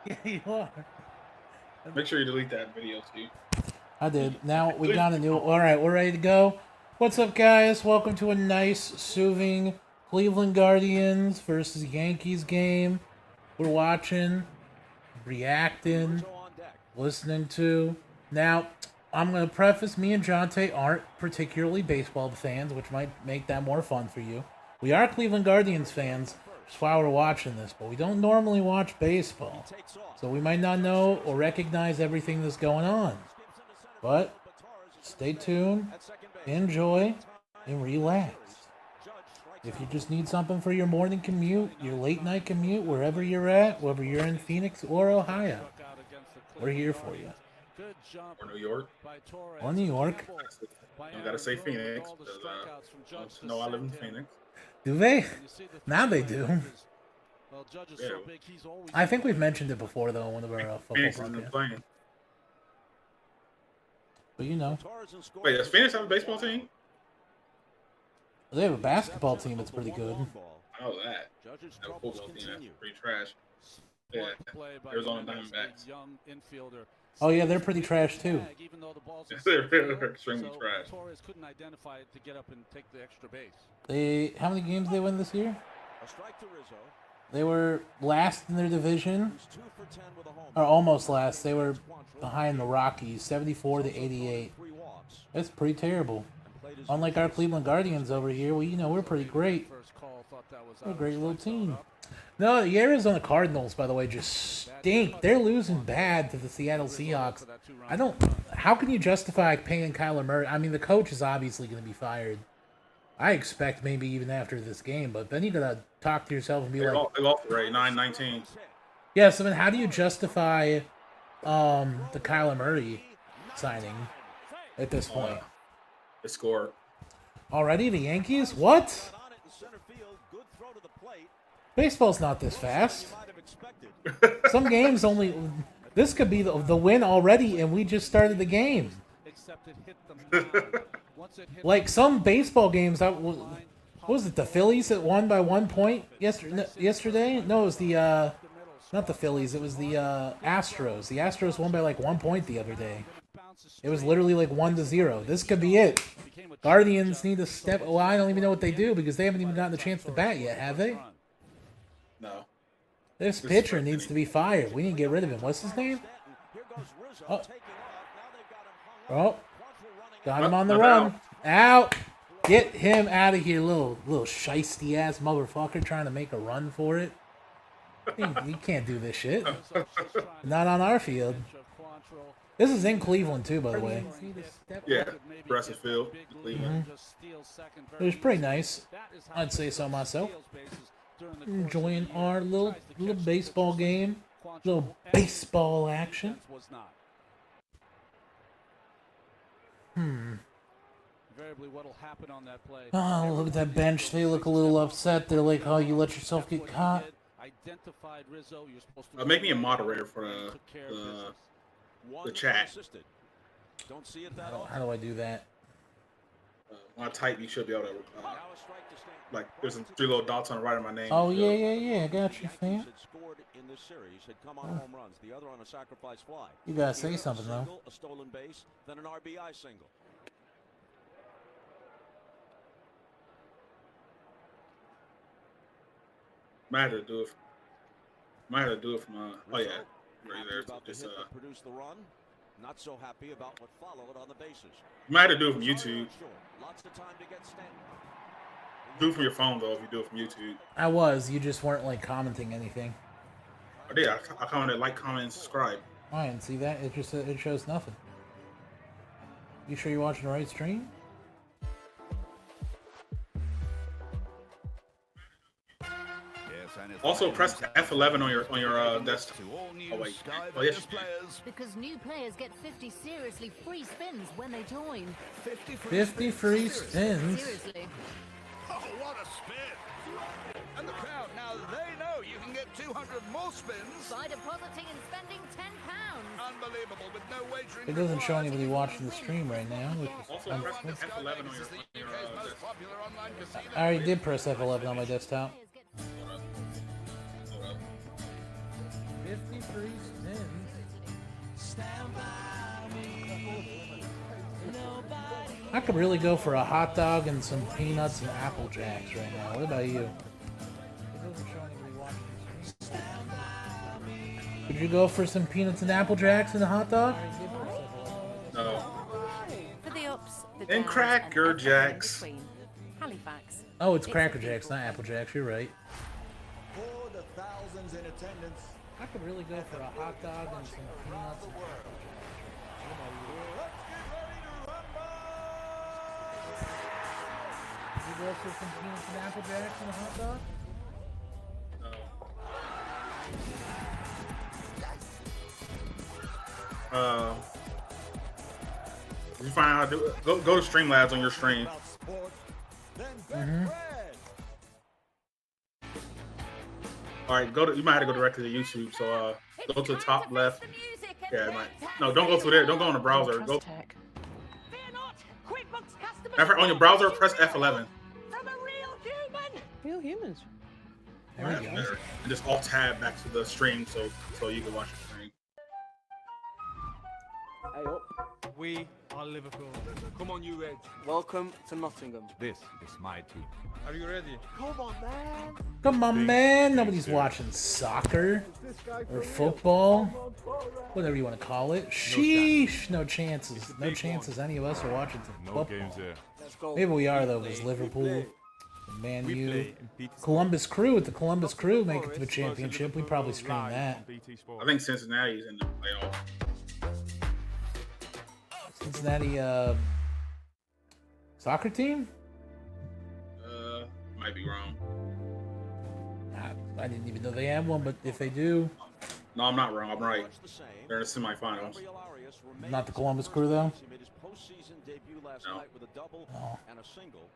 Yeah, you are. Make sure you delete that video too. I did. Now we got a new. All right, we're ready to go. What's up, guys? Welcome to a nice, soothing Cleveland Guardians versus Yankees game. We're watching, reacting, listening to. Now, I'm going to preface me and Jonte aren't particularly baseball fans, which might make that more fun for you. We are Cleveland Guardians fans, that's why we're watching this, but we don't normally watch baseball. So we might not know or recognize everything that's going on. But stay tuned, enjoy, and relax. If you just need something for your morning commute, your late night commute, wherever you're at, whether you're in Phoenix or Ohio, we're here for you. Or New York. Or New York. You gotta say Phoenix because know I live in Phoenix. Do they? Now they do. Yeah. I think we've mentioned it before, though, in one of our football Phoenix isn't podcasts. playing. But you know. Wait, does Phoenix have a baseball team? They have a basketball team that's pretty good. I know that. They have a football team that's pretty trash. Yeah, Arizona Diamondbacks. Oh yeah, they're pretty trash too. They're extremely trash. How many games they win this year? They were last in their division, or almost last. They were behind the Rockies, 74-88. That's pretty terrible. Unlike our Cleveland Guardians over here, we're pretty great. We're a great little team. No, the Arizona Cardinals, by the way, just stink. They're losing bad to the Seattle Seahawks. How can you justify paying Kyler Murray? I mean, the coach is obviously going to be fired. I expect maybe even after this game, but then you got to talk to yourself and be like... They lost already, 9-19. Yeah, so then how do you justify the Kyler Murray signing at this point? They scored. Already, the Yankees? What? Baseball's not this fast. Some games only... This could be the win already, and we just started the game. Like, some baseball games... What was it, the Phillies that won by 1 point yesterday? No, it was the... Not the Phillies, it was the Astros. The Astros won by like 1 point the other day. It was literally like 1-0. This could be it. Guardians need to step... Well, I don't even know what they do because they haven't even gotten a chance to bat yet, have they? No. This pitcher needs to be fired. We need to get rid of him. What's his name? Oh. Got him on the run. Out. Get him out of here, little shiesty ass motherfucker trying to make a run for it. You can't do this shit. Not on our field. This is in Cleveland too, by the way. Yeah, Progressive Field, Cleveland. It was pretty nice. I'd say so myself. Enjoying our little baseball game, little baseball action. Oh, look at that bench. They look a little upset. They're like, "Oh, you let yourself get caught." Make me a moderator for the chat. How do I do that? When I type, you should be able to. Like, there's 3 little dots on the right of my name. Oh yeah. I got you, fam. You gotta say something though. Might have to do it. From oh yeah, right there. Just Not so happy about what followed on the bases. Might have to do it from YouTube. Do it from your phone though. If you do it from YouTube. You just weren't like commenting anything. I did. I commented, like, comment, and subscribe. I didn't see that. It shows nothing. You sure you're watching the right stream? Also, press F11 on your desktop. Oh wait. Oh yes. Because new players get 50 seriously free spins when they join. 50 free spins. Seriously. Oh, what a spin! And the crowd, now they know you can get 200 more spins. By depositing and spending £10. Unbelievable, with no wagering. It doesn't show anybody watching the stream right now. Also, press F11 on your I already did press F11 on my desktop. 50 free I could really go for a hot dog and some peanuts and Apple Jacks right now. What about you? Could you go for some peanuts and Apple Jacks and a hot dog? No. For the ups, the And downs, Cracker and everything in Jacks. between. Halifax. Oh, it's Cracker Jacks, not Apple Jacks. You're right. For the thousands in attendance, I could really go for a hot dog and some peanuts and Apple Jacks. Could you go for some peanuts and Apple Jacks and a hot dog? You find out how to do it. Go to Streamlabs on your stream. All right, you might have to go directly to YouTube. So go to the top left. Yeah, no, don't go through there. Don't go on the browser. Go. On your browser, press F11. Real humans. There we go. And just alt tab back to the stream so you can watch the stream. Hey up. We are Liverpool. Come on, you Reg. Welcome to Nottingham. This is my team. Are you ready? Come on, man. Come on, man. Nobody's watching soccer or football. Whatever you want to call it. Sheesh. No chances. No chances any of us are watching football. Let's go. Maybe we are, though, because Liverpool, Man U, Columbus Crew. With the Columbus Crew make it to the championship, we probably stream that. I think Cincinnati's in the playoff. Cincinnati soccer team? Might be wrong. I didn't even know they had one, but if they do... No, I'm not wrong. I'm right. They're in the semifinals. Not the Columbus Crew, though? No. And a single.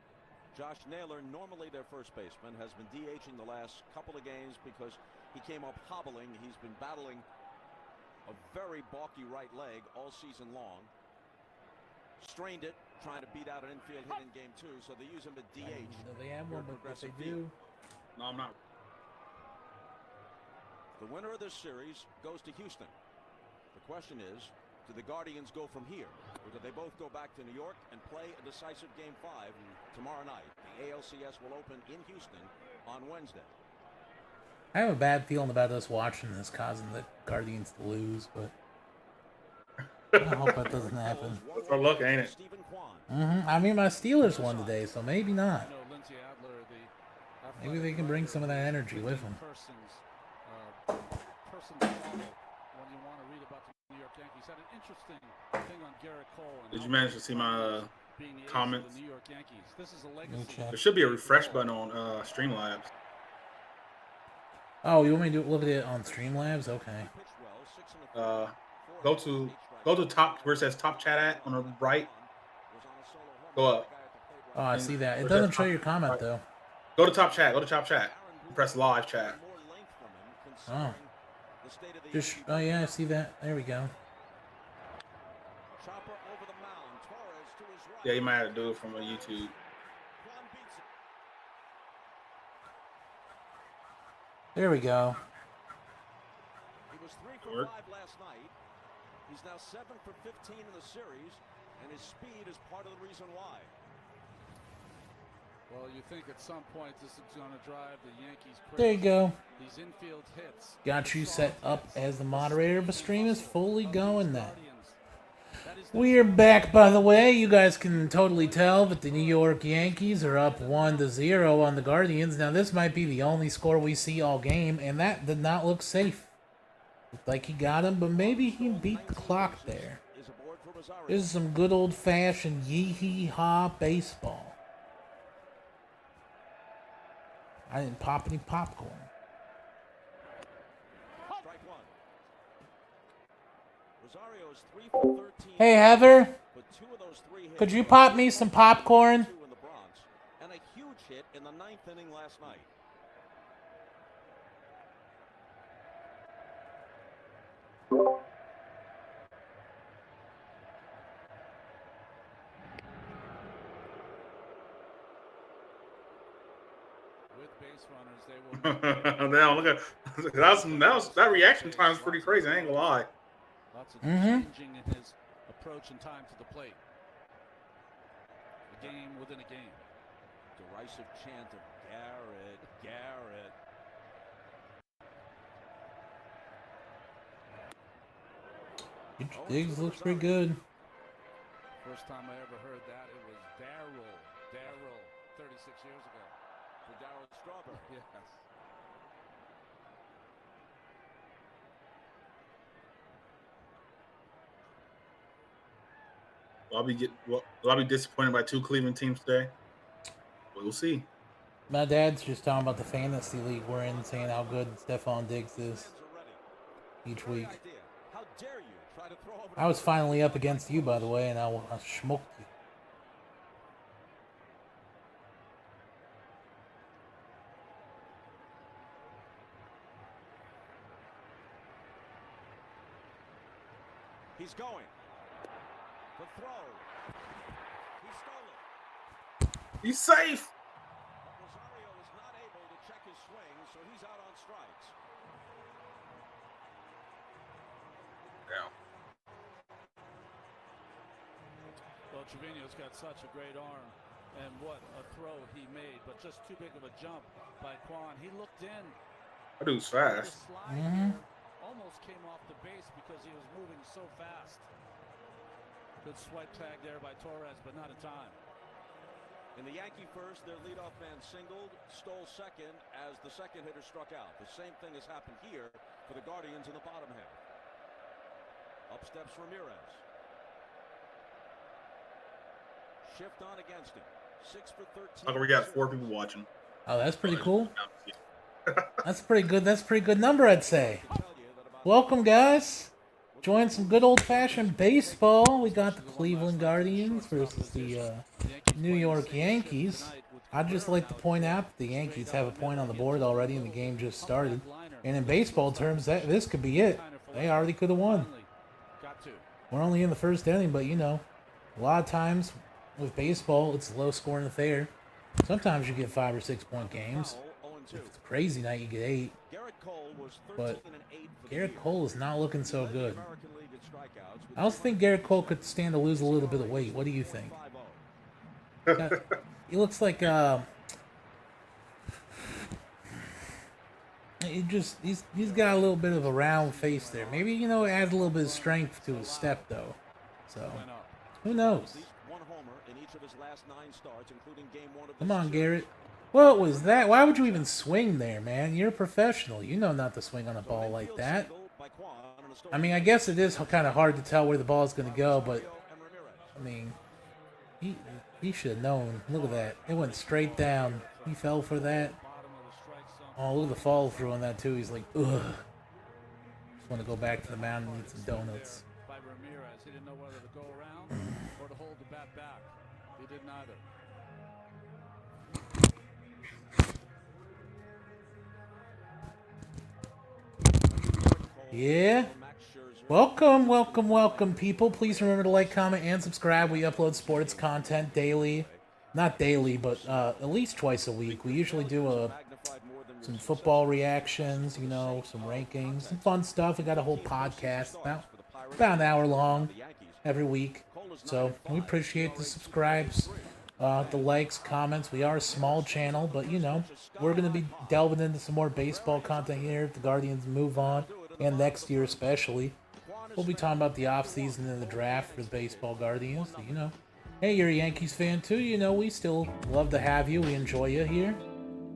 Josh Naylor, normally their first baseman, has been DHing the last couple of games because he came up hobbling. He's been battling a very balky right leg all season long. Strained it, trying to beat out an infield hit in game 2, so they use him at DH. They have one, but if they do... No, I'm not. The winner of this series goes to Houston. The question is, do the Guardians go from here, or do they both go back to New York and play a decisive Game 5 tomorrow night? The ALCS will open in Houston on Wednesday. I have a bad feeling about us watching this, causing the Guardians to lose, but I hope that doesn't happen. That's our luck, ain't it? I mean, my Steelers won today, so maybe not. Maybe they can bring some of that energy with them. Did you manage to see my comments? Let me check. There should be a refresh button on Streamlabs. Oh, you want me to look at it on Streamlabs? Okay. Go to top where it says top chat at on the right. Go up. Oh, I see that. It doesn't show your comment, though. Go to top chat. Go to top chat. Press live chat. Oh. Oh, yeah, I see that. There we go. Yeah, you might have to do it from a YouTube. There we go. He was 3 for 5 last night. He's now 7 for 15 in the series, and his speed is part of the reason why. Well, you think at some point this is going to drive the Yankees crazy. There you go. These infield hits. Got you set up as the moderator, but stream is fully going now. We're back, by the way. You guys can totally tell that the New York Yankees are up 1-0 on the Guardians. Now, this might be the only score we see all game, and that did not look safe. Looked like he got him, but maybe he beat the clock there. This is some good old-fashioned yee-hee-haw baseball. I didn't pop any popcorn. Hey, Heather, could you pop me some popcorn? And a huge hit in the 9th inning last night. Now look at that reaction time is pretty crazy. I ain't gonna lie. Lots of changing in his approach and time to the plate. game within a game. Derisive chant of Garrett, Garrett. Diggs looks pretty good. First time I ever heard that, it was Darryl, 36 years ago. For Darryl Strawberry. Yes. Will I be disappointed by 2 Cleveland teams today? We'll see. My dad's just talking about the fantasy league we're in, saying how good Stephon Diggs is each week. How dare you try to throw over I was finally up against you, by the way, and I smoked you. He's going. The throw. He stole it. He's safe. Rosario is not able to check his swing, so he's out on strikes. Yeah. Well, Trevino's got such a great arm, and what a throw he made, but just too big of a jump by Quan. He looked in. That dude's The fast. slide here almost came off the base because he was moving so fast. Good swipe tag there by Torres, but not in time. In the Yankee first, their leadoff man singled, stole second as the second hitter struck out. The same thing has happened here for the Guardians in the bottom half. Up steps Ramirez. Shift on against him. 6 for 13. Okay, we got 4 people watching. Oh, that's pretty cool. That's pretty good. That's a pretty good number, I'd say. Welcome, guys. Join some good old-fashioned baseball. We got the Cleveland Guardians versus the New York Yankees. I'd just like to point out that the Yankees have a point on the board already, and the game just started. And in baseball terms, this could be it. They already could have won. We're only in the first inning, but you know, a lot of times with baseball, it's a low-scoring affair. Sometimes you get 5 or 6 point games. If it's a crazy night, you get 8. But Garrett Cole is not looking so good. I also think Garrett Cole could stand to lose a little bit of weight. What do you think? He looks like he's got a little bit of a round face there. Maybe, you know, add a little bit of strength to his step though. So who knows? Come on, Garrett. What was that? Why would you even swing there, man? You're a professional. You know not to swing on a ball like that. I mean, I guess it is kind of hard to tell where the ball is going to go, but I mean, he should have known. Look at that. It went straight down. He fell for that. Oh, look at the follow through on that too. He's like, ugh. Just want to go back to the mountain and eat some donuts. By Ramirez, he didn't know whether to go around or to hold the bat back. He did neither. Yeah. Welcome, people. Please remember to like, comment, and subscribe. We upload sports content daily. Not daily, but at least twice a week. We usually do some football reactions, you know, some rankings, some fun stuff. We got a whole podcast about an hour long every week. So we appreciate the subscribes, the likes, comments. We are a small channel, but, you know, we're going to be delving into some more baseball content here if the Guardians move on. And next year especially. We'll be talking about the offseason and the draft for the baseball Guardians. So, you know, hey, you're a Yankees fan too. You know, we still love to have you. We enjoy you here.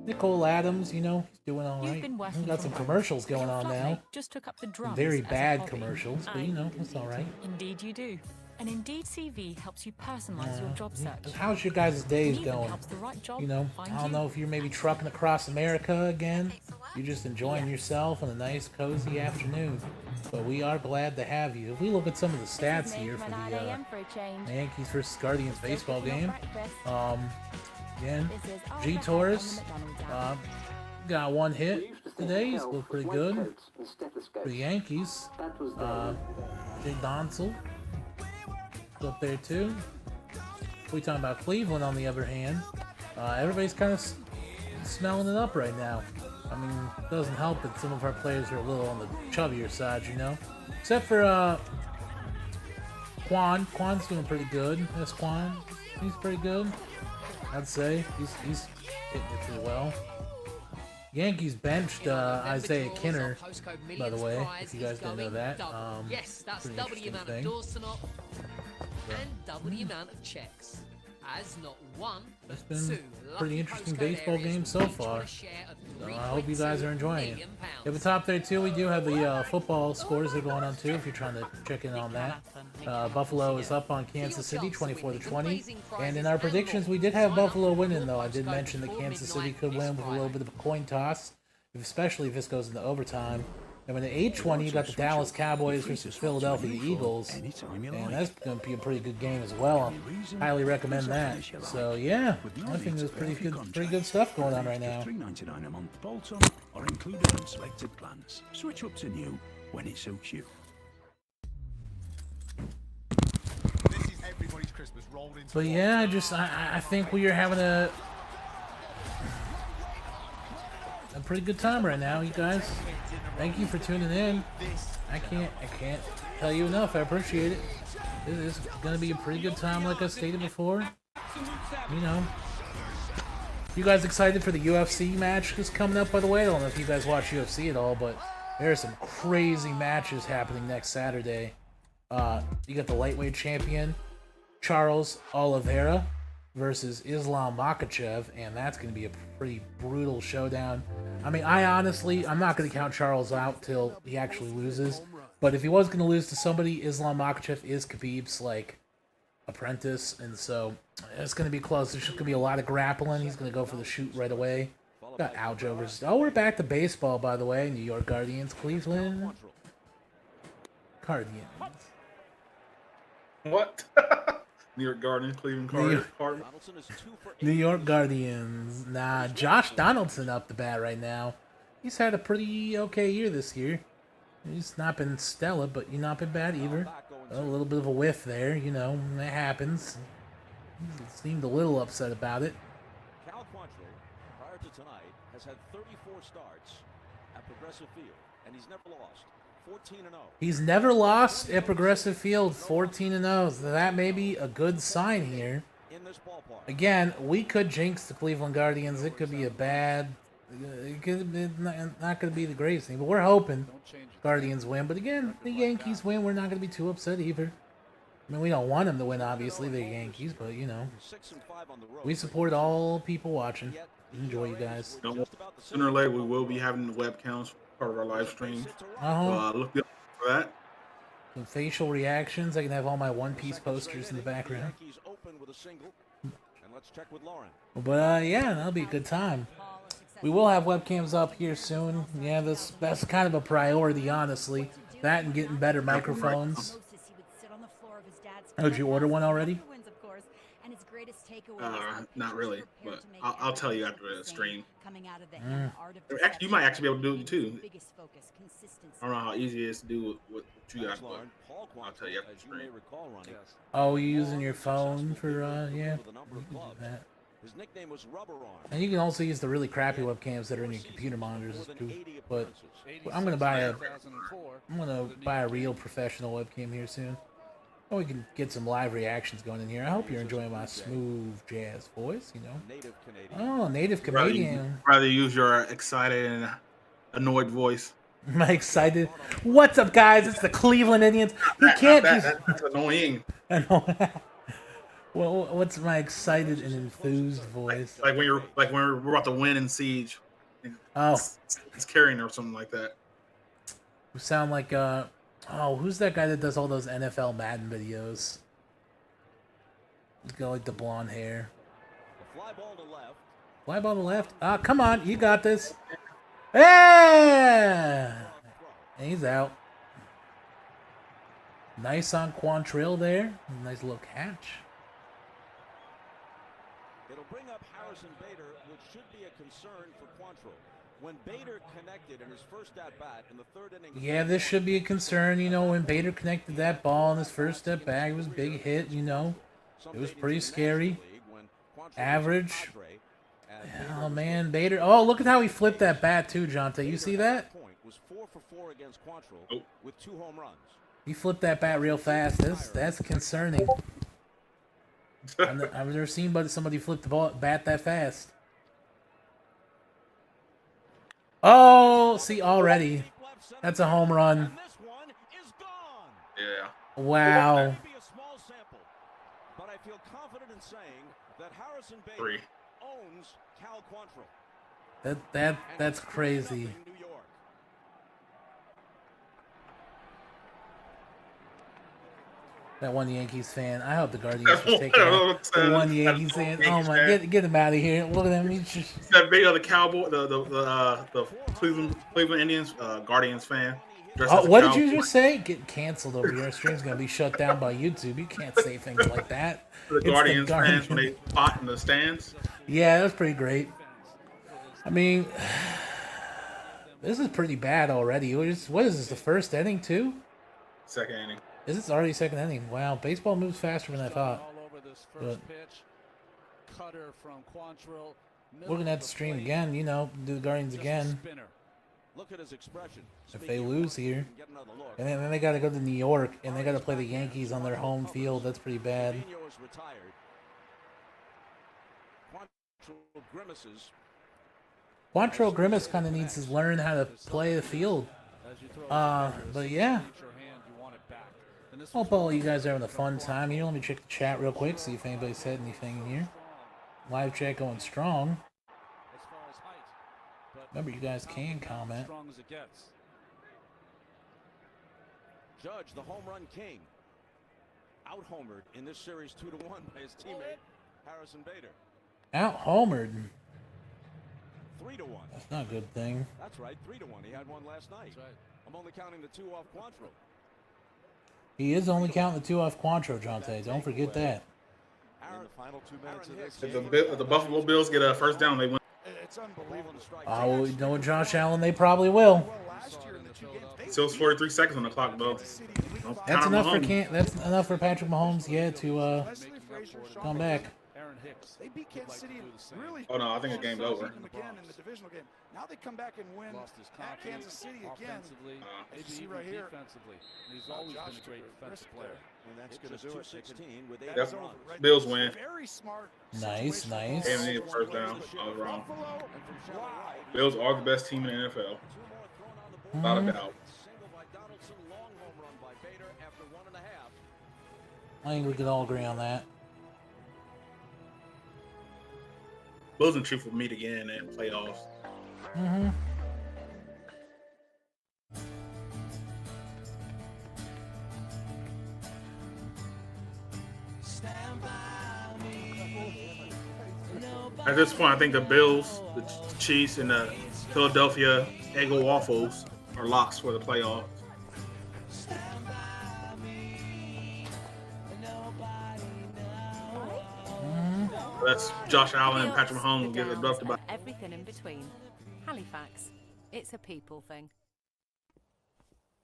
Nicole Adams, you know, he's doing all right. We've got some commercials going on now. Just took up the drums Very as a bad hobby. commercials, but you know, it's all right. Indeed you do. And Indeed CV helps you personalize your job search. How's your guys' days It even going? helps the right job You know, find I don't you. know if you're maybe trucking across America again. You're just enjoying yourself on a nice, cozy afternoon. But we are glad to have you. If we look at some of the stats here for the Yankees versus Guardians baseball game, again, G. Torres got 1 hit today. He's looked pretty good for the Yankees. Jay Donsel up there too. We talking about Cleveland on the other hand. Everybody's kind of smelling it up right now. I mean, it doesn't help that some of our players are a little on the chubbier side, you know. Except for Quan. Quan's doing pretty good. That's Quan. He's pretty good. I'd say he's hitting it pretty well. Yankees benched Isaiah Kinner, by the way, if you guys didn't know that. Yes, that's pretty double the interesting amount thing. of doors to knock and double the amount of checks. As not one, It's but been two a pretty lucky interesting postcode baseball areas game will so each win far. a share of So I hope you guys are enjoying it. £3.2 million. At the top there too, we do have the football scores that are going on too. If you're trying to check in on that, Buffalo is up on Kansas City, 24-20. And in our predictions, we did have Buffalo winning though. I did mention that Kansas City could win with a little bit of a coin toss, especially if this goes into overtime. And when the 8:20, you got the Dallas Cowboys versus Philadelphia Eagles, and that's going to be a pretty good game as well. Highly recommend that. So yeah, I think there's pretty good stuff going on right now. $3.99 a month bolt-on or included on selected plans. Switch up to new when it suits you. But yeah, I think we are having a pretty good time right now, you guys. Thank you for tuning in. I can't tell you enough. I appreciate it. It is gonna be a pretty good time, like I stated before. You know. You guys excited for the UFC match that's coming up, by the way? I don't know if you guys watch UFC at all, but there are some crazy matches happening next Saturday. You got the lightweight champion, Charles Oliveira, versus Islam Makhachev, and that's going to be a pretty brutal showdown. I mean, I'm not going to count Charles out till he actually loses, but if he was going to lose to somebody, Islam Makhachev is Khabib's, like, apprentice, and so it's going to be close. There's just going to be a lot of grappling. He's going to go for the shoot right away. Got Aljo versus... Oh, we're back to baseball, by the way. New York Guardians, Cleveland Guardians. What? New York Guardians, Cleveland Cardinals. New York Guardians. Nah, Josh Donaldson up the bat right now. He's had a pretty okay year this year. He's not been stellar, but he's not been bad either. A little bit of a whiff there, you know, that happens. He seemed a little upset about it. Cal Quantrill, prior to tonight, has had 34 starts at Progressive Field, and he's never lost. 14-0. He's never lost at Progressive Field, 14-0. So that may be a good sign here. Again, we could jinx the Cleveland Guardians. It could be a bad... It could be not going to be the greatest thing, but we're hoping Guardians win. But again, the Yankees win. We're not going to be too upset either. I mean, we don't want them to win, obviously, the Yankees, but, you know, we support all people watching. Enjoy, you guys. Sooner or later, we will be having the webcams part of our live stream. Look up for that. Some facial reactions. I can have all my One Piece posters in the background. But, yeah, that'll be a good time. We will have webcams up here soon. Yeah, that's kind of a priority, honestly. That and getting better microphones. Oh, did you order one already? Not really, but I'll tell you after the stream. Actually, you might actually be able to do it too. I don't know how easy it is to do what you guys, but I'll tell you after the stream. Oh, you using your phone for yeah? That. His nickname was Rubber Arm. And you can also use the really crappy webcams that are in your computer monitors too. But I'm gonna buy a real professional webcam here soon. Oh, we can get some live reactions going in here. I hope you're enjoying my smooth jazz voice, you know. Oh, native Canadian. Rather use your excited and annoyed voice. Am I excited? What's up, guys? It's the Cleveland Indians. You can't just... That's annoying. Well, what's my excited and enthused voice? Like when we're about to win in Siege. Oh, it's carrying or something like that. You sound like oh, who's that guy that does all those NFL Madden videos? He's got like the blonde hair. Fly ball to left. Fly ball to left. Ah, come on, you got this. Yeah, and he's out. Nice on Quantrill there. Nice little catch. It'll bring up Harrison Bader, which should be a concern for Quantrill. When Bader connected in his first at-bat in the third inning... Yeah, this should be a concern, you know, when Bader connected that ball in his first at-bat, it was a big hit, you know. It was pretty scary. Average. Oh, man, Bader. Oh, look at how he flipped that bat, too, Jonte. You see that? Was 4 for 4 against Quantrill with 2 home runs. He flipped that bat real fast. That's concerning. I've never seen somebody flip the ball bat that fast. Oh, see already. That's a home run. Yeah. Wow. But I feel confident in saying that Harrison Bader 3. owns Cal Quantrill. That's crazy. That one Yankees fan. I hope the Guardians just take it out. The one Yankees fan. Oh my, get him out of here! Look at him. He's just that video of the Cowboy, the Cleveland Indians Guardians fan. Oh, what did you just say? Get canceled over here. Our stream's gonna be shut down by YouTube. You can't say things like that. The Guardians fans when they fought in the stands. Yeah, that was pretty great. I mean, this is pretty bad already. What is this? The first inning too? Second inning. Is this already second inning? Wow, baseball moves faster than I thought. But we're gonna have to stream again. You know, do the Guardians again. Look at his expression. If they lose here, and then they got to go to New York, and they got to play the Yankees on their home field. That's pretty bad. Quantrill Grimace kind of needs to learn how to play the field. But yeah. Hope all you guys are having a fun time here. Let me check the chat real quick, see if anybody said anything in here. Live chat going strong. Remember, you guys can comment. Judge, the home run king, out-homered in this series 2-1 by his teammate Harrison Bader. Out-homered. 3-1. That's not a good thing. That's right, 3-1. He had one last night. That's right. I'm only counting the 2 off Quantrill. He is only counting the 2 off Quantrill, Jonte. Don't forget that. In the final 2 minutes of this if the Buffalo Bills get a first down, they win. It's unbelievable. Oh, you know what, Josh Allen? They probably will. Still 43 seconds on the clock, though. That's enough for That's enough for Patrick Mahomes, yeah, to come back. They beat Kansas City really. Oh no, I think the game's over. Again in the divisional game. Now they come back and win at Kansas City again. As you see right here. He's always been a great defensive player. And that's going to do it. 16 with 8 That's Bills win. Very smart. Nice. And they need a first down. I was wrong. Bills are the best team in the NFL. Without a doubt. I think we could all agree on that. Bills and Chiefs will meet again in playoffs. Mm-hmm. At this point, I think the Bills, the Chiefs, and the Philadelphia Eggo Waffles are locks for the playoffs. That's Josh Allen and Patrick Mahomes get abducted by everything in between. Halifax. It's a people thing.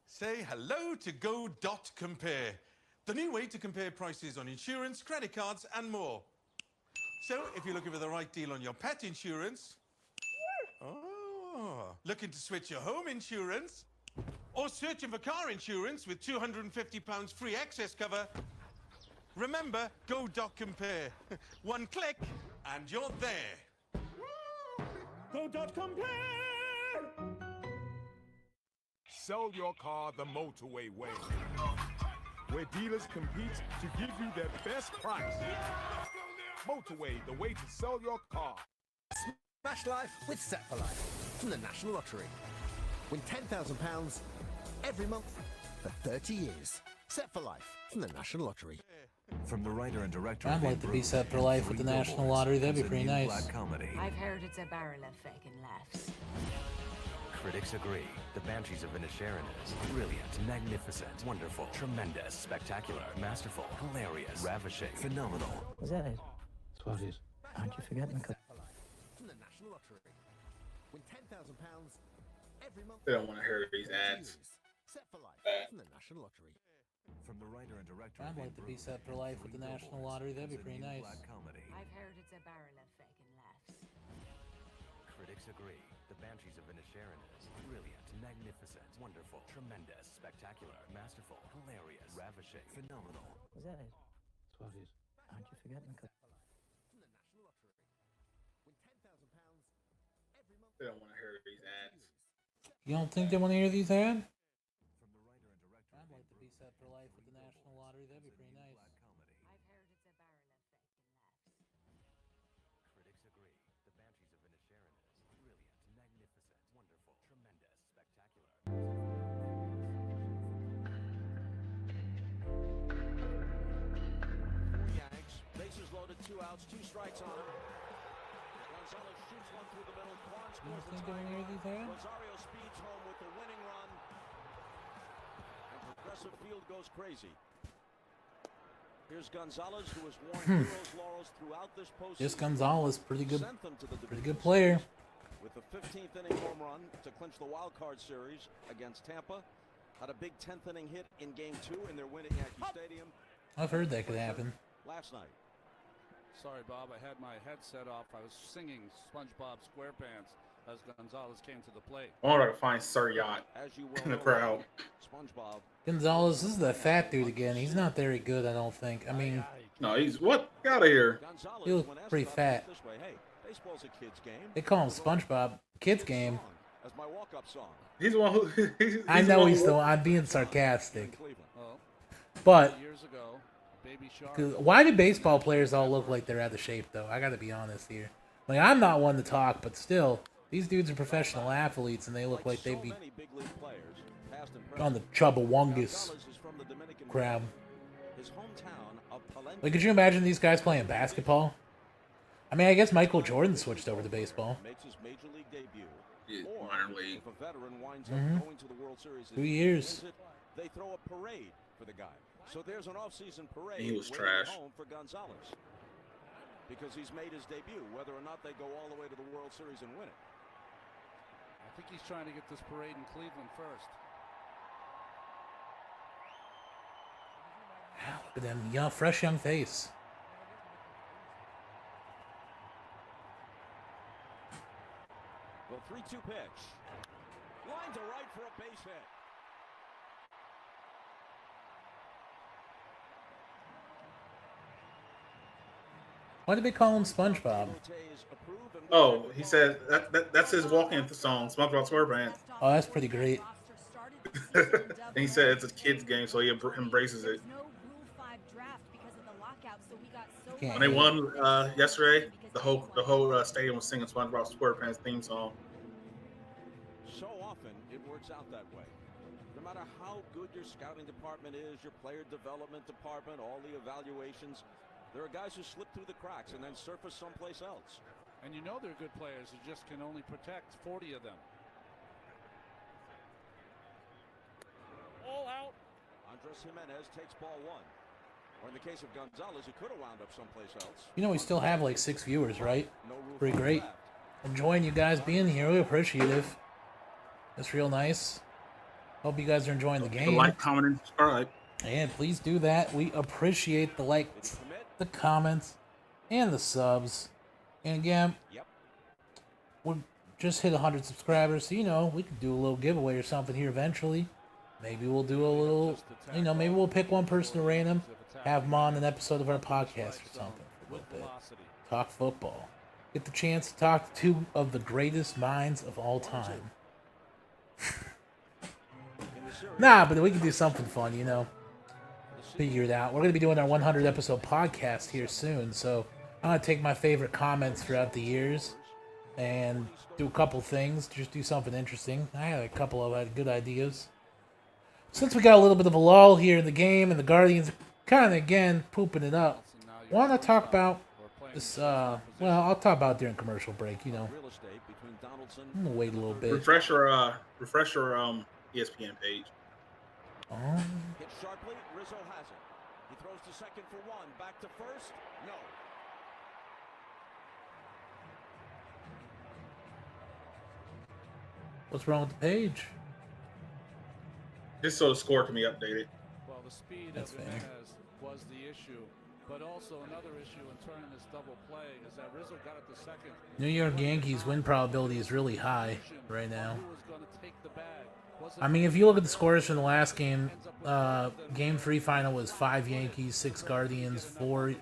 Say hello to Go.Compare, the new way to compare prices on insurance, credit cards, and more. So, if you're looking for the right deal on your pet insurance, looking to switch your home insurance, or searching for car insurance with £250 free excess cover, remember Go.Compare. One click, and you're there. Go.Compare! Sell your car the motorway way, where dealers compete to give you their best price. Motorway, the way to sell your car. Smash Life with Set for Life from the National Lottery. Win £10,000 every month for 30 years. Set for Life from the National Lottery. From the writer and director, I'd like to be set for life with the National Lottery. That'd be pretty nice. I've heard it's a barrel of faking laughs. Critics agree. The Banshees of Inisherin is brilliant, magnificent, wonderful, tremendous, spectacular, masterful, hilarious, ravishing, phenomenal. Is that it? That's what it is. Aren't you forgetting? From the National Lottery. Win £10,000 every month. They don't want to hear these ads. Set for Life from the National Lottery. From the writer and director, I'd like to be set for life with the National Lottery. That'd be pretty nice. I've heard it's a barrel of faking laughs. Critics agree. The Banshees of Inisherin is brilliant, magnificent, wonderful, tremendous, spectacular, masterful, hilarious, ravishing, phenomenal. Is that it? That's what it is. Aren't you forgetting? From the National Lottery. Win £10,000 every month. They don't want to hear these ads. You don't think they want to hear these ads? I'd like to be set for life with the National Lottery. That'd be pretty nice. I've heard it's a barren of bacon laughs. Critics agree. The Banshees of Inisherin is brilliant, magnificent, wonderful, tremendous, spectacular. Yanks, bases loaded, 2 outs, 2 strikes on him. Gonzalez shoots one through the middle. Quan scores the tying run. Rosario speeds home with the winning run. And Progressive Field goes crazy. Here's Gonzalez, who has worn heroes' laurels throughout this postseason. This Gonzalez, pretty good player. With the 15th inning home run to clinch the wild card series against Tampa. Had a big 10th inning hit in Game 2 in their win at Yankee Stadium. I've heard that could happen. Last night. Sorry, Bob, I had my headset off. I was singing SpongeBob SquarePants as Gonzalez came to the plate. I want to find Sir Yacht in the crowd. SpongeBob. Gonzalez, this is that fat dude again. He's not very good, I don't think. I mean, no, he's what? Get out of here. He looks pretty fat. Hey, baseball's a kid's game. They call him SpongeBob. Kids game. As my walk-up song. He's the one who. I know he's still. I'm being sarcastic. But why do baseball players all look like they're out of shape, though? I got to be honest here. Like, I'm not one to talk, but still, these dudes are professional athletes, and they look like they'd be on the Chubbawongus crowd. Like, could you imagine these guys playing basketball? I mean, I guess Michael Jordan switched over to baseball. Makes his major league debut. Yeah, minor league. If a veteran winds up going to the World Series, 2 years. They throw a parade for the guy. So there's an off-season parade. He was trash. Home for Gonzalez because he's made his debut. Whether or not they go all the way to the World Series and win it. I think he's trying to get this parade in Cleveland first. Look at them, young, fresh young face. Well, 3-2 pitch. Line to right for a base hit. Why did they call him SpongeBob? Oh, he said that's his walk-in song, SpongeBob SquarePants. Oh, that's pretty great. And he said it's a kid's game, so he embraces it. When they won yesterday, the whole stadium was singing SpongeBob SquarePants theme song. So often it works out that way. No matter how good your scouting department is, your player development department, all the evaluations, there are guys who slip through the cracks and then surface someplace else. And you know they're good players. You just can only protect 40 of them. All out. Andres Jimenez takes ball 1. Or in the case of Gonzalez, he could have wound up someplace else. You know, we still have like 6 viewers, right? Pretty great. Enjoying you guys being here. We appreciate it. It's real nice. Hope you guys are enjoying the game. Like, comment, and subscribe. And please do that. We appreciate the likes, the comments, and the subs. And again, we just hit 100 subscribers, so you know, we could do a little giveaway or something here eventually. Maybe we'll do a little, you know, maybe we'll pick one person at random, have them on an episode of our podcast or something for a little bit. Talk football. Get the chance to talk to 2 of the greatest minds of all time. Nah, but we can do something fun, you know. Figure it out. We're going to be doing our 100 episode podcast here soon, so I'm going to take my favorite comments throughout the years and do a couple things, just do something interesting. I had a couple of good ideas. Since we got a little bit of a lull here in the game and the Guardians kind of, again, pooping it up, I want to talk about this, well, I'll talk about it during commercial break, you know. I'm going to wait a little bit. Refresh your ESPN page. Oh. Hit sharply, Rizzo has it. He throws to second for 1, back to first. No. What's wrong with the page? Just so the score can be updated. Well, the speed of Jimenez was the issue, but also another issue in turning this double play is that Rizzo got it to second. New York Yankees win probability is really high right now. I mean, if you look at the scores from the last game, Game 3 final was 5 Yankees, 6 Guardians, 4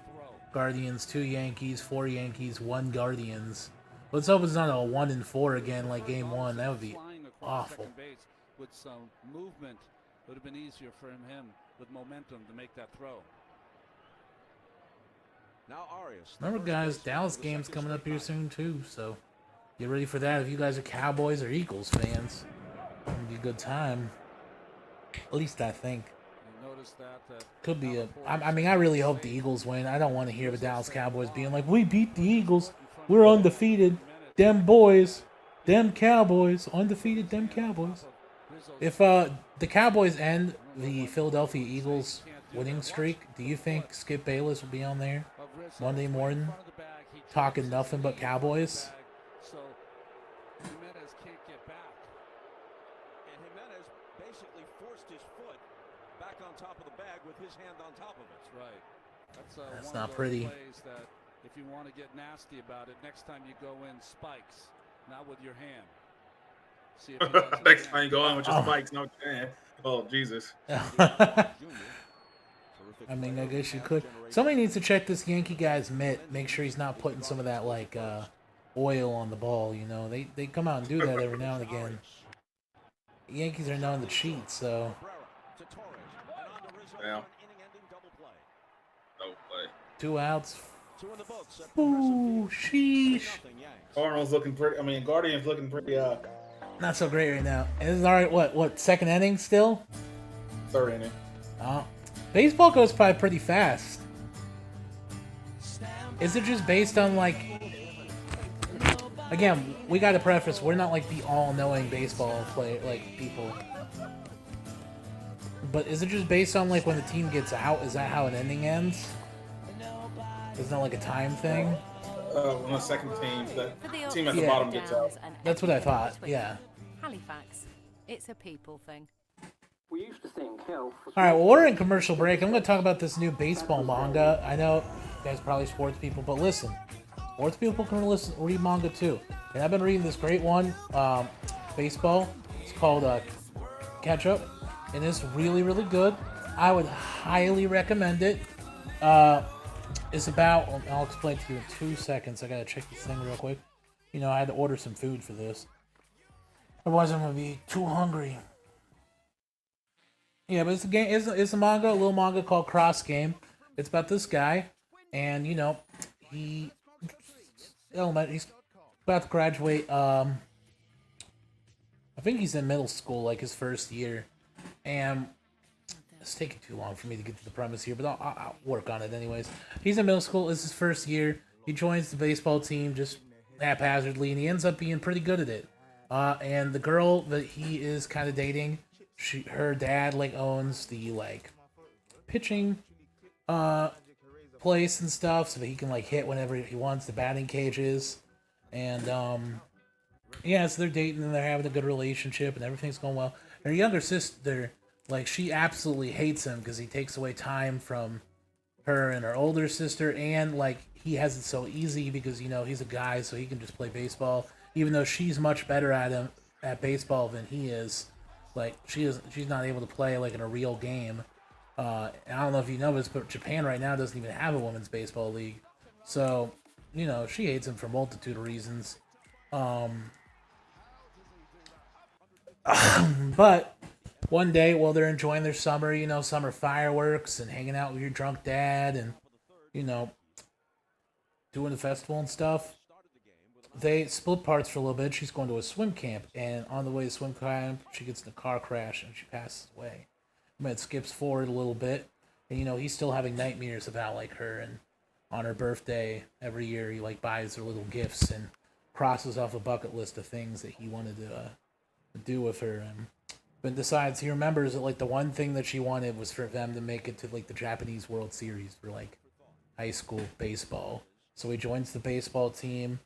Guardians, 2 Yankees, 4 Yankees, 1 Guardians. Let's hope it's not a 1-4 again like game 1. That would be awful. With some movement, it would have been easier for him with momentum to make that throw. Now Arias. Remember, guys, Dallas game's coming up here soon too, so get ready for that. If you guys are Cowboys or Eagles fans, it's gonna be a good time. At least I think. Could be a. I mean, I really hope the Eagles win. I don't want to hear the Dallas Cowboys being like, "We beat the Eagles. We're undefeated. Them boys, them Cowboys, undefeated. Them Cowboys." If the Cowboys end the Philadelphia Eagles winning streak, do you think Skip Bayless will be on there Monday morning talking nothing but Cowboys? So Jimenez can't get back. And Jimenez basically forced his foot back on top of the bag with his hand on top of it. That's right. That's one not of those pretty. Plays that if you want to get nasty about it, next time you go in spikes, not with your hand. See if he does Next time you go on with your spikes, no hand. Oh, Jesus. I mean, I guess you could. Somebody needs to check this Yankee guy's mitt. Make sure he's not putting some of that, like, oil on the ball, you know. They come out and do that every now and again. The Yankees are known to cheat, so... Yeah. No play. 2 outs. Ooh, sheesh. Cardinals looking pretty. I mean, Guardians looking pretty. Not so great right now. And this is alright. What? Second inning still? 3rd inning. Oh, baseball goes by pretty fast. Is it just based on like? Again, we got to preface. We're not like the all-knowing baseball player like people. But is it just based on like when the team gets out? Is that how an inning ends? Isn't that like a time thing? On the second team, the team at the Yeah. bottom gets out. That's what I thought. Yeah. Halifax. It's a people thing. We used to think health was... All right, well, we're in commercial break. I'm going to talk about this new baseball manga. I know you guys are probably sports people, but listen, sports people can read manga too. And I've been reading this great one, baseball. It's called Catch Up, and it's really, really good. I would highly recommend it. It's about, I'll explain to you in 2 seconds. I got to check this thing real quick. You know, I had to order some food for this. Otherwise, I'm going to be too hungry. Yeah, but it's a game. It's a manga, a little manga called Cross Game. It's about this guy, and you know, he's about to graduate. I think he's in middle school, like his first year, and it's taking too long for me to get to the premise here, but I'll work on it anyways. He's in middle school. It's his first year. He joins the baseball team just haphazardly, and he ends up being pretty good at it. And the girl that he is kind of dating, her dad like owns the like pitching place and stuff, so that he can like hit whenever he wants, the batting cages. And yeah, so they're dating and they're having a good relationship and everything's going well. Her younger sister, like, she absolutely hates him because he takes away time from her and her older sister, and like he has it so easy because, you know, he's a guy, so he can just play baseball, even though she's much better at baseball than he is. Like, she's not able to play like in a real game. I don't know if you know this, but Japan right now doesn't even have a women's baseball league. So, you know, she hates him for a multitude of reasons. But one day, while they're enjoying their summer, you know, summer fireworks and hanging out with your drunk dad and, you know, doing the festival and stuff, they split parts for a little bit. She's going to a swim camp, and on the way to swim camp, she gets in a car crash and she passes away. I mean, it skips forward a little bit, and, you know, he's still having nightmares about, like, her, and on her birthday, every year, he, like, buys her little gifts and crosses off a bucket list of things that he wanted to do with her, and but decides, he remembers that, like, the one thing that she wanted was for them to make it to, like, the Japanese World Series for, like, high school baseball. So he joins the baseball team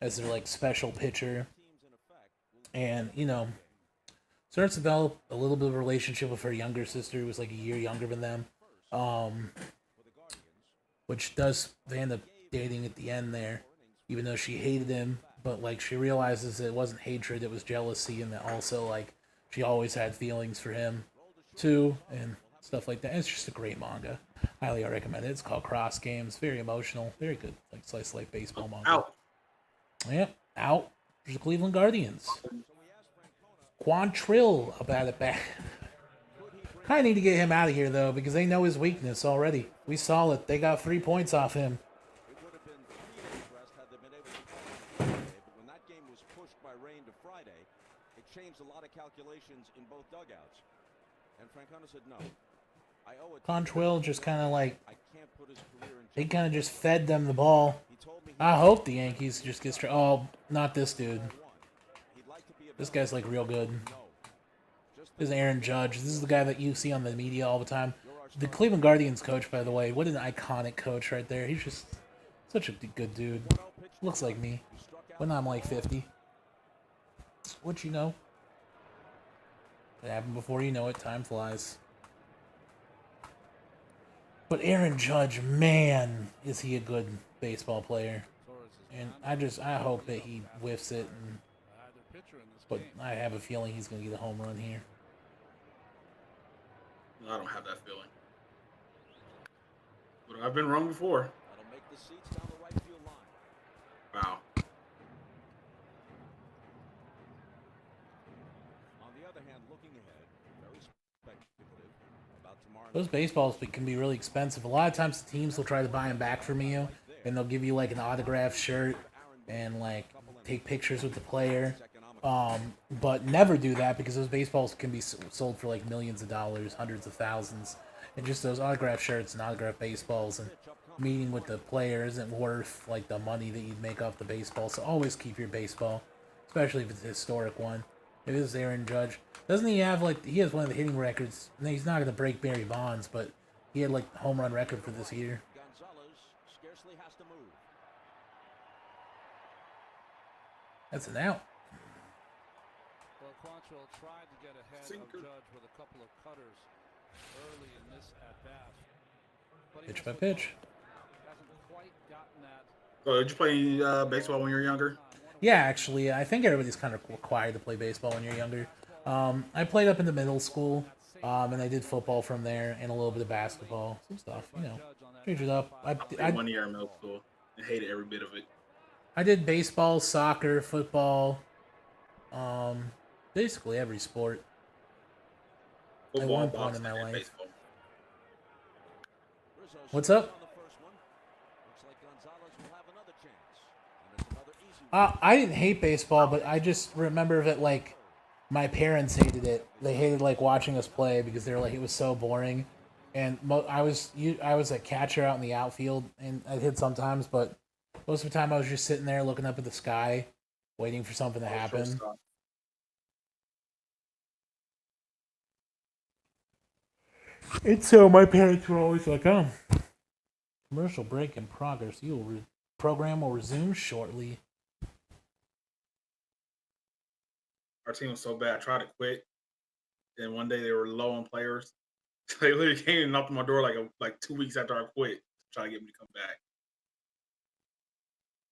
as their, like, special pitcher, and, you know, starts to develop a little bit of a relationship with her younger sister, who was, like, a year younger than them, which they end up dating at the end there, even though she hated him, but, like, she realizes that it wasn't hatred, it was jealousy, and that also, like, she always had feelings for him, too, and stuff like that. It's just a great manga. Highly recommend it. It's called Cross Games. Very emotional. Very good. Like slice like baseball manga. Out. Yep. Out. There's the Cleveland Guardians. Quantrill about it back. Kind of need to get him out of here, though, because they know his weakness already. We saw it. They got 3 points off him. It would have been 3 days rest had they been able to play on Friday, but when that game was pushed by rain to Friday, it changed a lot of calculations in both dugouts. And Francona said, no, I owe it to Quantrill just kind of like, I can't put his career in they kind of just fed them the ball. I hope the Yankees just get straight. Oh, not this dude. This guy's like real good. This is Aaron Judge. This is the guy that you see on the media all the time. The Cleveland Guardians coach, by the way. What an iconic coach right there. He's just such a good dude. Looks like me. When I'm like 50. What you know? It happened before you know it. Time flies. But Aaron Judge, man, is he a good baseball player. And I hope that he whiffs it. But I have a feeling he's going to get a home run here. I don't have that feeling. But I've been wrong before. That'll make the seats down the right field line. Wow. On the other hand, looking ahead, very speculative about tomorrow. Those baseballs can be really expensive. A lot of times the teams will try to buy them back from you, and they'll give you like an autographed shirt and like take pictures with the player. But never do that because those baseballs can be sold for like millions of dollars, hundreds of thousands. And just those autographed shirts and autographed baseballs and meeting with the player isn't worth like the money that you'd make off the baseball. So always keep your baseball, especially if it's a historic one. If it's Aaron Judge, doesn't he have like, he has one of the hitting records? And he's not going to break Barry Bonds, but he had like the home run record for this year. Gonzalez scarcely has to move. That's an out. Well, Quantrill tried to get ahead of Judge with a couple of cutters early in this at-bat. Pitch by pitch. Hasn't quite gotten that. So did you play baseball when you were younger? Yeah, actually, I think everybody's kind of required to play baseball when you're younger. I played up in the middle school, and I did football from there and a little bit of basketball, some stuff, you know. Change it up. I played 1 year in middle school and hated every bit of it. I did baseball, soccer, football, basically every sport. Football, at one point in boxing, my and life. baseball. What's up? I didn't hate baseball, but I just remember that like my parents hated it. They hated like watching us play because they were like it was so boring. And I was a catcher out in the outfield, and I'd hit sometimes, but most of the time I was just sitting there looking up at the sky, waiting for something to happen. And so my parents were always like, "Oh, commercial break in progress. Program will resume shortly." Our team was so bad. I tried to quit, and one day they were low on players. They literally came and knocked on my door like 2 weeks after I quit, trying to get me to come back,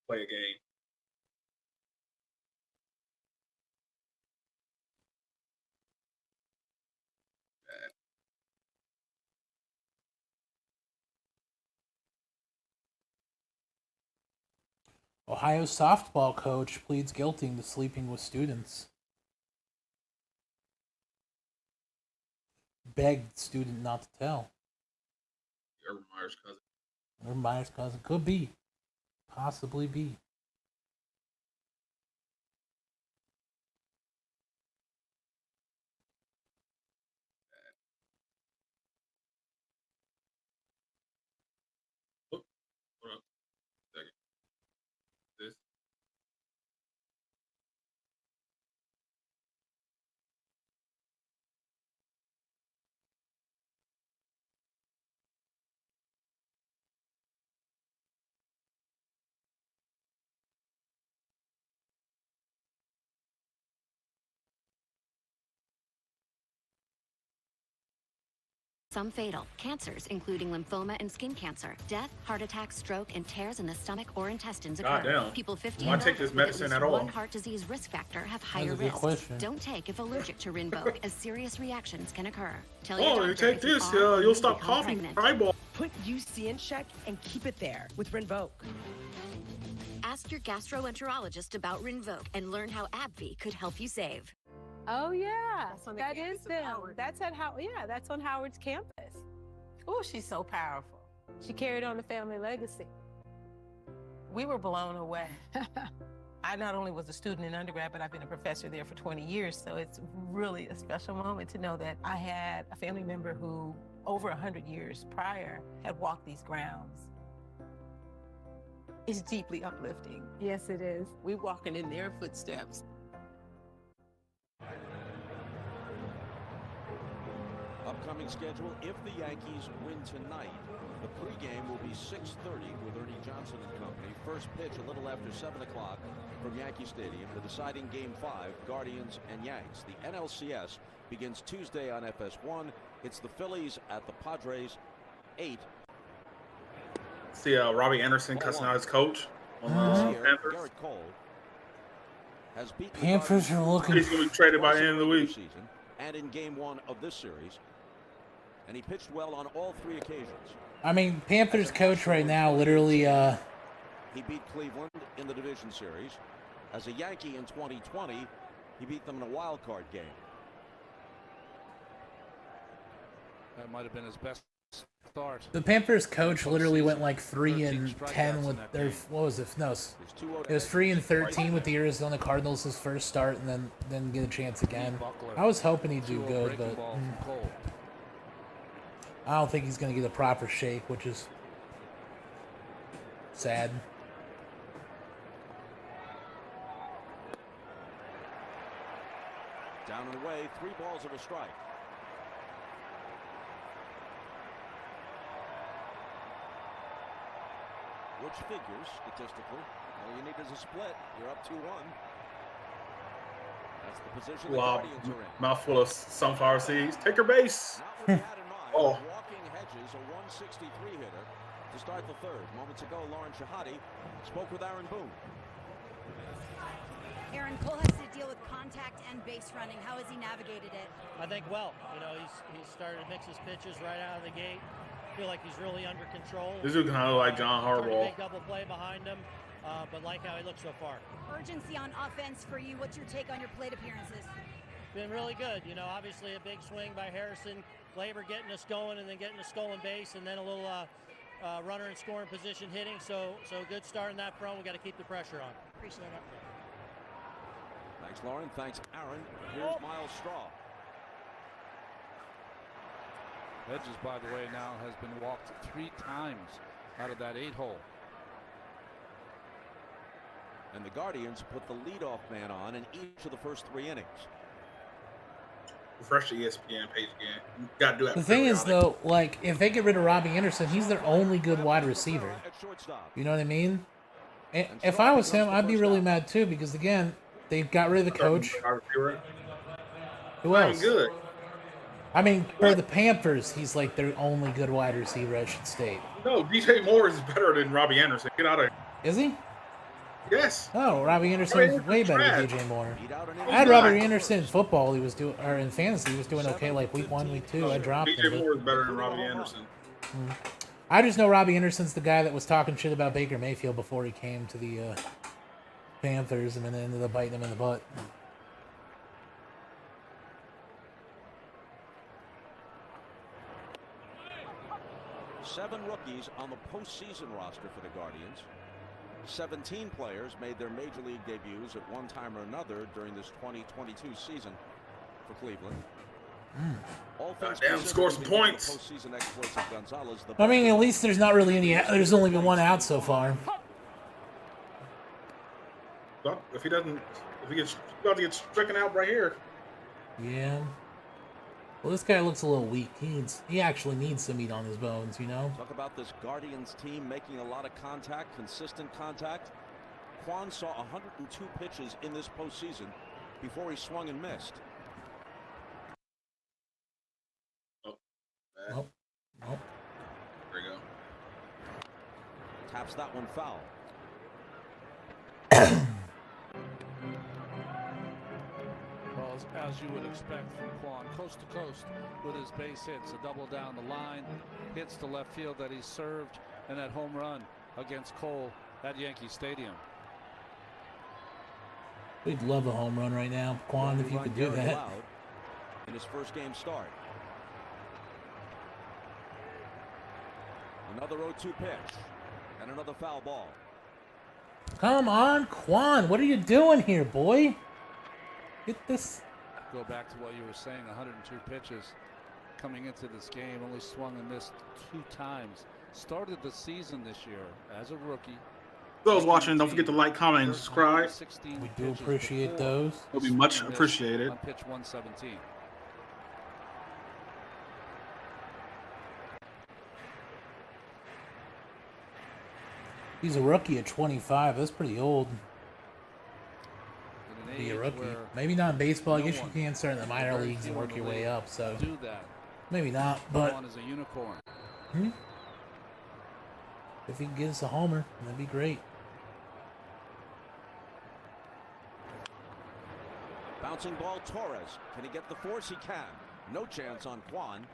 play a game. Bad. Ohio softball coach pleads guilty to sleeping with students. Begged student not to tell. Urban Meyer's cousin. Urban Meyer's cousin. Could be. Possibly be. Oh, hold on. Second. This. Some fatal. Cancers, including lymphoma and skin cancer. Death, heart attack, stroke, and tears in the stomach or intestines occur. Goddamn. People 50 Why and take older this with at medicine least at all? one heart disease risk factor have higher That's a good risks. question. Don't take if allergic to Rinvoq, as serious reactions can occur. Tell your Oh, doctor you take if you this, are or you'll may stop become coughing. pregnant. Eyeball. Put UC in check and keep it there with Rinvoq. Ask your gastroenterologist about Rinvoq and learn how AbbVie could help you save. Oh yeah, that is them. That's at that's on Howard's campus. Oh, she's so powerful. She carried on the family legacy. We were blown away. I not only was a student in undergrad, but I've been a professor there for 20 years, so it's really a special moment to know that I had a family member who, over 100 years prior, had walked these grounds. It's deeply uplifting. Yes, it is. We're walking in their footsteps. Upcoming schedule, if the Yankees win tonight, the pregame will be 6:30 with Ernie Johnson and company. First pitch a little after 7 o'clock from Yankee Stadium. The deciding Game 5, Guardians and Yanks. The NLCS begins Tuesday on FS1. It's the Phillies at the Padres, 8. See Robbie Anderson cussing out his coach on the Panthers. Garrett Cole has beat Panthers are looking. He's going to be traded by the end of the week. Season, and in Game 1 of this series. And he pitched well on all 3 occasions. I mean, Panthers coach right now literally. He beat Cleveland in the division series. As a Yankee in 2020, he beat them in a wild card game. That might have been his best start. The Panthers coach literally went like 3-10 with their. What was it? No, it was 3-13 with the Arizona Cardinals his first start, and then didn't get a chance again. I was hoping he'd do good, but I don't think he's going to get a proper shake, which is sad. Down and away, 3 balls of a strike. Which figures, statistically, all you need is a split. You're up 2-1. That's the position the Guardians are in. Mouthful of sunflower seeds. Take your base. Oh. Walking Hedges, a 163 hitter to start the 3rd. Moments ago, Lauren Shahadi spoke with Aaron Boone. Aaron, Cole has to deal with contact and base running. How has he navigated it? I think well. You know, he's started to mix his pitches right out of the gate. Feel like he's really under control. This dude kind of like John Harbaugh. Big double play behind him, but like how he looks so far. Urgency on offense for you. What's your take on your plate appearances? Been really good. You know, obviously a big swing by Harrison. Labor getting us going and then getting a stolen base and then a little runner in scoring position hitting. So good start in that front. We got to keep the pressure on. Appreciate it. Thanks, Lauren. Thanks, Aaron. Here's Miles Straw. Hedges, by the way, now has been walked 3 times out of that 8-hole. And the Guardians put the leadoff man on in each of the first 3 innings. Refresh the ESPN page again. You got to do that. The thing is, though, like, if they get rid of Robbie Anderson, he's their only good wide receiver. You know what I mean? And if I was him, I'd be really mad, too, because, again, they got rid of the coach. Who else? Good. I mean, for the Panthers, he's like their only good wide receiver, I should state. No, DJ Moore is better than Robbie Anderson. Get out of here. Is he? Yes. Oh, Robbie Anderson's way better than DJ Moore. I had Robbie Anderson in football. He was doing, or in fantasy, he was doing okay like week 1, week 2. I dropped him. DJ Moore is better than Robbie Anderson. I just know Robbie Anderson's the guy that was talking shit about Baker Mayfield before he came to the Panthers and then ended up biting him in the butt. Seven rookies on the postseason roster for the Guardians. 17 players made their major league debuts at one time or another during this 2022 season for Cleveland. All things score some points. Postseason exploits of Gonzalez, I mean, at least there's not really any. There's only been 1 out so far. Well, if he gets about to get stricken out right here. Yeah. Well, this guy looks a little weak. He actually needs some meat on his bones, you know? Talk about this Guardians team making a lot of contact, consistent contact. Quan saw 102 pitches in this postseason before he swung and missed. Oh. There you go. Taps that one foul. Well, as you would expect from Quan, coast to coast with his base hits, a double down the line, hits the left field that he served, and that home run against Cole at Yankee Stadium. We'd love a home run right now, Quan, if you could do that. In his first game start. Another 0-2 pitch and another foul ball. Come on, Quan. What are you doing here, boy? Get this. Go back to what you were saying, 102 pitches coming into this game. Only swung and missed 2 times. Started the season this year as a rookie. Those watching, don't forget to like, comment, and subscribe. We do appreciate those. It'll be much appreciated. On pitch 117. He's a rookie at 25. That's pretty old. Be a rookie. Maybe not in baseball. I guess you can start in the minor leagues and work your way up. So maybe not, but is a unicorn. If he can get us a homer, that'd be great. Bouncing ball, Torres. Can he get the force? He can. No chance on Quan.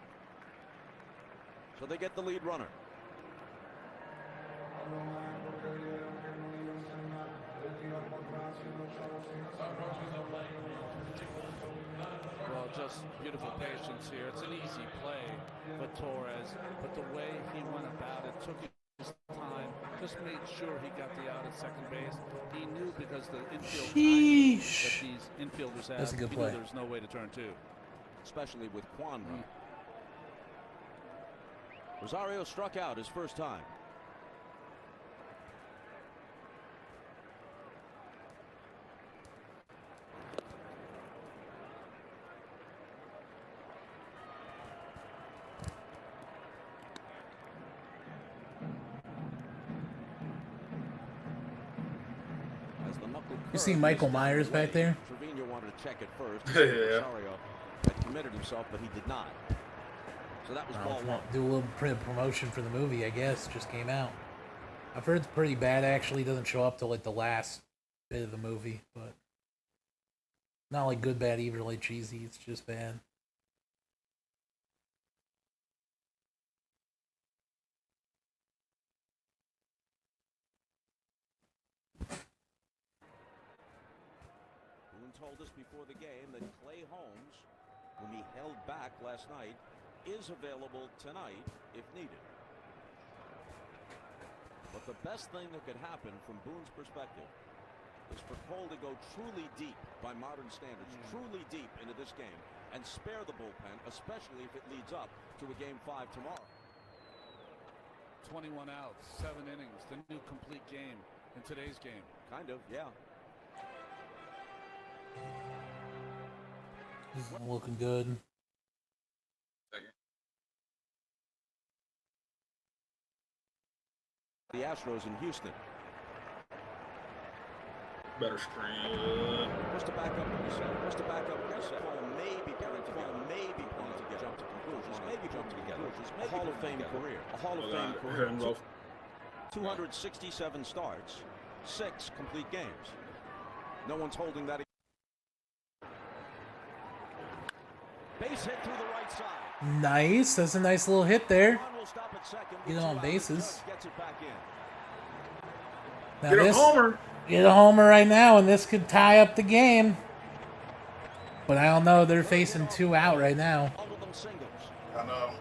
So they get the lead runner. Well, just beautiful patience here. It's an easy play for Torres, but the way he went about it took his time, just made sure he got the out at second base. He knew because the infield that these infielders have, that's a good play. There's no way to turn to. Especially with Quan running. Rosario struck out his first time. You see Michael Myers back there? Trevino wanted to check it first. Yeah. Rosario had committed himself, but he did not. So that was ball one. Do a little promotion for the movie, I guess. Just came out. I've heard it's pretty bad. Actually, doesn't show up till like the last bit of the movie, but not like good, bad, evil, like cheesy. It's just bad. Told us before the game that Clay Holmes, whom he held back last night, is available tonight if needed. But the best thing that could happen from Boone's perspective is for Cole to go truly deep by modern standards, truly deep into this game, and spare the bullpen, especially if it leads up to a Game 5 tomorrow. 21 outs, 7 innings, the new complete game in today's game. Kind of, yeah. He's looking good. The Astros in Houston. Better screen. What's the backup reset? What's the backup reset? Cole may be putting together. Maybe putting together. Jump to conclusions. Maybe jump together. A Hall of Fame career. A Hall of Fame career. 267 starts, 6 complete games. No one's holding that. Base hit through the right side. Nice. That's a nice little hit there. Get on bases. Now Get a homer. Get a homer right now, and this could tie up the game. But I don't know. They're facing 2 out right now. I know.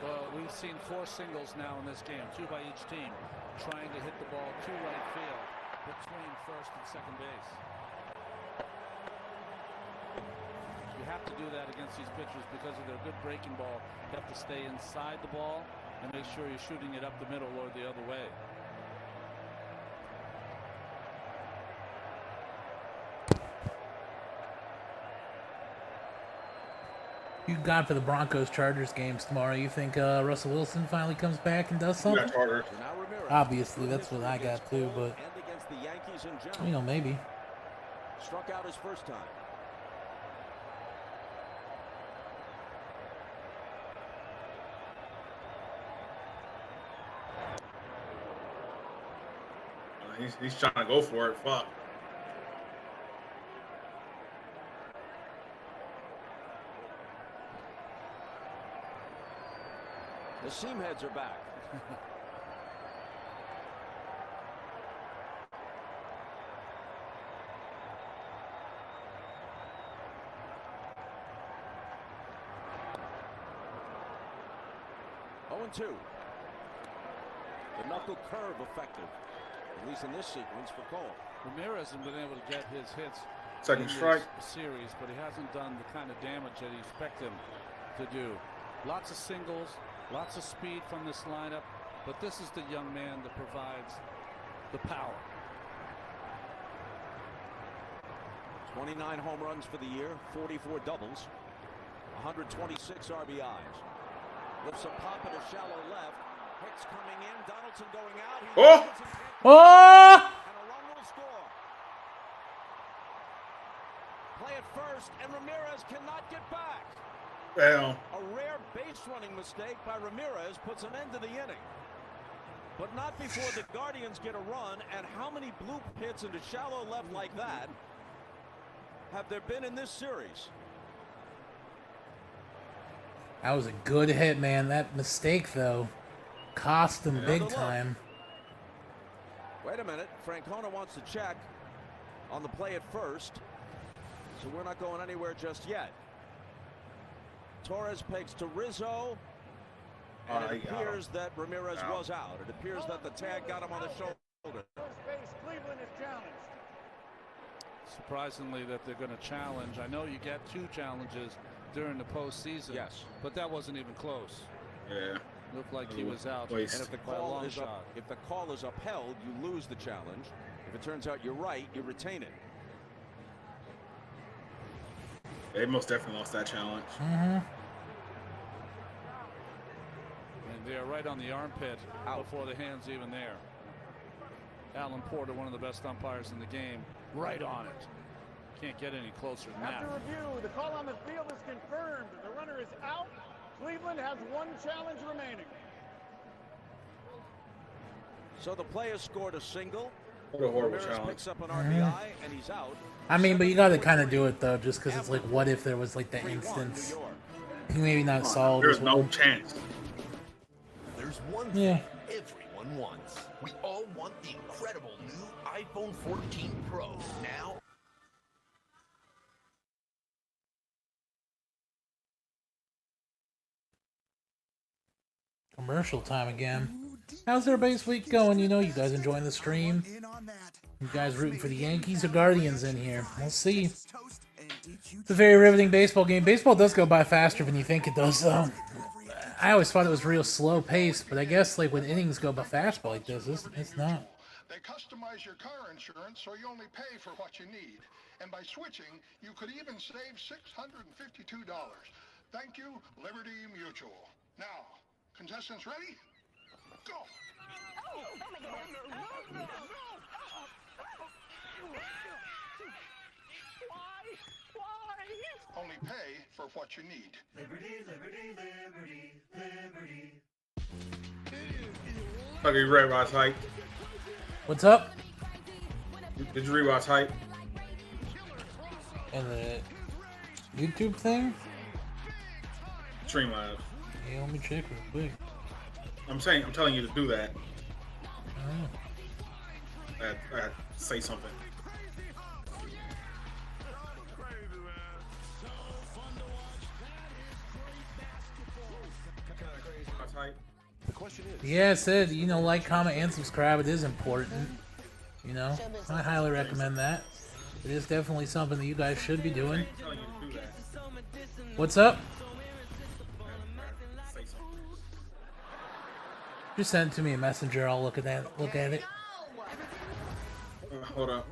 Well, we've seen 4 singles now in this game, 2 by each team, trying to hit the ball to right field between first and second base. You have to do that against these pitchers because of their good breaking ball. You have to stay inside the ball and make sure you're shooting it up the middle or the other way. You got for the Broncos-Chargers games tomorrow. You think Russell Wilson finally comes back and does something? Obviously, that's what I got too, but you know, maybe. Struck out his first time. He's trying to go for it. Fuck. The seam heads are back. The knuckle curve effective, at least in this sequence for Cole. Ramirez hasn't been able to get his hits Second strike series, but he hasn't done the kind of damage that you expect him to do. Lots of singles, lots of speed from this lineup, but this is the young man that provides the power. 29 home runs for the year, 44 doubles, 126 RBIs. Lifts a pop at a shallow left. Hicks coming in. Donaldson going out. Oh! And a run will score. Play it first, and Ramirez cannot get back. Damn. A rare base running mistake by Ramirez puts an end to the inning. But not before the Guardians get a run. And how many bloop hits into shallow left like that have there been in this series? That was a good hit, man. That mistake, though, cost him big time. Wait a minute. Francona wants to check on the play at first. So we're not going anywhere just yet. Torres pegs to Rizzo. And it appears that Ramirez was out. It appears that the tag got him on the shoulder. Cleveland is challenged. Surprisingly that they're going to challenge. I know you get 2 challenges during the postseason. Yes. But that wasn't even close. Yeah. Looked like he was out. And if the by a call long is shot. if the call is upheld, you lose the challenge. If it turns out you're right, you retain it. They most definitely lost that challenge. Mm-hmm. And they're right on the armpit before the hand's even there. Alan Porter, one of the best umpires in the game, right on it. Can't get any closer than that. After review, the call on the field is confirmed. The runner is out. Cleveland has 1 challenge remaining. So the player scored a single. What a horrible Ramirez challenge. picks up an RBI, and he's out. I mean, but you got to kind of do it, though, just because it's like, what if there was, like, the instance? He maybe not solved. There's no chance. There's one Yeah. thing everyone wants. We all want the incredible new iPhone 14 Pro. Now, Commercial time again. How's everybody's week going? You know, you guys enjoying the stream? You guys rooting for the Yankees or Guardians in here? We'll see. It's a very riveting baseball game. Baseball does go by faster than you think it does, though. I always thought it was real slow paced, but I guess like when innings go by fast like this, it's not. They customize your car insurance so you only pay for what you need. And by switching, you could even save $652. Thank you, Liberty Mutual. Now, contestants ready? Go! Only pay for what you need. Liberty, liberty, liberty, liberty. Okay, you read Rod's hype? What's up? Did you read Rod's hype? And the YouTube thing? Streamlabs. Yeah, let me check real quick. I'm telling you to do that. Oh. I had to say something. Yeah, it said, you know, like, comment, and subscribe. It is important. You know, I highly recommend that. It is definitely something that you guys should be doing. What's up? Just send it to me a messenger. I'll look at that. Look at it. Hold up.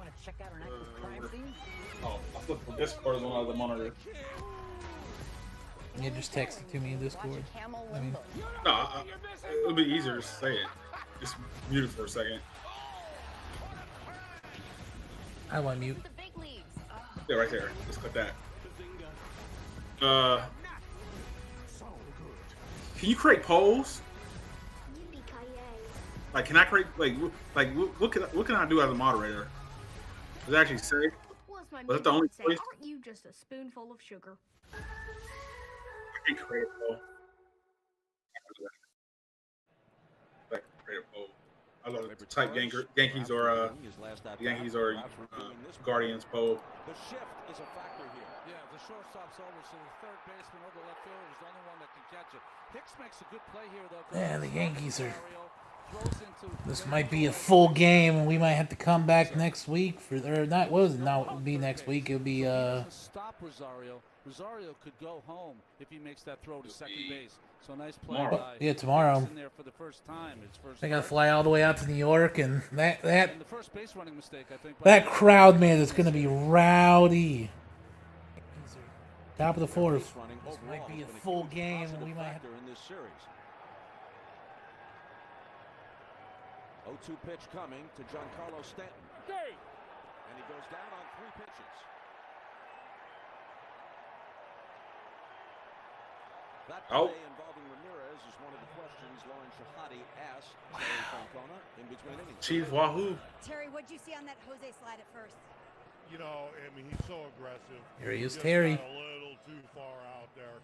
Oh, I flipped from Discord as one of the monitor. Yeah, just text it to me in Discord. I mean, no, it'll be easier to say it. Just mute it for a second. I want mute. Yeah, right there. Just click that. Can you create polls? Like, can I create what can I do as a moderator? Does it actually say? Was that the only choice? Aren't you just a spoonful of sugar? I can create a poll. create a poll. I love to type Yankees or Guardians poll. The shift is a factor here. Yeah, the shortstop's over, so the third baseman or the left fielder is the only one that can catch it. Hicks makes a good play here, though. Yeah, the Yankees are. This might be a full game, and we might have to come back next week for, or not. What was it? No, it'll be next week. It'll be Stop Rosario. Rosario could go home if he makes that throw to second base. So nice play tomorrow. by Yeah, tomorrow. in there for the first time. They gotta fly all the way out to New York, and that And the first base running mistake, I think. that crowd, man, is gonna be rowdy. Top of the fourth. This might be a full game, and we might have in this series. 0-2 pitch coming to Giancarlo Stanton. And he goes down on 3 pitches. That play involving Ramirez is one of the questions Lauren Shahadi asked Terry Francona in between innings. Chief Wahoo. Terry, what did you see on that Jose slide at first? You know, I mean, he's so aggressive. Here he is, just Terry. got a little too far out there.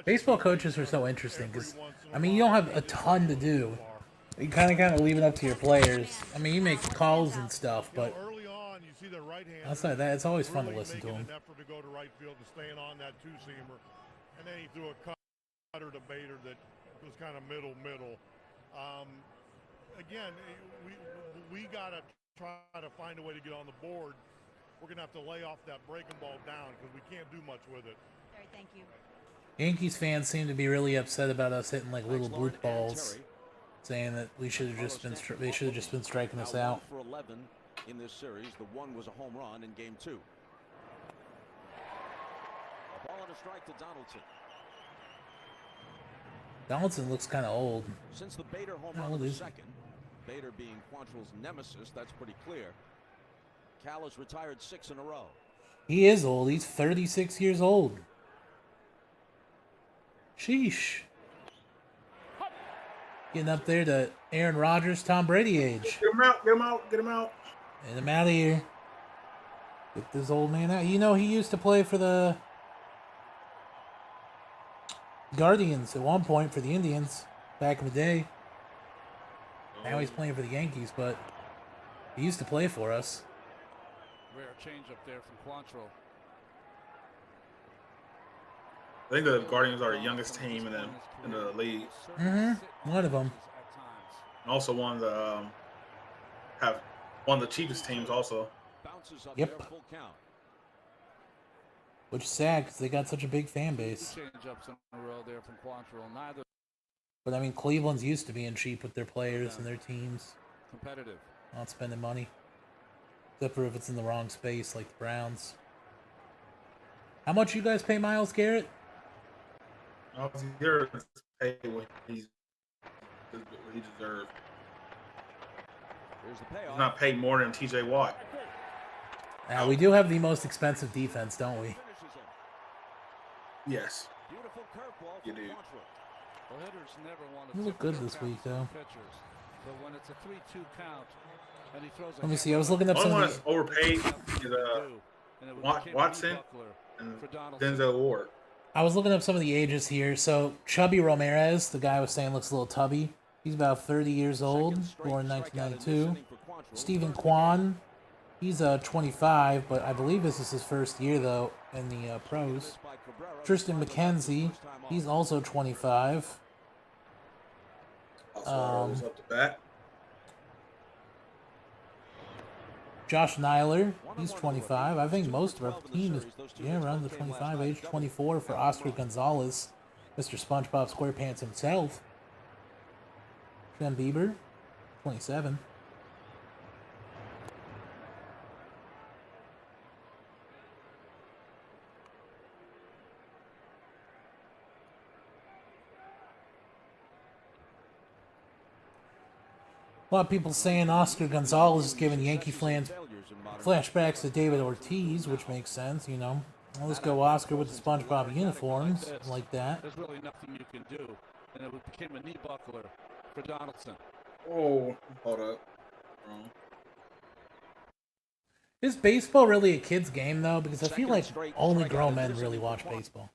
Baseball coaches are so interesting because, I mean, you don't have a ton to do. You kind of leave it up to your players. I mean, you make calls and stuff, but outside that, it's always fun to listen to them. An effort to go to right field and staying on that two-seamer, and then he threw a cutter to Bader that was kind of middle. Again, we gotta try to find a way to get on the board. We're gonna have to lay off that breaking ball down because we can't do much with it. Terry, thank you. Yankees fans seem to be really upset about us hitting like little blue balls, saying that we should have just been they should have just been striking us out. For 11 in this series, the one was a home run in Game 2. A ball and a strike to Donaldson. Donaldson looks kind of old. Since the Bader home How run old was is he? second, Bader being Quantrill's nemesis, that's pretty clear. Cal has retired 6 in a row. He is old. He's 36 years old. Sheesh. Getting up there to Aaron Rodgers, Tom Brady age. Get him out, get him out, get him out. Get him out of here. Get this old man out. You know, he used to play for the Guardians at one point for the Indians back in the day. Now he's playing for the Yankees, but he used to play for us. Rare change up there from Quantrill. I think the Guardians are the youngest team in the league. One of them. And also one of the have one of the cheapest teams also. Yep. Which is sad because they got such a big fan base. Change ups in a row there from Quantrill. Neither But I mean, Cleveland's used to being cheap with their players and their teams. competitive. Not spending money. Except for if it's in the wrong space, like the Browns. How much you guys pay Myles Garrett? Here to pay what he deserves. He's not paid more than T.J. Watt. Now, we do have the most expensive defense, don't we? Yes. You do. The hitters never want to You look good this week, though. pitchers. But when it's a 3-2 count and he throws Let me see. I was looking up some Only one of that's the... overpaid is Watson and Denzel Ward. I was looking up some of the ages here. So, Chubby Ramirez, the guy I was saying looks a little tubby. He's about 30 years old, born in 1992. Stephen Kwan, he's 25, but I believe this is his first year, though, in the pros. Tristan McKenzie, he's also 25. Up to bat. Josh Nyler, he's 25. I think most of our team is around the 25 age. 24 for Oscar Gonzalez, Mr. SpongeBob SquarePants himself. Shem Bieber, 27. A lot of people saying Oscar Gonzalez is giving Yankee fans flashbacks to David Ortiz, which makes sense, you know. Well, let's go Oscar with the SpongeBob uniforms, like that. There's really nothing you can do. And it became a knee buckler for Donaldson. Oh, hold up. Wrong. Is baseball really a kid's game, though? Because I feel like only grown men really watch baseball.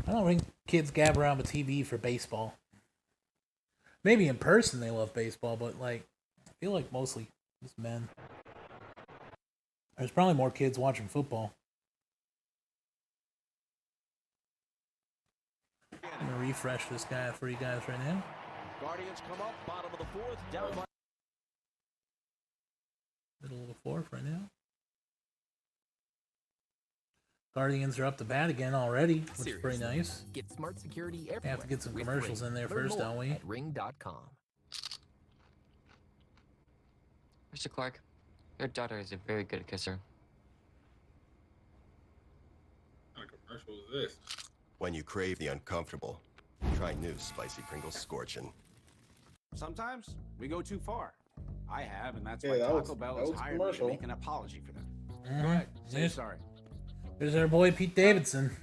I don't kids gather around the TV for baseball. Maybe in person they love baseball, but like I feel like mostly just men. There's probably more kids watching football. I'm gonna refresh this guy for you guys right now. Guardians come up, bottom of the fourth, down by Middle of the fourth right now. Guardians are up to bat again already, which is pretty nice. Get smart security everywhere. Have to get some with commercials Ring. in there Learn first, more don't we? at ring.com. Mr. Clark, your daughter is a very good kisser. What kind of commercial is this? When you crave the uncomfortable, try new spicy Pringles Scorchin'. Sometimes we go too far. I have, and that's Yeah, why that Taco was- Bell that has was hired me to commercial. make an apology for them. Mhm. Go ahead, say Yes. sorry. There's our boy Pete Davidson.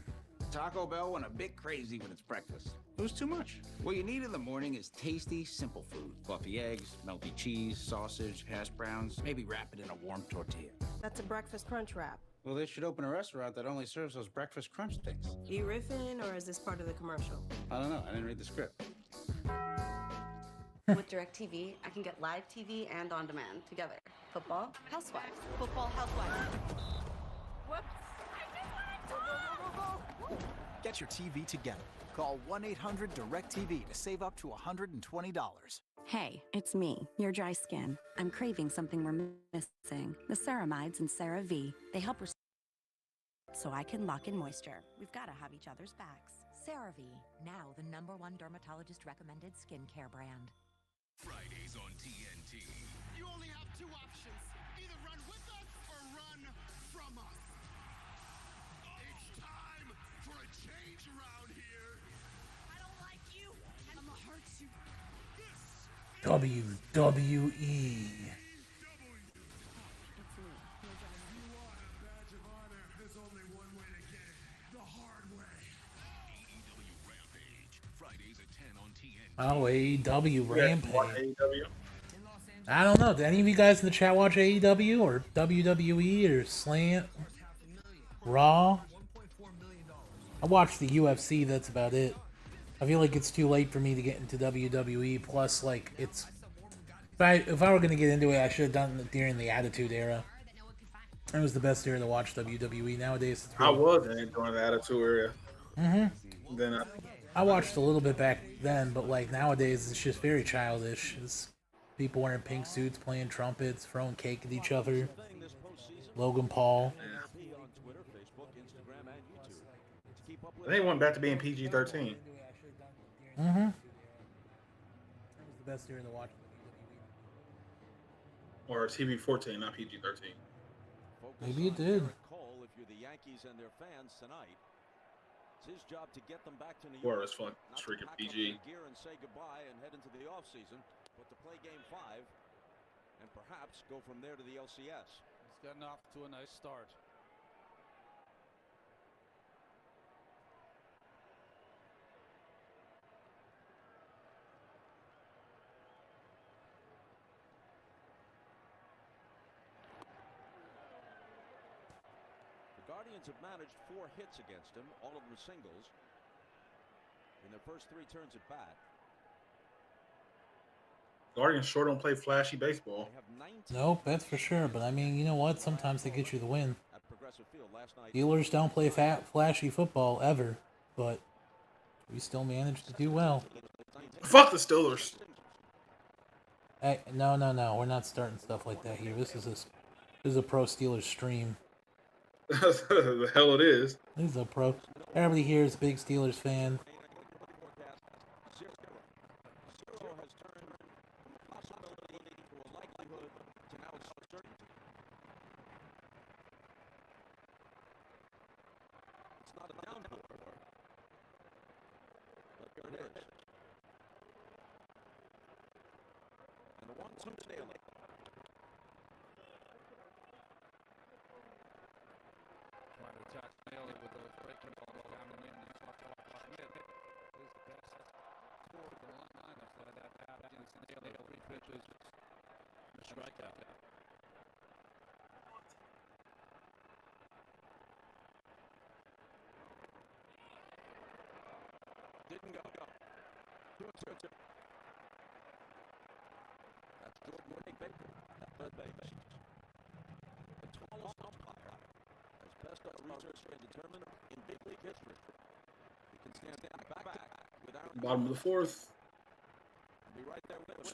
Taco Bell went a bit crazy with its breakfast. It was too much. What you need in the morning is tasty, simple food. Fluffy eggs, melty cheese, sausage, hash browns, maybe wrap it in a warm tortilla. That's a breakfast crunch wrap. Well, they should open a restaurant that only serves those breakfast crunch things. Are you riffing, or is this part of the commercial? I don't know. I didn't read the script. With DirecTV, I can get live TV and on demand together. Football, housewives. Football, housewives. Whoops. Get your TV together. Call 1-800-DIRECTV to save up to $120. Hey, it's me, your dry skin. I'm craving something we're missing. The ceramides in CeraVe. They help so I can lock in moisture. We've got to have each other's backs. CeraVe, now the #1 dermatologist recommended skincare brand. Fridays on TNT. You only have two options. Either run with us or run from us. It's time for a change around here. I don't like you. I'm gonna hurt you. WWE. There's only one way to get it. The hard way. AEW Rampage. Fridays at 10 on TNT. Oh, AEW Rampage. AEW. I don't know. Did any of you guys in the chat watch AEW or WWE or Slant? Raw? I watched the UFC, that's about it. I feel like it's too late for me to get into WWE, plus like it's... If I were going to get into it, I should have done it during the Attitude Era. It was the best era to watch WWE. Nowadays, it's I was in it during the Attitude Era. Mm-hmm. Then I watched a little bit back then, but like nowadays, it's just very childish. It's people wearing pink suits, playing trumpets, throwing cake at each other. Logan Paul. they went back to being PG-13. Mm-hmm. It was the best era to watch. Or TV-14, not PG-13. Maybe it did. Cole, if you're the Yankees and their fans tonight, it's his job to get them back to New Or York. it's fun. It's Not to freaking pack up PG. their gear and say goodbye and head into the offseason, but to play Game 5 and perhaps go from there to the LCS. He's gotten off to a nice start. The Guardians have managed 4 hits against him, all of them singles, in their first 3 turns at bat. Guardians sure don't play flashy baseball. Nope, that's for sure. But I mean, you know what? Sometimes they get you the win. At Progressive Field last night. Steelers don't play flashy football ever, but we still manage to do well. Fuck the Steelers. Hey, no. We're not starting stuff like that here. This is a pro Steelers stream. The hell it is. This is a pro. Everybody here is a big Steelers fan. And the 1-2 to Daly. Trying to attack Daly with the breaking ball down the middle. Smith is the best score of the line after that bat against Daly. 3 pitches. A strikeout. Didn't go. 2-2. That's Jordan Winning Baker at third base. The tallest umpire, as best our research can determine in big league history. He can stand back with Aaron. Bottom of the fourth. Be right there with 6-7.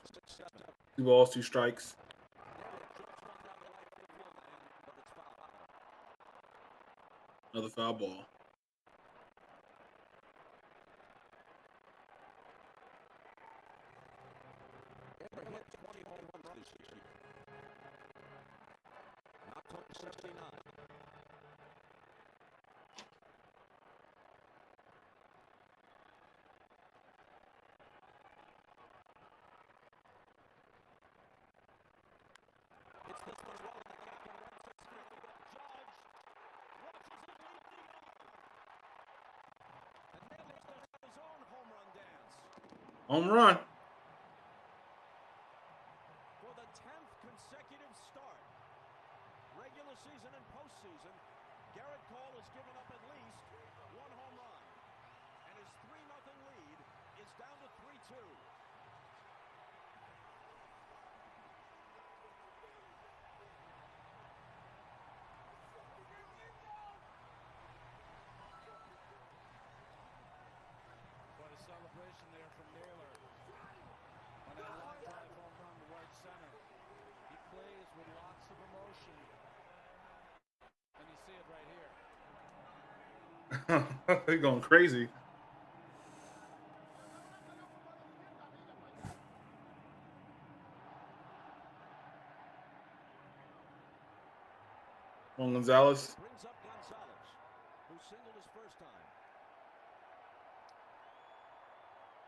2 balls, 2 strikes. Another foul ball. Ever hit 20 home runs this year. Not 69. It's this one rolling the gap in right six field. Judge watches it leave the yard. And Naylor's going to have his own home run dance. Home run. For the 10th consecutive start, regular season and postseason, Garrett Cole has given up at least one home run. And his 3-0 lead is down to 3-2. What a celebration there from Naylor on that line drive home run to right center. He plays with lots of emotion, and you see it right here. They're going crazy. Juan Gonzalez. Brings up Gonzalez, who singled his first time.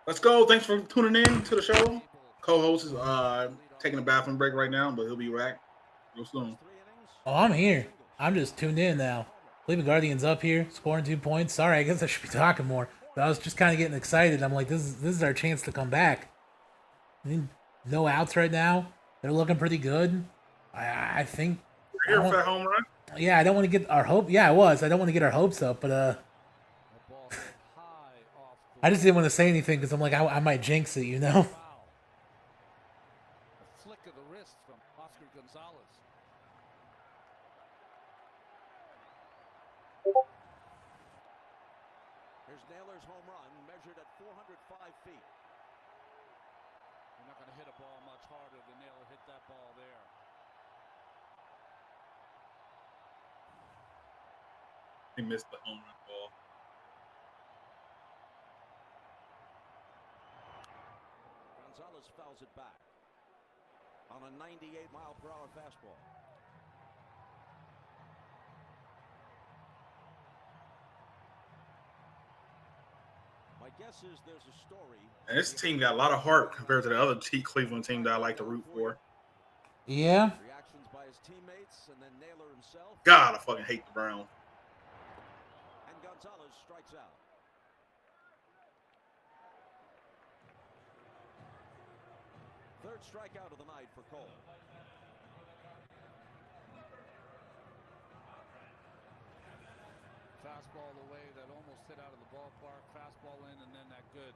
Let's go. Thanks for tuning in to the show. Co-host is taking a bathroom break right now, but he'll be back real soon. Oh, I'm here. I'm just tuned in now. Cleveland Guardians up here, scoring 2 points. Sorry, I guess I should be talking more. But I was just kind of getting excited. I'm like, this is our chance to come back. I mean, no outs right now. They're looking pretty good. I think. Here for that home run. Yeah, I don't want to get our hope. Yeah, I was. I don't want to get our hopes up, but I just didn't want to say anything because I'm like, I might jinx it, you know. A flick of the wrist from Oscar Gonzalez. Here's Naylor's home run, measured at 405 feet. You're not going to hit a ball much harder than Naylor hit that ball there. He missed the home run ball. Gonzalez fouls it back on a 98-mile-per-hour fastball. My guess is there's a story. And this team got a lot of heart compared to the other Cleveland team that I like to root for. Yeah. Reactions by his teammates and then Naylor himself. God, I fucking hate the Browns. And Gonzalez strikes out. Third strikeout of the night for Cole. Fastball away that almost hit out of the ballpark. Fastball in, and then that good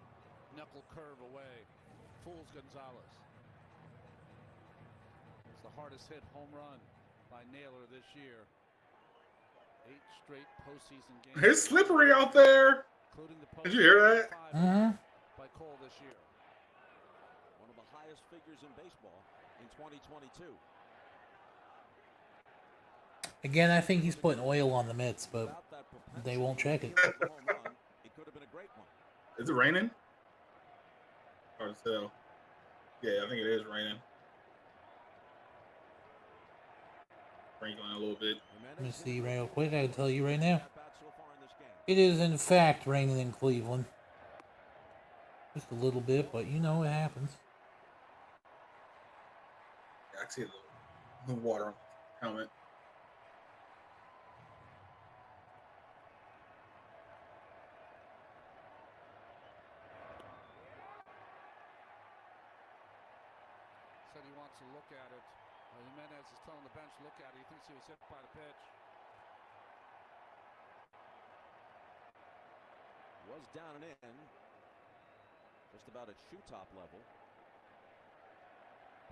knuckle curve away. Fools Gonzalez. It's the hardest hit home run by Naylor this year. 8 straight postseason games. It's slippery out there. Did you hear that? By Cole this year. One of the highest figures in baseball in 2022. Again, I think he's putting oil on the mitts, but they won't check it. It could have been a great one. Is it raining? Hard to tell. Yeah, I think it is raining. Sprinkling a little bit. Let me see real quick. I can tell you right now. It is in fact raining in Cleveland. Just a little bit, but you know it happens. Yeah, I see the water on the helmet. Said he wants to look at it. Jimenez is telling the bench, look at it. He thinks he was hit by the pitch. Was down and in. just about at shoe top level.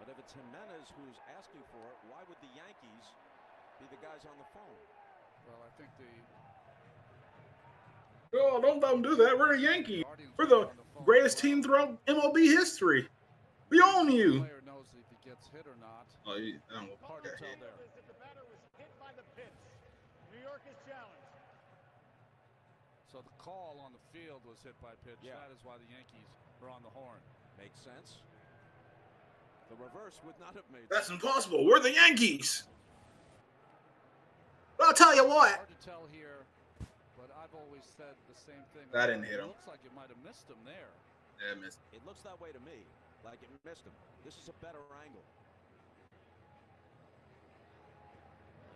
But if it's Jimenez who's asking for it, why would the Yankees be the guys on the phone? Well, I think the Oh, don't let them do that. We're the Yankees. We're the greatest team throughout MLB history. We own you. player knows if he gets hit or not. Oh, I don't know. Hard to tell there. If the batter was hit by the pitch, New York is challenged. So the call on the field was hit by pitch. Yeah. That is why the Yankees are on the horn. Makes sense. The reverse would not have made That's sense. impossible. We're the Yankees. But I'll tell you what. Hard to tell here, but I've always said the same thing. That didn't hit him. Looks like it might have missed him there. Yeah, missed. It looks that way to me, like it missed him. This is a better angle.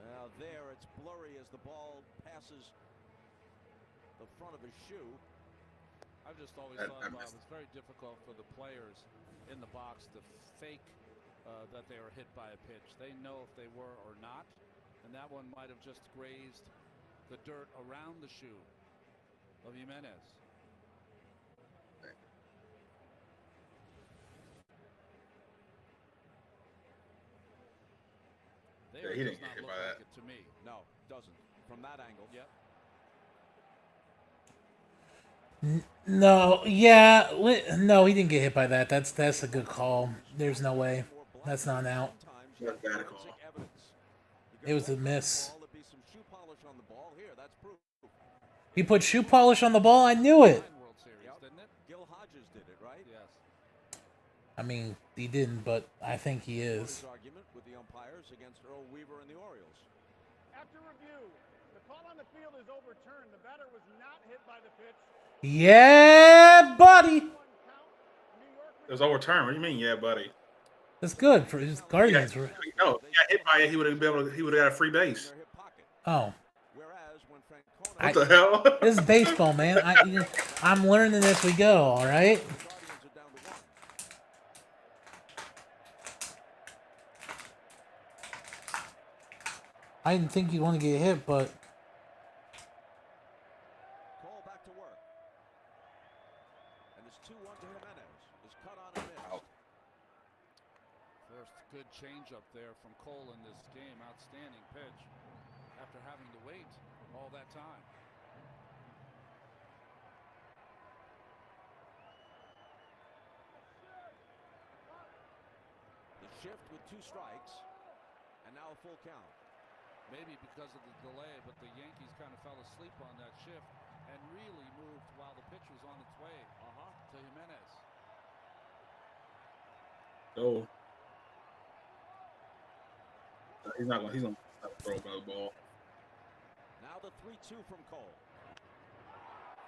Now there, it's blurry as the ball passes the front of his shoe. I've just always thought, Bob, it's very difficult for the players in the box to fake that they were hit by a pitch. They know if they were or not, and that one might have just grazed the dirt around the shoe of Jimenez. Yeah, he didn't get hit by that. Like it to me. No, doesn't. From that angle. Yep. No, yeah, no, he didn't get hit by that. That's a good call. There's no way. That's not an out. Bad call. It was a miss. He put shoe polish on the ball. I knew it. Gil Hodges did it, right? Yes. I mean, he didn't, but I think he is. Argument with the umpires against Earl Weaver and the Orioles. After review, the call on the field is overturned. The batter was not hit by the pitch. Yeah, buddy. It was overturned. What do you mean, yeah, buddy? That's good for his Guardians. No, if he got hit by it, he would have got a free base. Oh. What the hell? This is baseball, man. I'm learning as we go. All right. I didn't think you'd want to get hit, but. Call back to work. And it's 2-1 to Jimenez. Is cut on and missed. First good changeup there from Cole in this game. Outstanding pitch after having to wait all that time. The shift with 2 strikes. And now a full count. Maybe because of the delay, but the Yankees kind of fell asleep on that shift and really moved while the pitch was on its way to Jimenez. Oh. He's not going to throw by the ball. Now the 3-2 from Cole.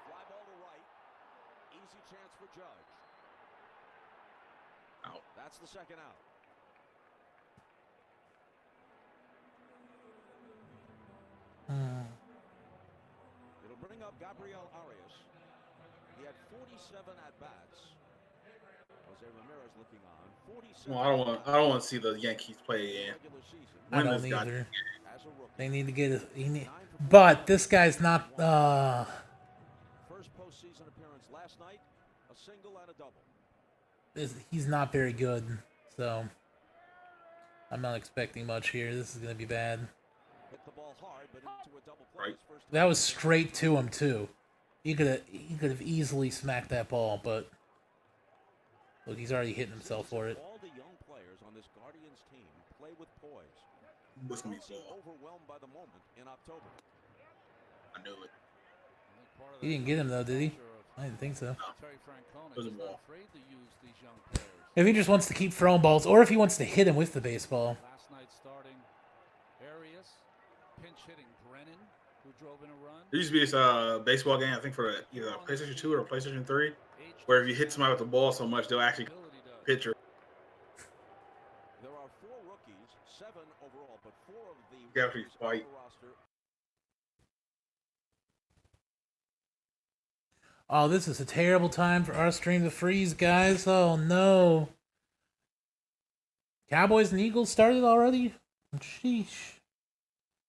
Fly ball to right. Easy chance for Judge. Out. That's the second out. It'll bring up Gabriel Arias. He had 47 at-bats. Jose Ramirez looking on. 47. Well, I don't want to see the Yankees play again. I don't either. They need to get it. But this guy's not. First postseason appearance last night, a single and a double. He's not very good, so I'm not expecting much here. This is gonna be bad. Hit the ball hard, but into a double play. That was straight to him too. He could have easily smacked that ball, but look, he's already hitting himself for it. All the young players on this Guardians team play with poise. What's gonna be Seem overwhelmed by the moment in October. I knew it. He didn't get him though, did he? I didn't think so. It was a ball. If he just wants to keep throwing balls, or if he wants to hit him with the baseball. Last night starting Arias, pinch hitting Brennan, who drove in a run. There used to be this baseball game, I think for either PlayStation 2 or PlayStation 3, where if you hit somebody with the ball so much, they'll actually pitcher. There are 4 rookies, 7 overall, but 4 of the Gaffney fight. roster. Oh, this is a terrible time for our stream to freeze, guys. Oh, no. Cowboys and Eagles started already? Sheesh.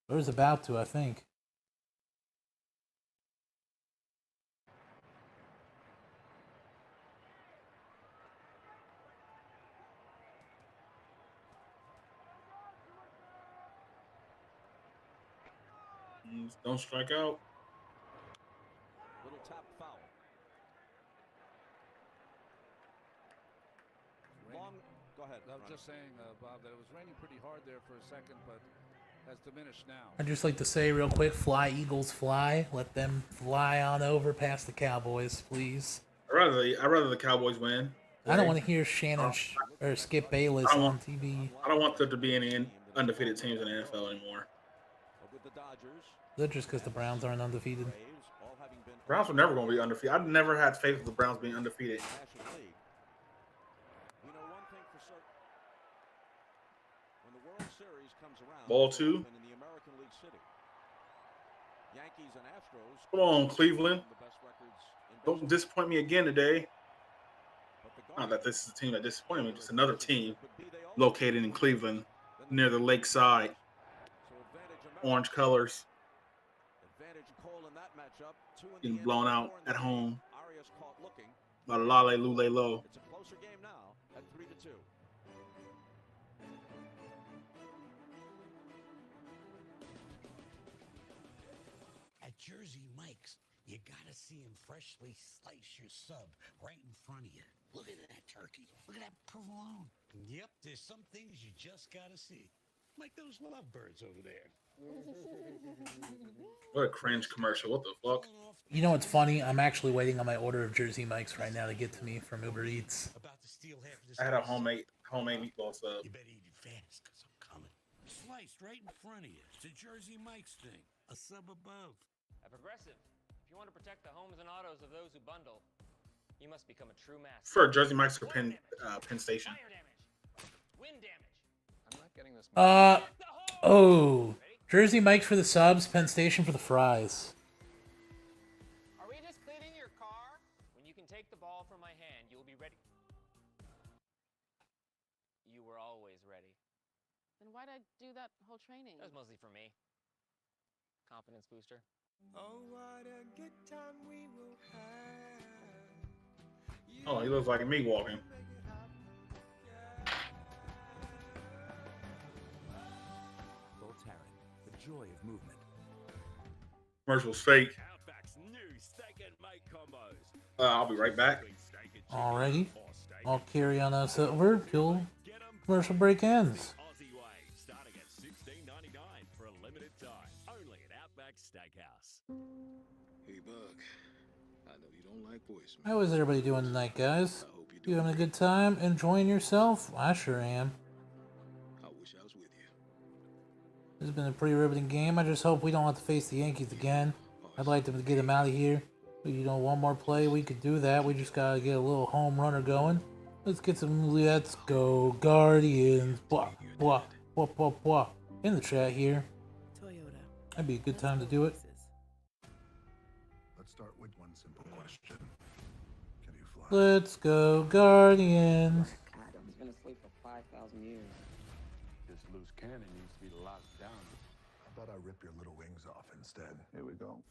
Or is about to, I think. Don't strike out. Little tap foul. Long. Go ahead. I was just saying, Bob, that it was raining pretty hard there for a second, but has diminished now. I'd just like to say real quick, fly Eagles fly. Let them fly on over past the Cowboys, please. I'd rather the Cowboys win. I don't want to hear Shannon or Skip Bayless on TV. I don't want there to be any undefeated teams in the NFL anymore. With the Dodgers. That's just because the Browns aren't undefeated. Browns are never going to be undefeated. I've never had faith in the Browns being undefeated. We know one thing for certain. When the World Series comes around, Ball 2. in the American League City. Yankees and Astros. Come on, Cleveland. Don't disappoint me again today. Not that this is a team that disappointed me, just another team located in Cleveland near the lakeside. Orange colors. Getting blown out at home by Lale Lule Low. It's a closer game now at 3-2. At Jersey Mike's, you gotta see him freshly slice your sub right in front of you. Look at that turkey. Look at that provolone. Yep, there's some things you just gotta see. Like those lovebirds over there. What a cringe commercial. What the fuck? You know what's funny? I'm actually waiting on my order of Jersey Mike's right now to get to me from Uber Eats. I had a homemade meatball sub. You better eat it fast, because I'm coming. Sliced right in front of you. It's a Jersey Mike's thing. A sub above. At Progressive, if you want to protect the homes and autos of those who bundle, you must become a true master. For Jersey Mike's or Penn Station. Fire damage. Wind damage. I'm not getting this. Oh. Jersey Mike's for the subs, Penn Station for the fries. Are we just cleaning your car? When you can take the ball from my hand, you'll be ready. You were always ready. Then why'd I do that whole training? That was mostly for me. Confidence booster. Oh, what a good time we will have. Oh, he looks like me walking. The joy of movement. Commercial's fake. Outback's new steak and mate combos. I'll be right back. Alrighty. I'll carry on us over till commercial break ends. Aussie way, starting at $16.99 for a limited time. Only at Outback Steakhouse. Hey, Bug. I know you don't like voicemail. How is everybody doing tonight, guys? You having a good time? Enjoying yourself? I sure am. I wish I was with you. This has been a pretty riveting game. I just hope we don't have to face the Yankees again. I'd like them to get them out of here. But, you know, one more play, we could do that. We just gotta get a little home runner going. Let's get some Let's Go Guardians. Blah, blah, blah, blah, blah. In the chat here. That'd be a good time to do it. Let's start with one simple question. Can you fly? Let's go Guardians. He's been asleep for 5,000 years. This loose cannon needs to be locked down. How about I rip your little wings off instead? Here we go.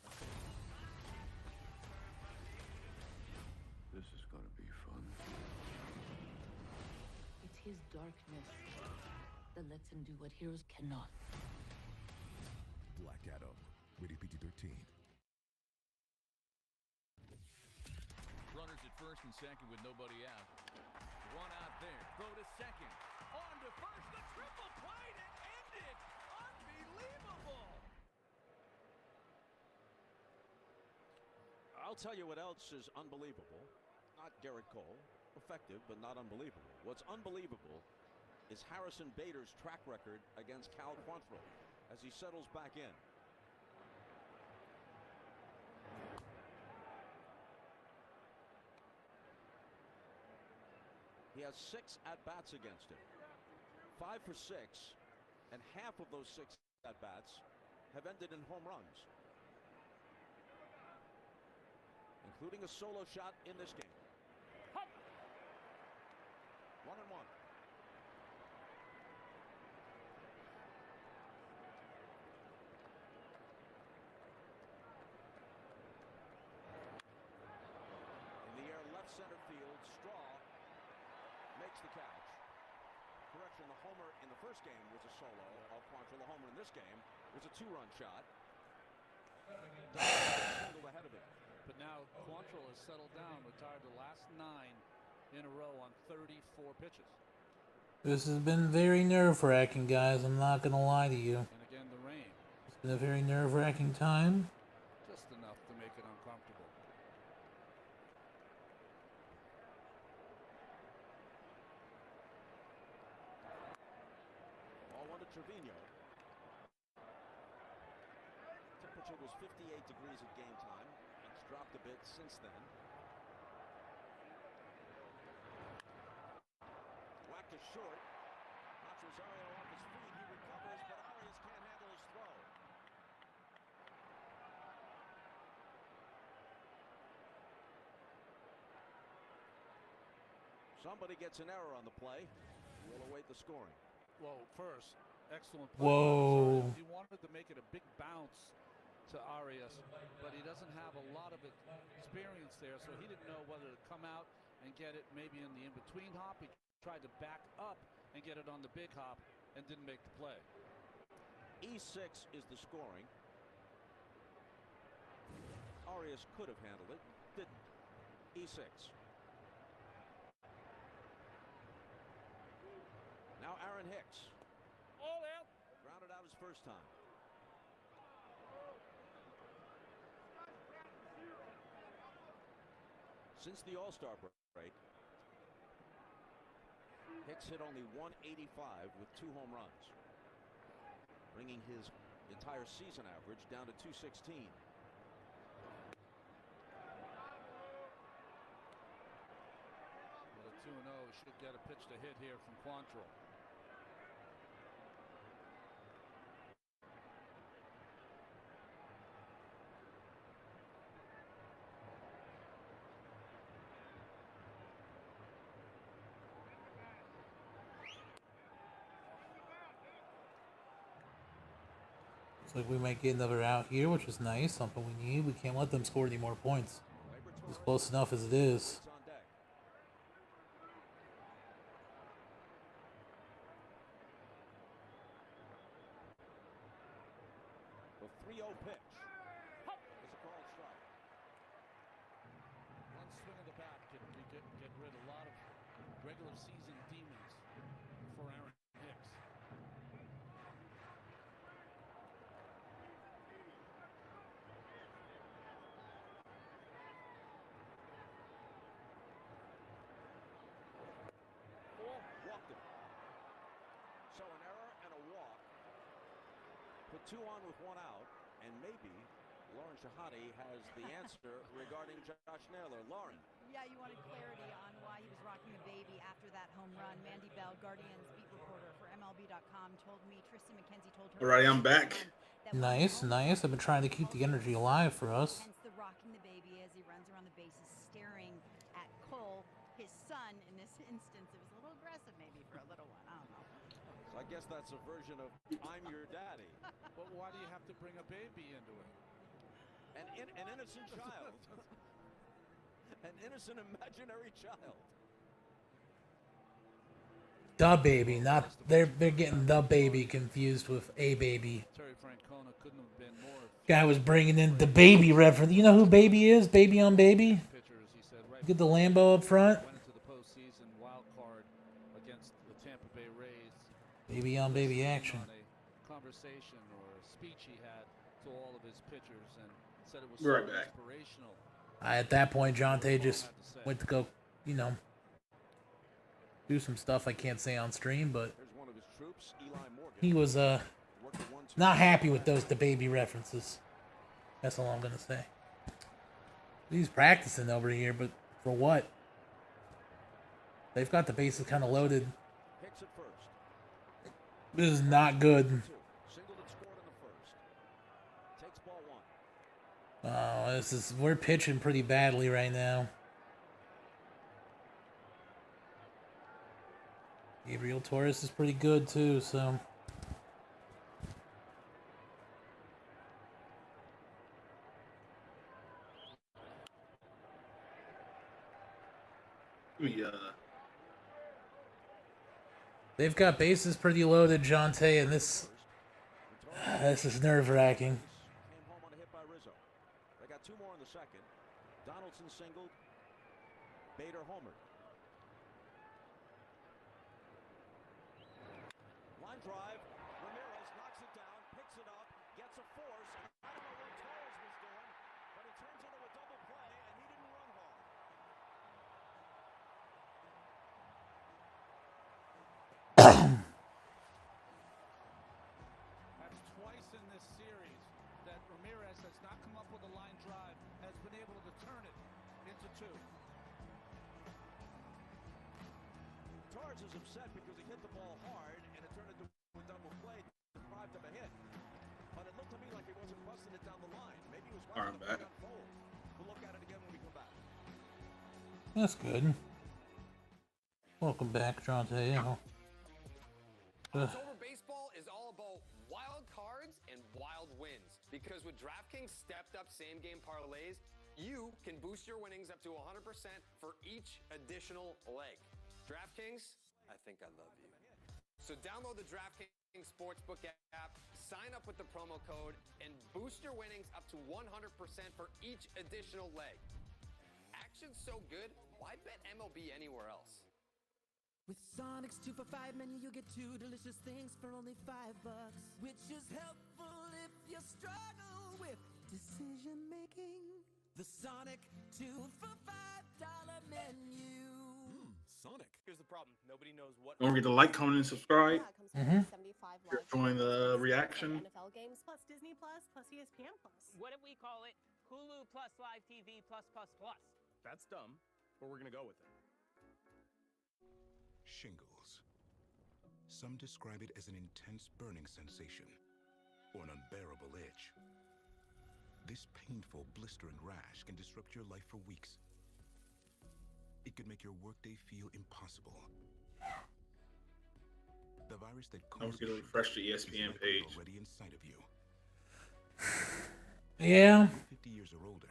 This is gonna be fun. It's his darkness that lets him do what heroes cannot. Black Adam. Rated PG-13. Runners at first and second with nobody out. One out there. Throw to second. On to first. The triple play to end it. Unbelievable. I'll tell you what else is unbelievable. Not Garrett Cole. Effective, but not unbelievable. What's unbelievable is Harrison Bader's track record against Cal Quantrill as he settles back in. He has 6 at-bats against him. 5 for 6, and half of those 6 at-bats have ended in home runs, including a solo shot in this game. 1-1. In the air, left center field, Straw makes the catch. Correction, the homer in the first game was a solo of Quantrill. The homer in this game was a 2-run shot. Singled ahead of it. But now Quantrill has settled down, retired the last 9 in a row on 34 pitches. This has been very nerve-wracking, guys. I'm not gonna lie to you. And again, the rain. It's been a very nerve-wracking time. Just enough to make it uncomfortable. Ball one to Trevino. Temperature was 58 degrees at game time. It's dropped a bit since then. Whacked to short. Knocks Rosario off his feet. He recovers, but Arias can't handle his throw. Somebody gets an error on the play. We'll await the scoring. Well, first, excellent play. Whoa. He wanted to make it a big bounce to Arias, but he doesn't have a lot of experience there, so he didn't know whether to come out and get it maybe in the in-between hop. He tried to back up and get it on the big hop and didn't make the play. E6 is the scoring. Arias could have handled it. Didn't. E6. Now Aaron Hicks. All out. Grounded out his first time. Since the All-Star break, Hicks hit only 185 with 2 home runs, bringing his entire season average down to 216. With a 2-0, should get a pitch to hit here from Quantrill. Looks like we might get another out here, which is nice. Something we need. We can't let them score any more points. It's close enough as it is. The 3-0 pitch. It's a called strike. One swing of the bat can get rid of a lot of regular season demons for Aaron Hicks. Walked him. So an error and a walk. Put 2 on with 1 out, and maybe Lauren Shahadi has the answer regarding Josh Naylor. Lauren. Yeah, you wanted clarity on why he was rocking a baby after that home run. Mandy Bell, Guardians beat reporter for MLB.com, told me Tristan McKenzie told her. All right, I'm back. Nice, nice. I've been trying to keep the energy alive for us. Hence the rocking the baby as he runs around the bases, staring at Cole, his son. In this instance, it was a little aggressive, maybe for a little one. I don't know. So I guess that's a version of I'm your daddy. But why do you have to bring a baby into it? An innocent child. An innocent imaginary child. The baby, not they're getting the baby confused with a baby. Terry Francona couldn't have been more. Guy was bringing in the baby reference. You know who baby is? Baby on baby. Pitchers, he said, right. Get the Lambo up front. Went into the postseason wild card against the Tampa Bay Rays. Baby on baby action. On a conversation or a speech he had to all of his pitchers and said it was Right so back. inspirational. At that point, Jonte just went to go, you know, do some stuff I can't say on stream, but Here's one of his troops, Eli Morgan. he was not happy with those the baby references. That's all I'm gonna say. He's practicing over here, but for what? They've got the bases kind of loaded. Hicks at first. This is not good. Singled and scored in the first. Takes ball 1. We're pitching pretty badly right now. Gabriel Torres is pretty good too, so. They've got bases pretty loaded, Jonte, and this is nerve-wracking. Came home on a hit by Rizzo. 2 more in the second. Donaldson singled. Bader homered. Line drive. Ramirez knocks it down, picks it up, gets a force. I don't know what Torres was doing, but it turns into a double play, and he didn't run hard. That's twice in this series that Ramirez has not come up with a line drive, has been able to turn it into 2. Torres is upset because he hit the ball hard, and it turned into a double play, deprived of a hit. But it looked to me like he wasn't busting it down the line. Maybe he was watching the play unfold. We'll look at it again when we come back. That's good. Welcome back, Jonte. October baseball is all about wild cards and wild wins. Because with DraftKings stepped up same-game parlays, you can boost your winnings up to 100% for each additional leg. DraftKings, I think I love you. So download the DraftKings Sportsbook app, sign up with the promo code, and boost your winnings up to 100% for each additional leg. Action's so good, why bet MLB anywhere else? With Sonic's 2 for $5 menu, you get 2 delicious things for only $5, which is helpful if you struggle with decision making. The Sonic 2 for $5 menu. Sonic. Here's the problem. Nobody knows what. Don't forget to like, comment, and subscribe. Mm-hmm. Join the reaction. NFL games plus Disney plus ESPN plus. What if we call it Hulu plus Live TV plus plus plus? That's dumb, but we're gonna go with it. Shingles. Some describe it as an intense burning sensation or an unbearable itch. This painful, blistering rash can disrupt your life for weeks. It could make your workday feel impossible. The virus that Don't forget to refresh the ESPN page. Already inside of you. Yeah. 50 years or older.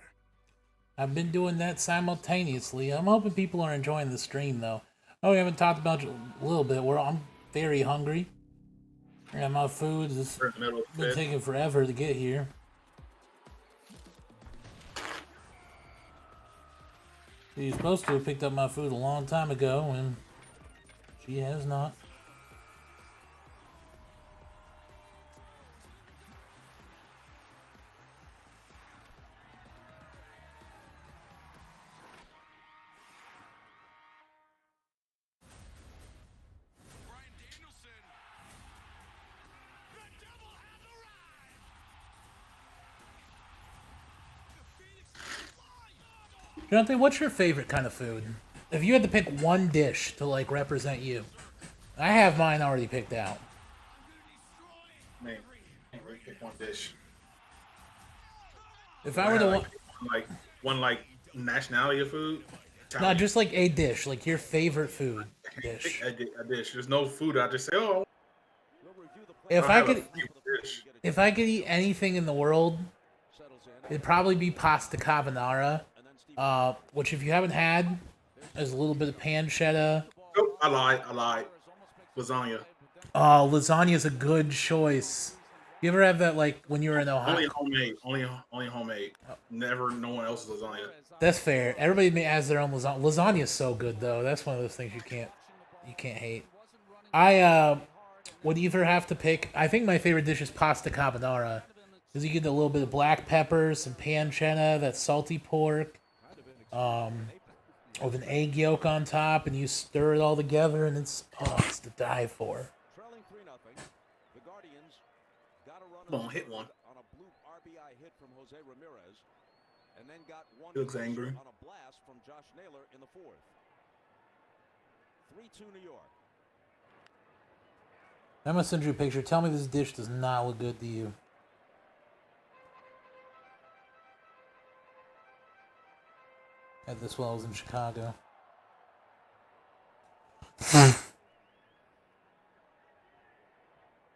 I've been doing that simultaneously. I'm hoping people are enjoying the stream, though. Oh, we haven't talked about it a little bit. I'm very hungry. And my food has been taking forever to get here. She's supposed to have picked up my food a long time ago, and she has not. Jonathan, what's your favorite kind of food? If you had to pick one dish to like represent you, I have mine already picked out. Man, can't really pick one dish. If I were to one nationality of food. No, just like a dish, like your favorite food dish. A dish. There's no food. I just say, oh. If I could eat anything in the world, it'd probably be pasta carbonara. Which if you haven't had, there's a little bit of pancetta. Oh, I lied. Lasagna. Oh, lasagna's a good choice. You ever have that like when you were in Ohio? Only homemade. Never no one else's lasagna. That's fair. Everybody has their own lasagna. Lasagna is so good though. That's one of those things you can't hate. I would either have to pick. I think my favorite dish is pasta carbonara, because you get a little bit of black pepper, some pancetta, that salty pork. With an egg yolk on top, and you stir it all together, and it's to die for. Trailing 3-0. The Guardians got a run Come on, hit one. On a blue RBI hit from Jose Ramirez, and then got one He looks angry. on a blast from Josh Naylor in the 4th. 3-2 New York. I'm gonna send you a picture. Tell me this dish does not look good to you. Had this while I was in Chicago.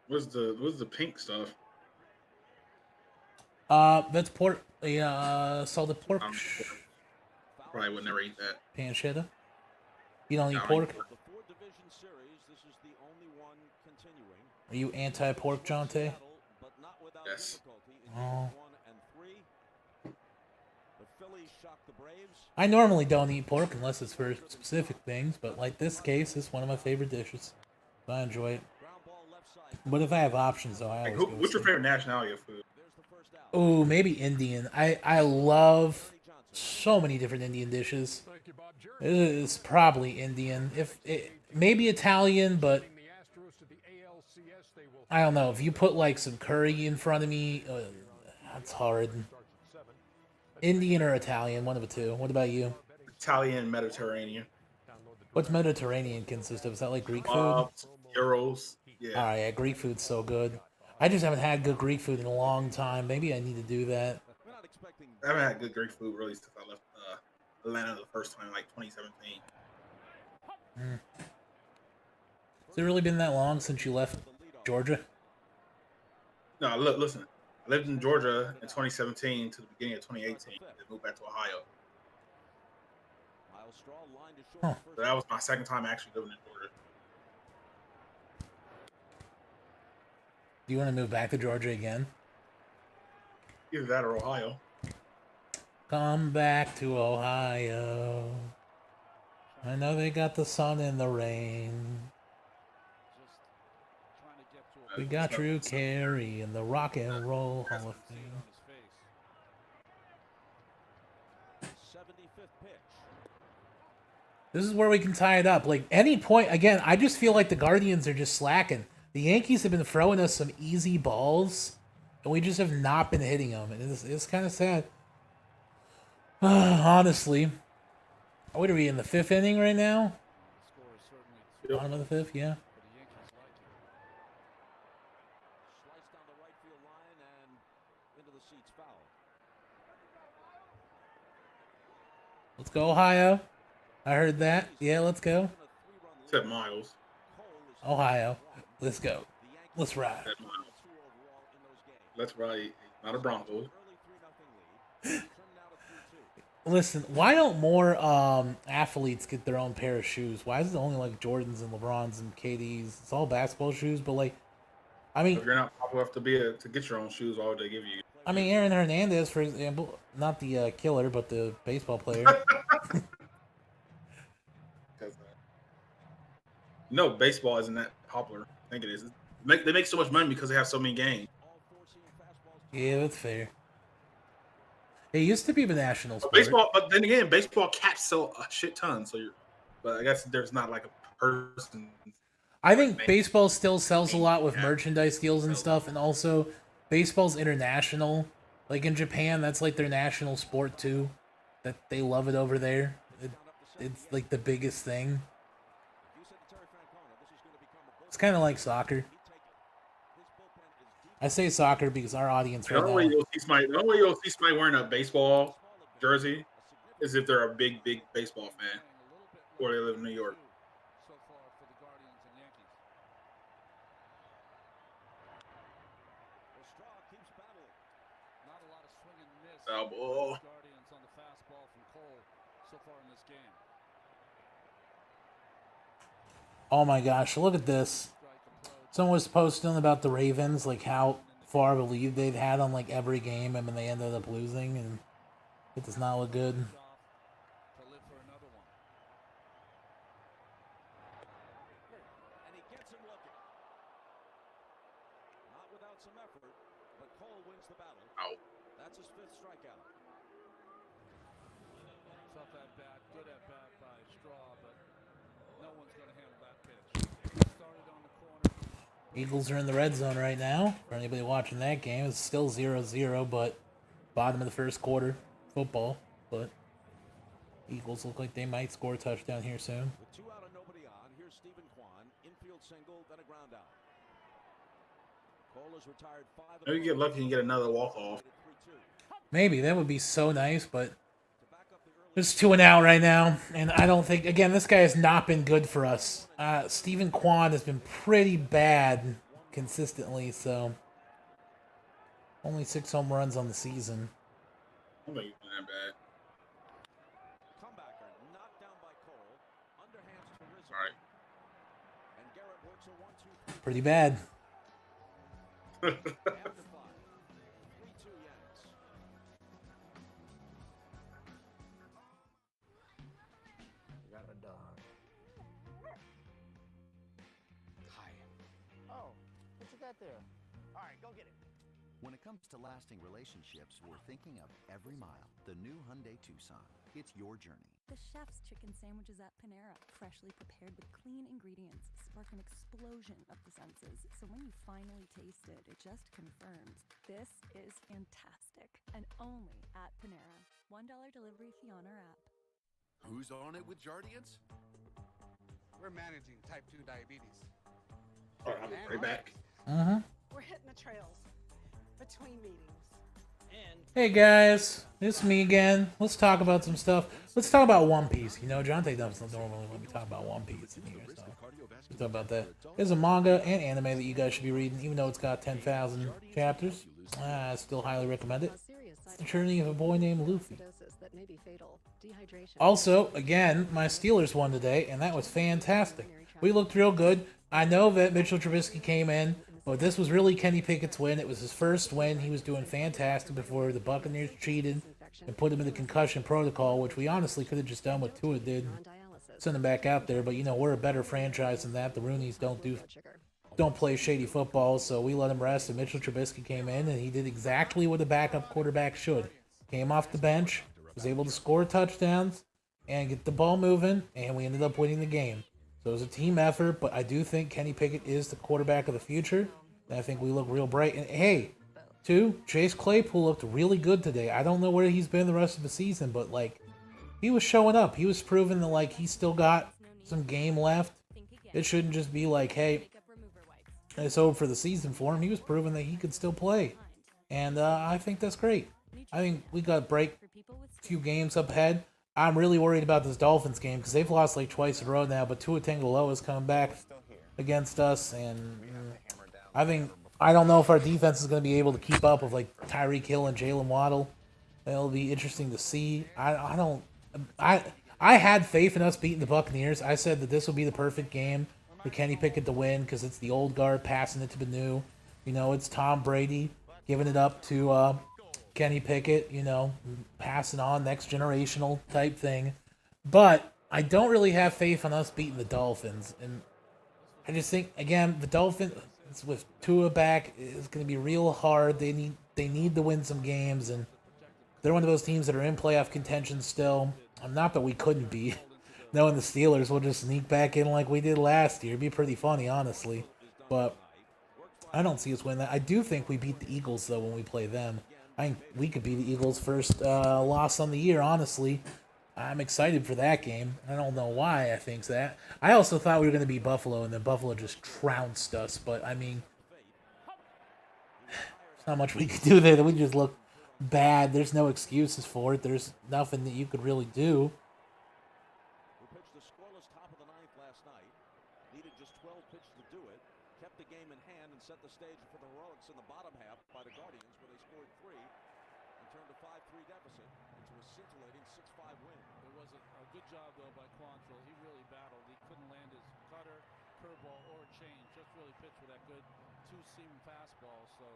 What's the pink stuff? That's pork. Salted pork. Probably would never eat that. Pancetta. You don't eat pork? The 4-division series, this is the only one continuing. Are you anti-pork, Jonte? Yes. Oh. I normally don't eat pork unless it's for specific things, but like this case, it's one of my favorite dishes. So I enjoy it. But if I have options, though, I always go with What's your steak. favorite nationality of food? Oh, maybe Indian. I love so many different Indian dishes. It's probably Indian. Maybe Italian, but I don't know. If you put like some curry in front of me, that's hard. Indian or Italian, one of the two. What about you? Italian, Mediterranean. What's Mediterranean consist of? Is that like Greek food? Euros. Yeah. Alright, yeah, Greek food's so good. I just haven't had good Greek food in a long time. Maybe I need to do that. I haven't had good Greek food really since I left Atlanta the first time, like 2017. Has it really been that long since you left Georgia? No, look, listen. I lived in Georgia in 2017 to the beginning of 2018. Then moved back to Ohio. Huh. So that was my second time actually living in Georgia. Do you want to move back to Georgia again? Either that or Ohio. Come back to Ohio. I know they got the sun and the rain. We got Drew Carey in the Rock and Roll Hall of Fame. This is where we can tie it up. Like, any point, again, I just feel like the Guardians are just slacking. The Yankees have been throwing us some easy balls, and we just have not been hitting them. And it's kind of sad. Honestly. What are we, in the 5th inning right now? Bottom of the 5th, yeah. Let's go, Ohio. I heard that. Yeah, let's go. Except Miles. Ohio. Let's go. Let's ride. Let's ride. Not a Broncos. Listen, why don't more athletes get their own pair of shoes? Why is it only like Jordans and LeBrons and KDs? It's all basketball shoes, but like, I mean, if you're not popular enough to get your own shoes, why would they give you? I mean, Aaron Hernandez, for example, not the killer, but the baseball player. No, baseball isn't that popular. I think it is. They make so much money because they have so many games. Yeah, that's fair. It used to be the national sport. Baseball, but then again, baseball caps sell a shit ton. But I guess there's not like a person. I think baseball still sells a lot with merchandise deals and stuff, and also baseball's international. Like in Japan, that's like their national sport too. That they love it over there. It's like the biggest thing. It's kind of like soccer. I say soccer because our audience right now. The only way you'll see somebody wearing a baseball jersey is if they're a big baseball fan, or they live in New York. Oh my gosh, look at this. Someone was posting about the Ravens, like how far of a lead they've had on like every game, and then they ended up losing, and it does not look good. That's his 5th strikeout. Tough at bat, good at bat by Straw, but no one's going to handle that pitch. Started on the corner. Eagles are in the red zone right now. For anybody watching that game, it's still 0-0, but bottom of the first quarter football. But Eagles look like they might score a touchdown here soon. With 2 out and nobody on, here's Stephen Kwan, infield single, then a ground out. Cole is retired 5. Maybe you get lucky and get another walk off. Maybe that would be so nice, but it's 2 and out right now, and I don't think. Again, this guy has not been good for us. Stephen Kwan has been pretty bad consistently, so only 6 home runs on the season. I don't think he's been that bad. Comebacker knocked down by Cole. Underhands to Rizzo. All right. And Garrett works a 1-2. Pretty bad. After 5. 3-2 Yanks. there. All right, go get it. When it comes to lasting relationships, we're thinking of every mile. The new Hyundai Tucson. It's your journey. The chef's chicken sandwiches at Panera, freshly prepared with clean ingredients, spark an explosion of the senses. So when you finally taste it, it just confirms this is fantastic. And only at Panera. $1 delivery fee on our app. Who's on it with Jardiance? We're managing type 2 diabetes. All right, I'll be right back. We're hitting the trails between meetings. Hey guys, it's me again. Let's talk about some stuff. Let's talk about One Piece. You know, Jonte doesn't normally let me talk about One Piece in here, so let's talk about that. There's a manga and anime that you guys should be reading, even though it's got 10,000 chapters. I still highly recommend it. It's the journey of a boy named Luffy. Also, again, my Steelers won today, and that was fantastic. We looked real good. I know that Mitchell Trubisky came in, but this was really Kenny Pickett's win. It was his first win. He was doing fantastic before the Buccaneers cheated and put him in the concussion protocol, which we honestly could have just done what Tua did, send him back out there. But, you know, we're a better franchise than that. The Rooneys don't play shady football, so we let him rest, and Mitchell Trubisky came in, and he did exactly what a backup quarterback should. Came off the bench, was able to score touchdowns, and get the ball moving, and we ended up winning the game. So it was a team effort, but I do think Kenny Pickett is the quarterback of the future, and I think we look real bright. And hey, too, Chase Claypool looked really good today. I don't know where he's been the rest of the season, but, like, he was showing up. He was proving that, like, he still got some game left. It shouldn't just be like, hey, it's over for the season for him. He was proving that he could still play. And I think that's great. I think we got to break a few games up ahead. I'm really worried about this Dolphins game because they've lost like twice in a row now, but Tua Tagovailoa is coming back against us, and I don't know if our defense is going to be able to keep up with like Tyreek Hill and Jalen Waddle. It'll be interesting to see. I had faith in us beating the Buccaneers. I said that this would be the perfect game for Kenny Pickett to win because it's the old guard passing it to the new. You know, it's Tom Brady giving it up to Kenny Pickett, you know, passing on, next generational type thing. But I don't really have faith on us beating the Dolphins. And I just think, again, the Dolphins, with Tua back, is going to be real hard. They need to win some games, and they're one of those teams that are in playoff contention still. Not that we couldn't be. Knowing the Steelers will just sneak back in like we did last year. It'd be pretty funny, honestly. But I don't see us win that. I do think we beat the Eagles, though, when we play them. I think we could be the Eagles' first loss on the year, honestly. I'm excited for that game. I don't know why I think that. I also thought we were going to beat Buffalo, and then Buffalo just trounced us. But, I mean, there's not much we could do there. We just look bad. There's no excuses for it. There's nothing that you could really do. Who pitched the scoreless top of the ninth last night. Needed just 12 pitches to do it. Kept the game in hand and set the stage for the heroics in the bottom half by the Guardians, where they scored 3 and turned a 5-3 deficit into a scintillating 6-5 win. It was a good job, though, by Quantrill. He really battled. He couldn't land his cutter, curveball, or change. Just really pitched with that good two-seam fastball. So,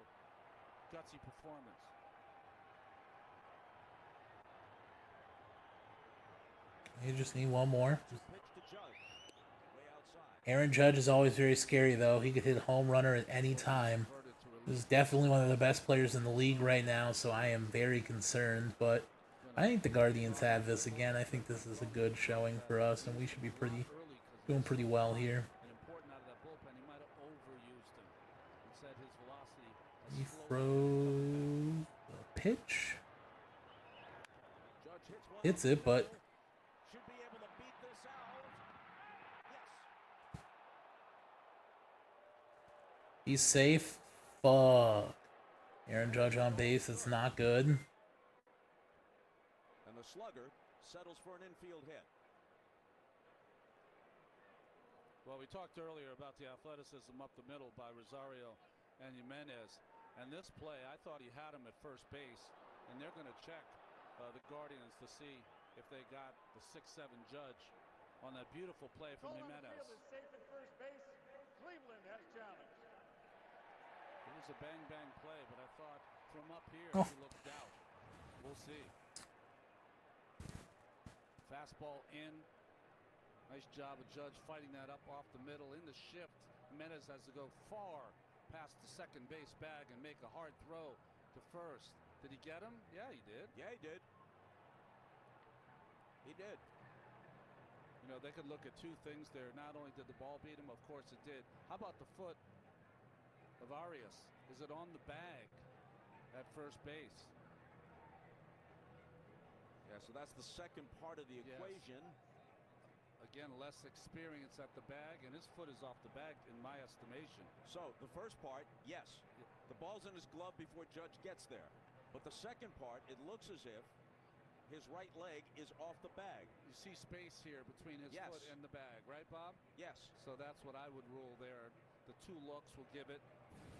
gutsy performance. You just need one more. Aaron Judge is always very scary, though. He could hit a home runner at any time. He's definitely one of the best players in the league right now, so I am very concerned. But I think the Guardians have this again. I think this is a good showing for us, and we should be doing pretty well here. He throws a pitch. Hits it, but he's safe. Fuck. Aaron Judge on base. It's not good. And the slugger settles for an infield hit. Well, we talked earlier about the athleticism up the middle by Rosario and Jimenez. And this play, I thought he had him at first base. And they're going to check the Guardians to see if they got the 6-7 Judge on that beautiful play from Jimenez. Safe at first base. Cleveland has challenge. It was a bang-bang play, but I thought from up here he looked out. We'll see. Fastball in. Nice job of Judge fighting that up off the middle in the shift. Jimenez has to go far past the second base bag and make a hard throw to first. Did he get him? Yeah, he did. Yeah, he did. He did. You know, they could look at two things there. Not only did the ball beat him, of course it did. How about the foot of Arias? Is it on the bag at first base? Yeah, so that's the second part of the equation. Again, less experience at the bag, and his foot is off the bag in my estimation. So the first part, yes, the ball's in his glove before Judge gets there. But the second part, it looks as if his right leg is off the bag. You see space here between his foot and the bag, right, Bob? Yes. So that's what I would rule there. The two looks will give it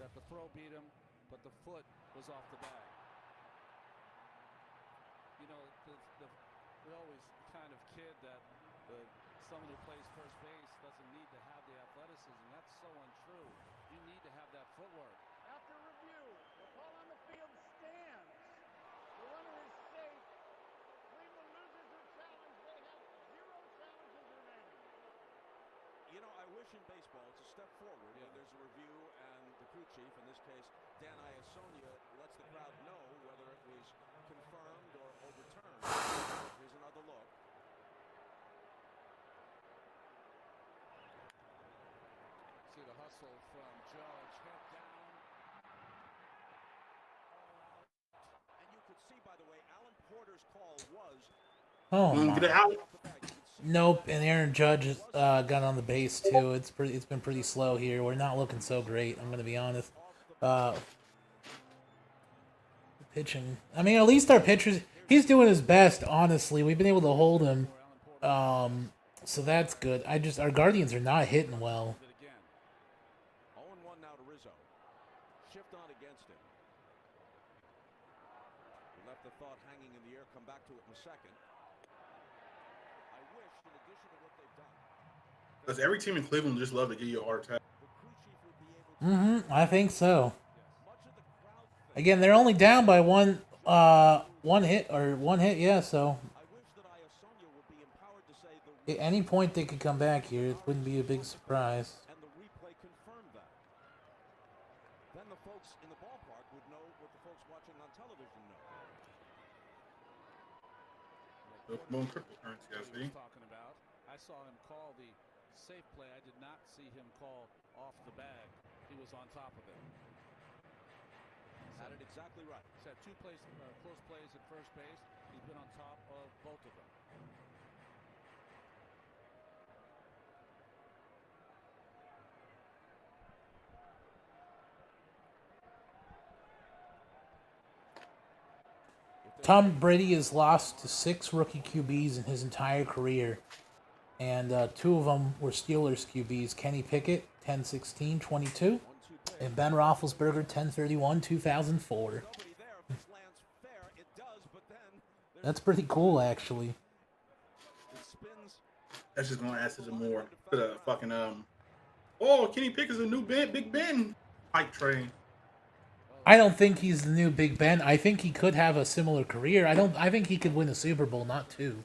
that the throw beat him, but the foot was off the bag. You know, we always kind of kid that someone who plays first base doesn't need to have the athleticism. That's so untrue. You need to have that footwork. After review, the call on the field stands. The runner is safe. Cleveland loses their challenge. They have 0 challenges remaining. You know, I wish in baseball it's a step forward when there's a review and the crew chief, in this case Dan Iasonia, lets the crowd know whether it was confirmed or overturned. Here's another look. See the hustle from Judge, head down. And you could see, by the way, Alan Porter's call was. Oh Get it my. out. Nope, and Aaron Judge got on the base too. It's been pretty slow here. We're not looking so great. I'm gonna be honest. Pitching. I mean, at least our pitchers. He's doing his best. Honestly, we've been able to hold him. So that's good. Our Guardians are not hitting well. 0-1 now to Rizzo. Shift on against him. He left the thought hanging in the air. Come back to it in a second. I wish, in addition to what they've done. Does every team in Cleveland just love to give you a heart attack? I think so. Again, they're only down by one hit, yeah, so at any point they could come back here. It wouldn't be a big surprise. And the replay confirmed that. Then the folks in the ballpark would know what the folks watching on television know. Boom, cryptocurrency, I see. Talking about. I saw him call the safe play. I did not see him call off the bag. He was on top of it. Had it exactly right. He's had 2 close plays at first base. He's been on top of both of them. Tom Brady has lost to 6 rookie QBs in his entire career. And 2 of them were Steelers QBs. Kenny Pickett, 10-16-22. And Ben Roethlisberger, 10-31-2004. That's pretty cool, actually. That's just gonna add to the more to the fucking Oh, Kenny Pickett's a new Big Ben hype train. I don't think he's the new Big Ben. I think he could have a similar career. I think he could win a Super Bowl, not 2.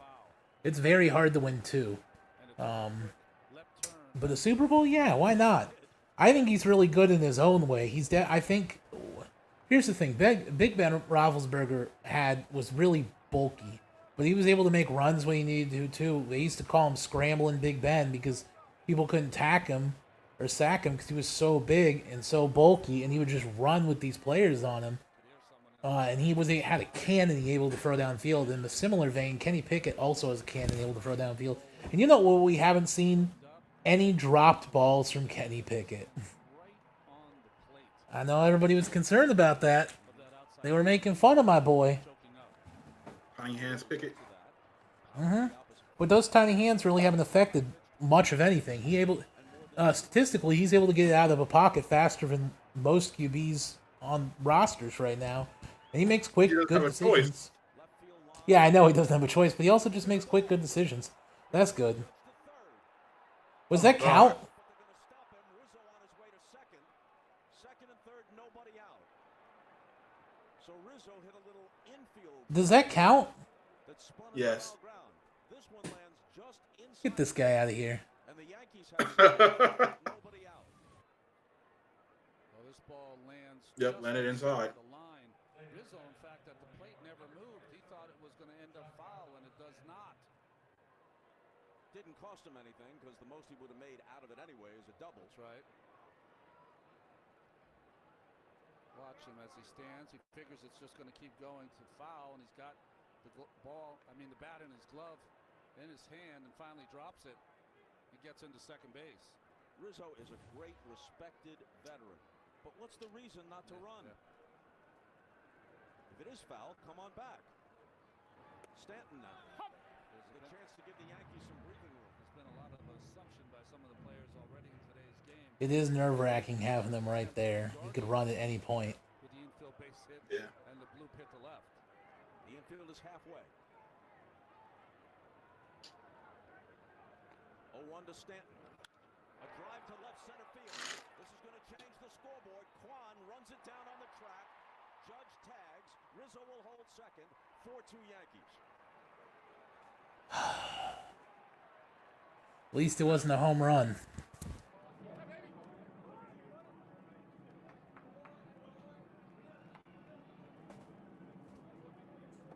It's very hard to win 2. But a Super Bowl, yeah, why not? I think he's really good in his own way. I think. Here's the thing: Big Ben Roethlisberger was really bulky, but he was able to make runs when he needed to too. They used to call him Scrambling Big Ben because people couldn't tack him or sack him because he was so big and so bulky, and he would just run with these players on him. And he had a cannon able to throw downfield. In a similar vein, Kenny Pickett also has a cannon able to throw downfield. And you know what we haven't seen? Any dropped balls from Kenny Pickett. I know everybody was concerned about that. They were making fun of my boy. Tiny hands Pickett. But those tiny hands really haven't affected much of anything. Statistically, he's able to get out of a pocket faster than most QBs on rosters right now. And he makes quick, good decisions. Yeah, I know he doesn't have a choice, but he also just makes quick, good decisions. That's good. Was that count? Does that count? Yes. Get this guy out of here. Well, This ball lands Yep, just landed inside. the line. Rizzo, in fact, at the plate never moved. He thought it was going to end up foul, and it does not. Didn't cost him anything because the most he would have made out of it anyway is a double. That's right. Watch him as he stands. He figures it's just going to keep going to foul, and he's got the the bat in his glove, in his hand, and finally drops it. He gets into second base. Rizzo is a great, respected veteran. But what's the reason not to run? Yeah. If it is foul, come on back. Stanton now. There's a chance to give the Yankees some breathing room. There's been a lot of assumption by some of the players already in today's game. It is nerve-wracking having them right there. You could run at any point. With the infield base hit and the blue pit to left. The infield is halfway. 0-1 to Stanton. A drive to left center field. This is going to change the scoreboard. Kwan runs it down on the track. Judge tags. Rizzo will hold second. 4-2 Yankees. At least it wasn't a home run.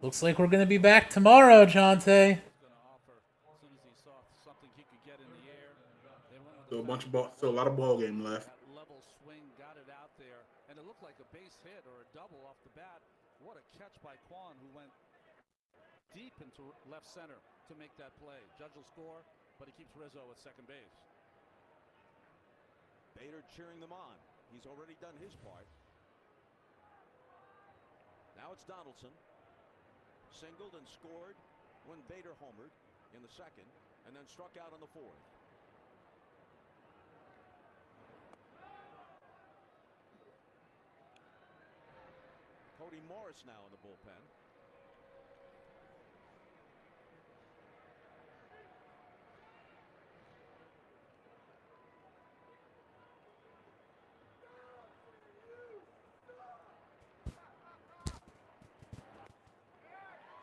Looks like we're going to be back tomorrow, Jonte. So a lot of ball game left. That level swing got it out there, and it looked like a base hit or a double off the bat. What a catch by Kwan, who went deep into left center to make that play. Judge will score, but he keeps Rizzo at second base. Bader cheering them on. He's already done his part. Now it's Donaldson. Singled and scored when Bader homered in the second, and then struck out on the fourth. Cody Morris now in the bullpen.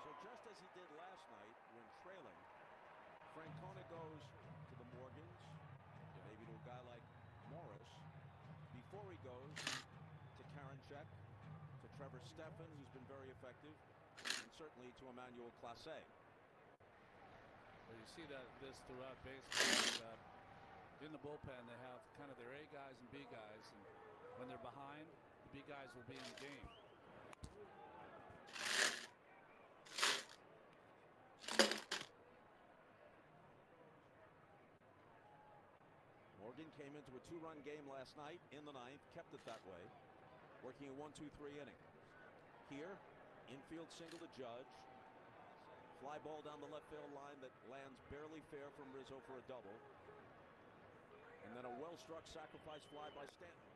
So just as he did last night when trailing, Francona goes to the Morgans, maybe to a guy like Morris, before he goes to Karinchak, to Trevor Stephan, who's been very effective, and certainly to Emmanuel Clase. Well, you see this throughout baseball. In the bullpen, they have kind of their A guys and B guys, and when they're behind, the B guys will be in the game. Morgan came into a two-run game last night in the ninth, kept it that way, working a 1-2-3 inning. Here, infield single to Judge. Fly ball down the left field line that lands barely fair from Rizzo for a double. And then a well-struck sacrifice fly by Stanton.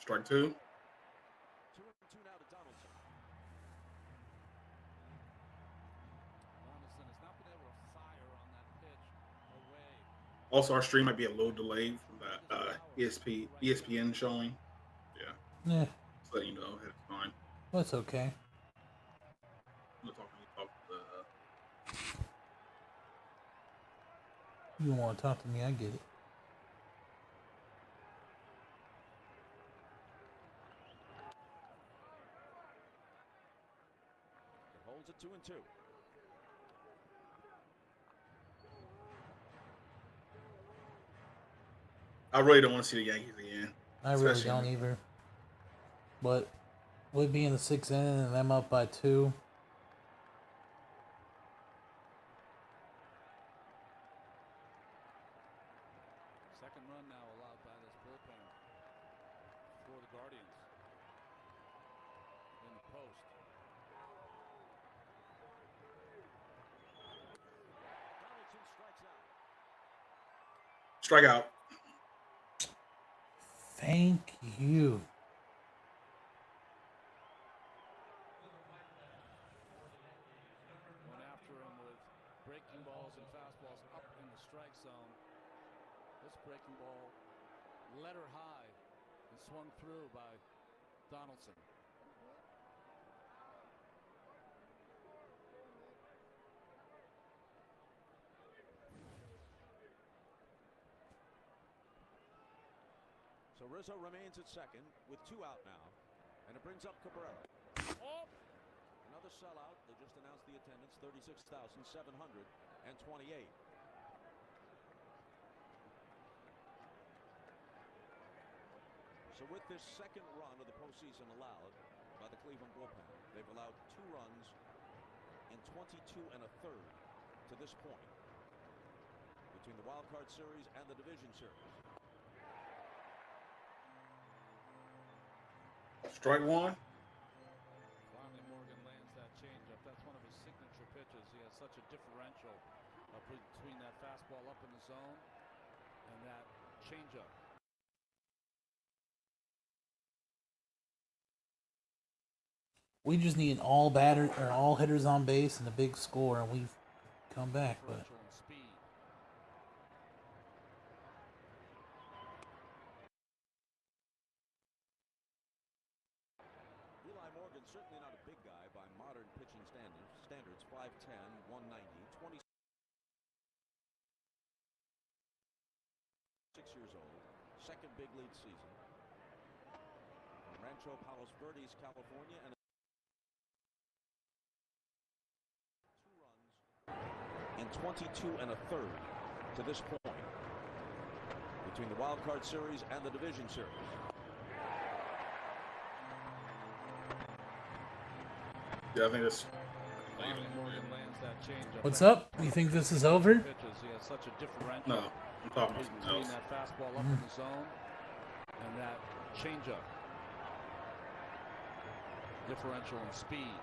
Strike two. 2-2 now to Donaldson. Donaldson has not been able to fire on that pitch away. Also, our stream might be a little delayed from that ESPN showing. Yeah. Yeah. Just letting you know, it's fine. That's okay. You want to talk to me, I get it. It holds at 2-2. I really don't want to see the Yankees again. I really don't either. But with being the 6th inning and them up by 2. Second run now allowed by this bullpen for the Guardians. In the post. Donaldson strikes out. Strikeout. Thank you. Went after him with breaking balls and fastballs up in the strike zone. This breaking ball led her high and swung through by Donaldson. So Rizzo remains at second with 2 out now, and it brings up Cabrera. Oh, another sellout. They just announced the attendance, 36,728. So with this second run of the postseason allowed by the Cleveland bullpen, they've allowed 2 runs in 22 1/3 to this point between the wild card series and the division series. Strike one. Finally, Morgan lands that changeup. That's one of his signature pitches. He has such a differential between that fastball up in the zone and that changeup. We just need all hitters on base and a big score, and we've come back. But Eli Morgan, certainly not a big guy by modern pitching standards. 5'10", 190, 26 years old, second big league season. From Rancho Palos Verdes, California, and 2 runs in 22 1/3 to this point between the wild card series and the division series. Yeah, I think that's. What's up? You think this is over? He has such a differential. No, I'm talking about something between else. that fastball up in the zone and that changeup. Differential in speed.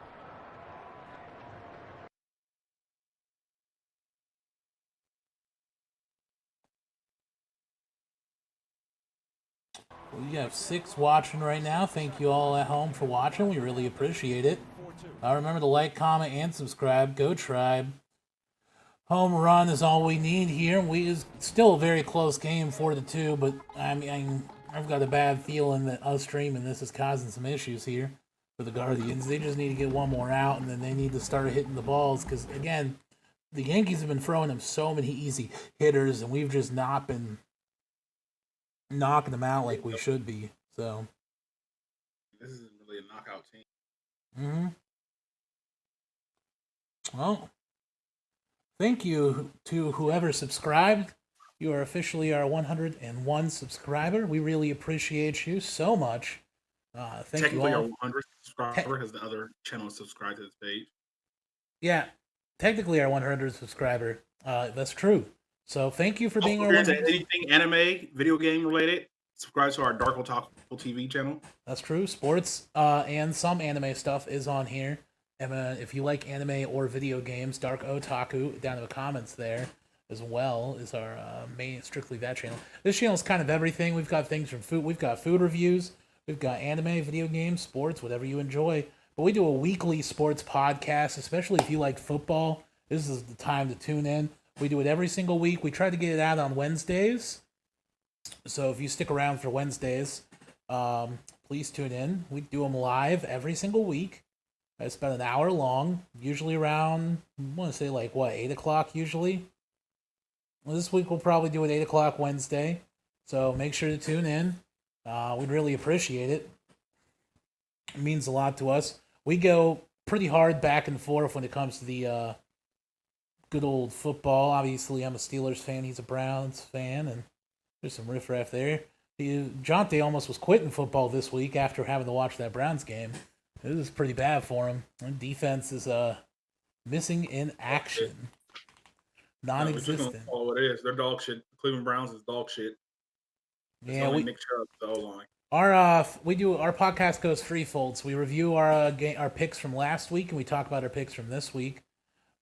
We have 6 watching right now. Thank you all at home for watching. We really appreciate it. Remember to like, comment, and subscribe. Go Tribe. Home run is all we need here. It's still a very close game, 4-2, but I mean, I've got a bad feeling that us streaming this is causing some issues here for the Guardians. They just need to get one more out, and then they need to start hitting the balls, because, again, the Yankees have been throwing them so many easy hitters, and we've just not been knocking them out like we should be. So This isn't really a knockout team. Well, thank you to whoever subscribed. You are officially our 101 subscriber. We really appreciate you so much. Thank you all. Technically, our 100th subscriber has the other channel subscribed to this page. Yeah, technically our 100th subscriber. That's true. So thank you for being our If you're into 100th. anything anime, video game related, subscribe to our Dark Otaku TV channel. That's true. Sports and some anime stuff is on here. And if you like anime or video games, Dark Otaku, down in the comments there as well, is our main, strictly that channel. This channel is kind of everything. We've got things from food. We've got food reviews. We've got anime, video games, sports, whatever you enjoy. But we do a weekly sports podcast, especially if you like football. This is the time to tune in. We do it every single week. We try to get it out on Wednesdays. So if you stick around for Wednesdays, please tune in. We do them live every single week. It's about an hour long, usually around, I want to say 8 o'clock usually. Well, this week we'll probably do it 8 o'clock Wednesday. So make sure to tune in. We'd really appreciate it. It means a lot to us. We go pretty hard back and forth when it comes to the good old football. Obviously, I'm a Steelers fan. He's a Browns fan, and there's some riffraff there. Jonte almost was quitting football this week after having to watch that Browns game. It was pretty bad for him. Defense is missing in action. Non-existent. Oh, it is. They're dog shit. Cleveland Browns is dog shit. Yeah, Nick Chubb, the O-line. Our podcast goes threefold. So we review our picks from last week, and we talk about our picks from this week.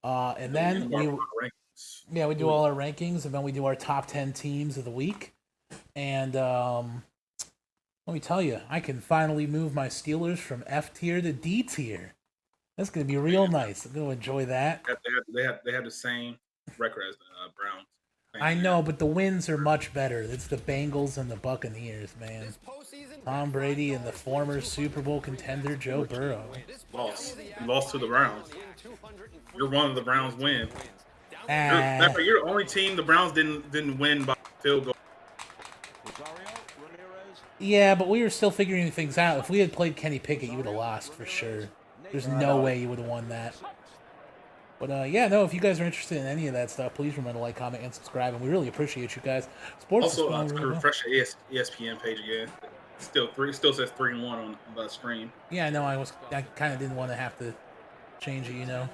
And then we do all our rankings, and then we do our top 10 teams of the week. And let me tell you, I can finally move my Steelers from F tier to D tier. That's going to be real nice. I'm going to enjoy that. They have the same record as the Browns. I know, but the wins are much better. It's the Bengals and the Buccaneers, man. Tom Brady and the former Super Bowl contender Joe Burrow. You lost to the Browns. You're one of the Browns win. You're the only team the Browns didn't win by field goal. Rosario, Ramirez, Yeah, but we were still figuring things out. If we had played Kenny Pickett, you would have lost for sure. There's no way you would have won that. But yeah, no, if you guys are interested in any of that stuff, please remember to like, comment, and subscribe, and we really appreciate you guys. Sports is Also, flowing to really well. refresh the ESPN page again. Still says 3-1 on the screen. Yeah, no, I kind of didn't want to have to change it, you know.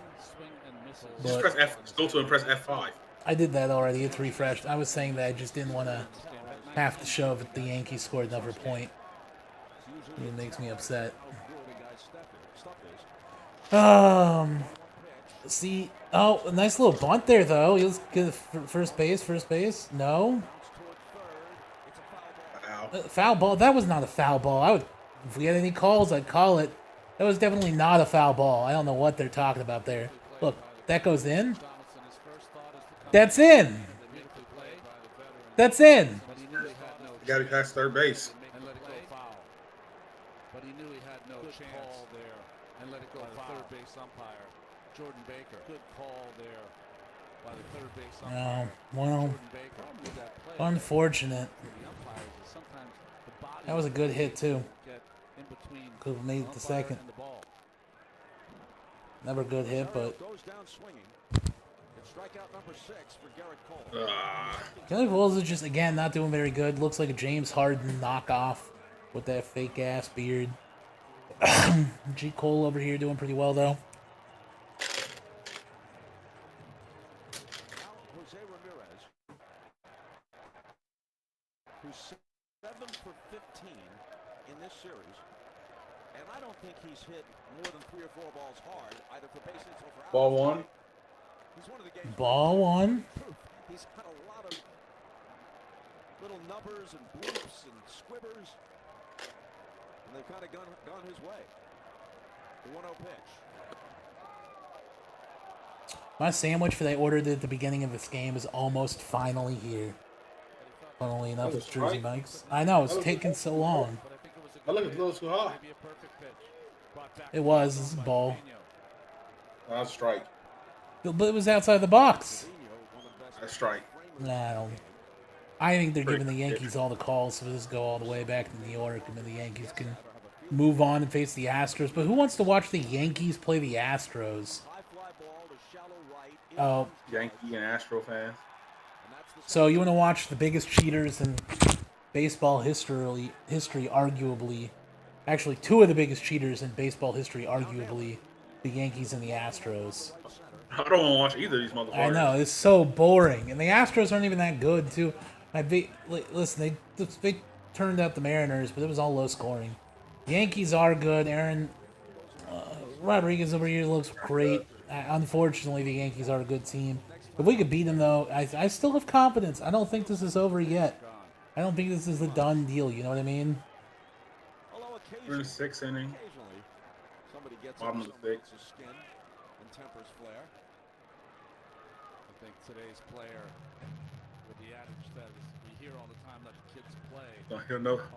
Just press F. Go to and press F5. I did that already. It's refreshed. I was saying that I just didn't want to have to show if the Yankees scored another point. It makes me upset. See, oh, a nice little bunt there though. He was good. First base. No. Foul ball. That was not a foul ball. If we had any calls, I'd call it. That was definitely not a foul ball. I don't know what they're talking about there. Look, that goes in. That's in. That's in. You got to pass third base. And let it go foul. But he knew he had no chance there and let it go foul. Third base umpire, Jordan Baker. Good call there by the third base umpire. Well, unfortunate. That was a good hit too. Could have made it the second. Never a good hit, but. Kelly Wills is just, again, not doing very good. Looks like a James Harden knockoff with that fake-ass beard. G. Cole over here doing pretty well, though. Jose Ramirez, who's 7 for 15 in this series, and I don't think he's hit more than 3 or 4 balls hard, either for base hits or for outs. Ball one. He's one of the game's Ball one. He's had a lot of little nubbers and bloops and squibbers, and they've kind of gone his way. The 1-0 pitch. My sandwich that I ordered at the beginning of this game is almost finally here. Funnily enough, it's Jersey Mike's. I know, it's taking so long. I look at those too high. It was. It's a ball. That's a strike. But it was outside the box. That's strike. Nah, I think they're giving the Yankees all the calls, so this go all the way back to New York, and then the Yankees can move on and face the Astros. But who wants to watch the Yankees play the Astros? Oh, Yankee and Astro fans. So you want to watch the biggest cheaters in baseball history, arguably. Actually, two of the biggest cheaters in baseball history, arguably, the Yankees and the Astros. I don't want to watch either of these motherfuckers. I know, it's so boring. And the Astros aren't even that good, too. Listen, they turned out the Mariners, but it was all low scoring. The Yankees are good. Aaron Rodriguez over here looks great. Unfortunately, the Yankees are a good team. If we could beat them, though, I still have confidence. I don't think this is over yet. I don't think this is a done deal, you know what I mean? We're in the 6th inning. Bottom of the 6th. I think today's player, with the adage that we hear all the time, let the kids play.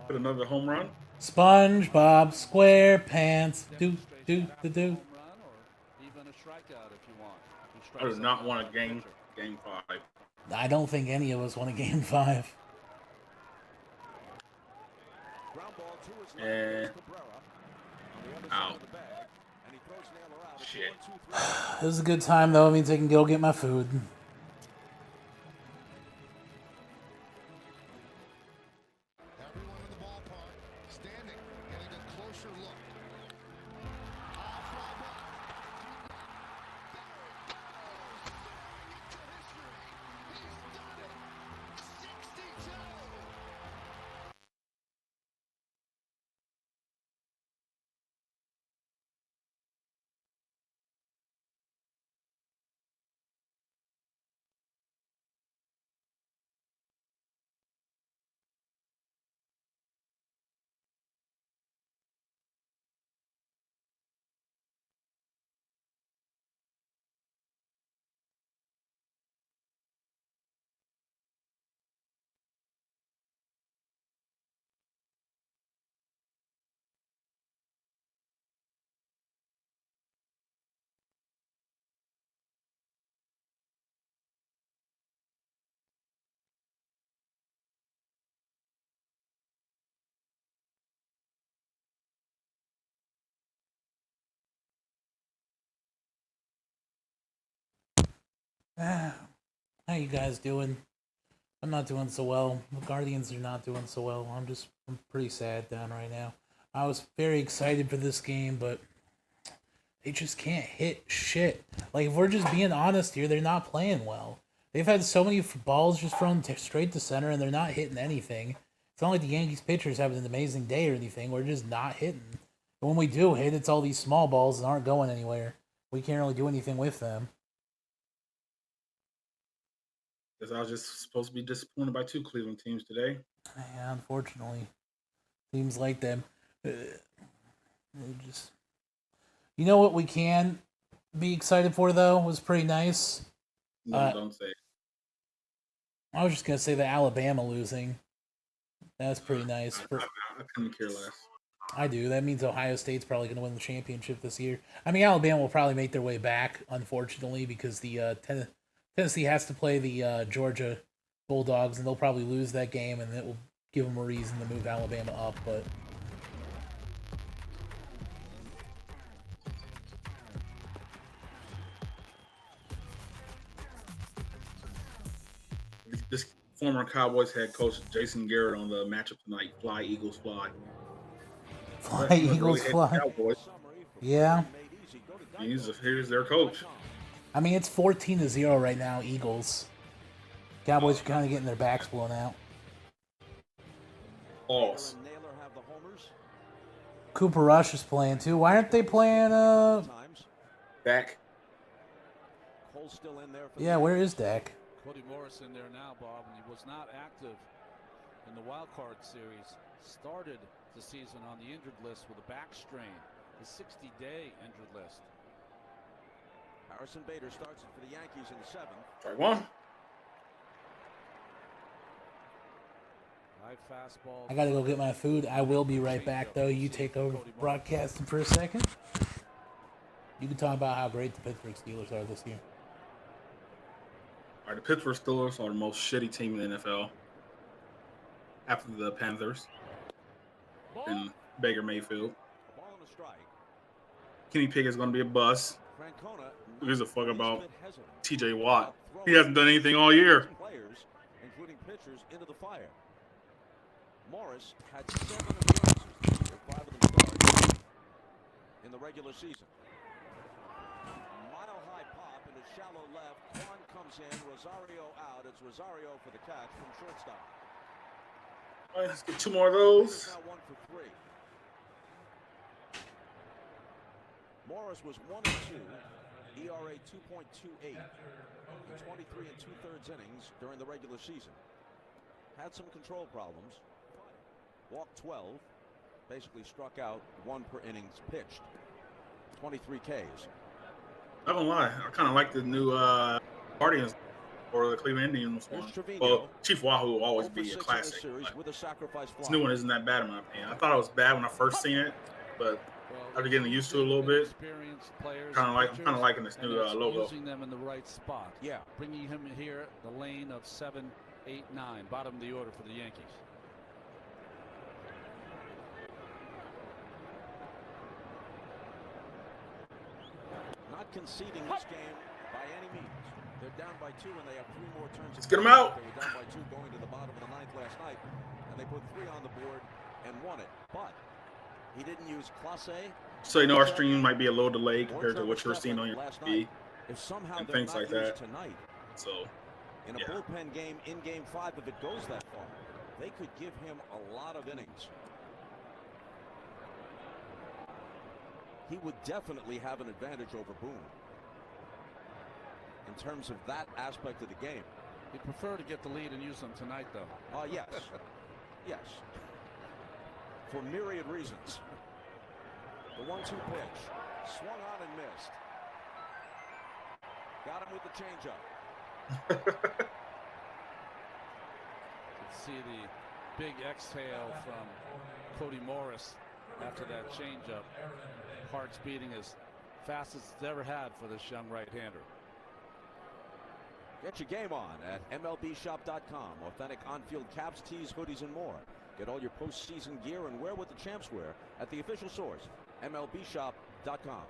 Hit another home run. SpongeBob SquarePants. Do. Even a strikeout if you want. I do not want a game 5. I don't think any of us want a game 5. And out. Shit. It was a good time, though. It means I can go get my food. How you guys doing? I'm not doing so well. The Guardians are not doing so well. I'm pretty sad down right now. I was very excited for this game, but they just can't hit shit. Like, if we're just being honest here, they're not playing well. They've had so many balls just thrown straight to center, and they're not hitting anything. It's not like the Yankees pitchers having an amazing day or anything. We're just not hitting. And when we do hit, it's all these small balls that aren't going anywhere. We can't really do anything with them. Because I was just supposed to be disappointed by 2 Cleveland teams today. Yeah, unfortunately. Teams like them. Just... You know what we can be excited for, though, was pretty nice? No, don't say it. I was just going to say the Alabama losing. That's pretty nice. I couldn't care less. I do. That means Ohio State's probably going to win the championship this year. I mean, Alabama will probably make their way back, unfortunately, because the Tennessee has to play the Georgia Bulldogs, and they'll probably lose that game, and it will give them a reason to move Alabama up, but... This former Cowboys head coach Jason Garrett on the matchup tonight. Fly, Eagles, fly. Fly, Eagles, fly. Yeah. Here's their coach. I mean, it's 14-0 right now, Eagles. Cowboys are kind of getting their backs blown out. False. Cooper Rush is playing, too. Why aren't they playing, Dak? Yeah, where is Dak? Cody Morris in there now, Bob, and he was not active in the wild card series. Started the season on the injured list with a back strain, the 60-day injured list. Harrison Bader starts it for the Yankees in the 7th. Try one. High fastball. I gotta go get my food. I will be right back, though. You take over broadcasting for a second. You can talk about how great the Pittsburgh Steelers are this year. All right, the Pittsburgh Steelers are the most shitty team in the NFL after the Panthers and Baker Mayfield. Kenny Pickett is going to be a bust. Who gives a fuck about TJ Watt? He hasn't done anything all year. Players, including pitchers, into the fire. Morris had 7 appearances this year, 5 of them started in the regular season. Mile-high pop into shallow left. Quan comes in. Rosario out. It's Rosario for the catch from shortstop. All right, let's get 2 more of those. Now 1 for 3. Morris was 1-2, ERA 2.28 in 23 2/3 innings during the regular season. Had some control problems. Walked 12. Basically struck out 1 per innings pitched. 23 Ks. I don't lie. I kind of like the new Guardians or the Cleveland Indians one. Well, Chief Wahoo will always be a classic. This new one isn't that bad in my opinion. I thought it was bad when I first seen it, but after getting used to it a little bit, I'm kind of liking this new logo. Using them in the right spot. Yeah. Bringing him here, the lane of 7, 8, 9, bottom of the order for the Yankees. Not conceding this game by any means. They're down by 2 and they have 3 more turns. Let's get them out. They were down by 2 going to the bottom of the 9th last night, and they put 3 on the board and won it. But he didn't use Clase. So you know our stream might be a little delayed compared to what you're seeing on your TV and things like that. Tonight, so in a bullpen game in Game 5, if it goes that far, they could give him a lot of innings. He would definitely have an advantage over Boone in terms of that aspect of the game. He'd prefer to get the lead and use them tonight, though. Yes. Yes. For myriad reasons. The 1-2 pitch. Swung on and missed. Got him with the changeup. See the big exhale from Cody Morris after that changeup. Heart's beating as fast as it's ever had for this young right-hander. Get your game on at MLBshop.com. Authentic on-field caps, tees, hoodies, and more. Get all your postseason gear and wear what the champs wear at the official source, MLBshop.com.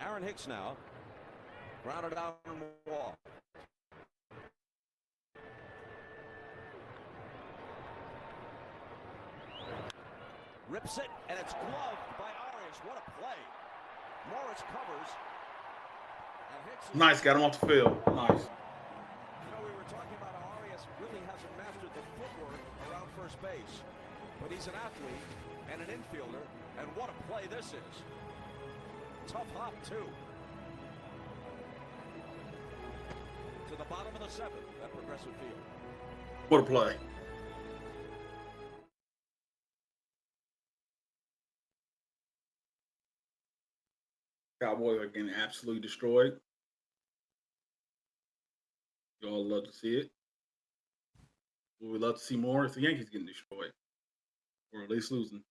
Aaron Hicks now Grounded out on the wall. Rips it, and it's gloved by Arias. What a play. Morris covers. And hits Nice, got him off the field. Nice. You know, we were talking about how Arias really hasn't mastered the footwork around first base. But he's an athlete and an infielder, and what a play this is. Tough hop, too. To the bottom of the seventh at Progressive Field. What a play. Cowboys are getting absolutely destroyed. You all love to see it. Would we love to see more if the Yankees getting destroyed? Or at least losing.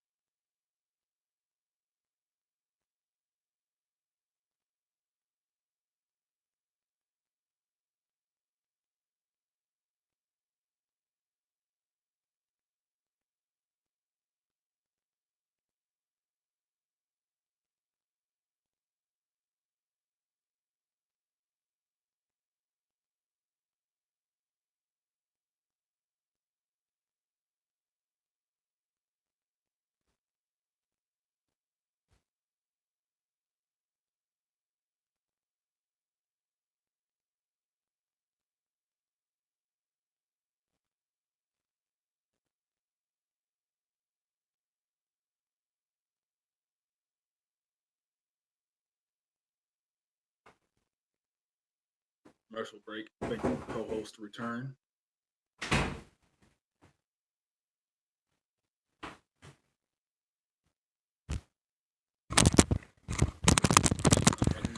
Commercial break. Thank you, co-host, to return.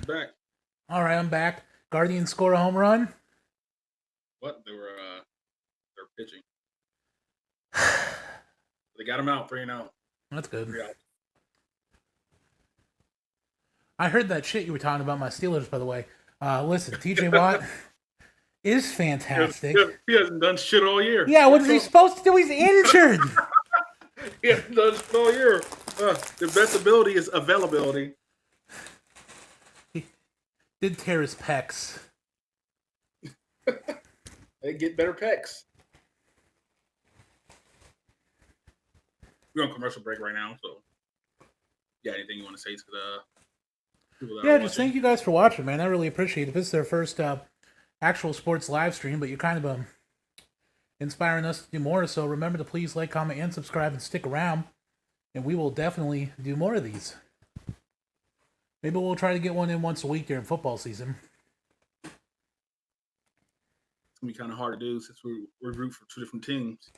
Back. All right, I'm back. Guardians score a home run. What? They're pitching. They got him out, 3-0. That's good. I heard that shit you were talking about my Steelers, by the way. Listen, TJ Watt is fantastic. He hasn't done shit all year. Yeah, what is he supposed to do? He's injured. He hasn't done shit all year. The best ability is availability. He did tear his pecs. They get better pecs. We're on commercial break right now, so yeah, anything you want to say to the people that are Just thank you guys for watching, man. I really appreciate it. This is their first actual sports live stream, but you're kind of inspiring us to do more. So remember to please like, comment, and subscribe, and stick around, and we will definitely do more of these. Maybe we'll try to get one in once a week during football season. It's gonna be kind of hard to do since we're root for two different teams.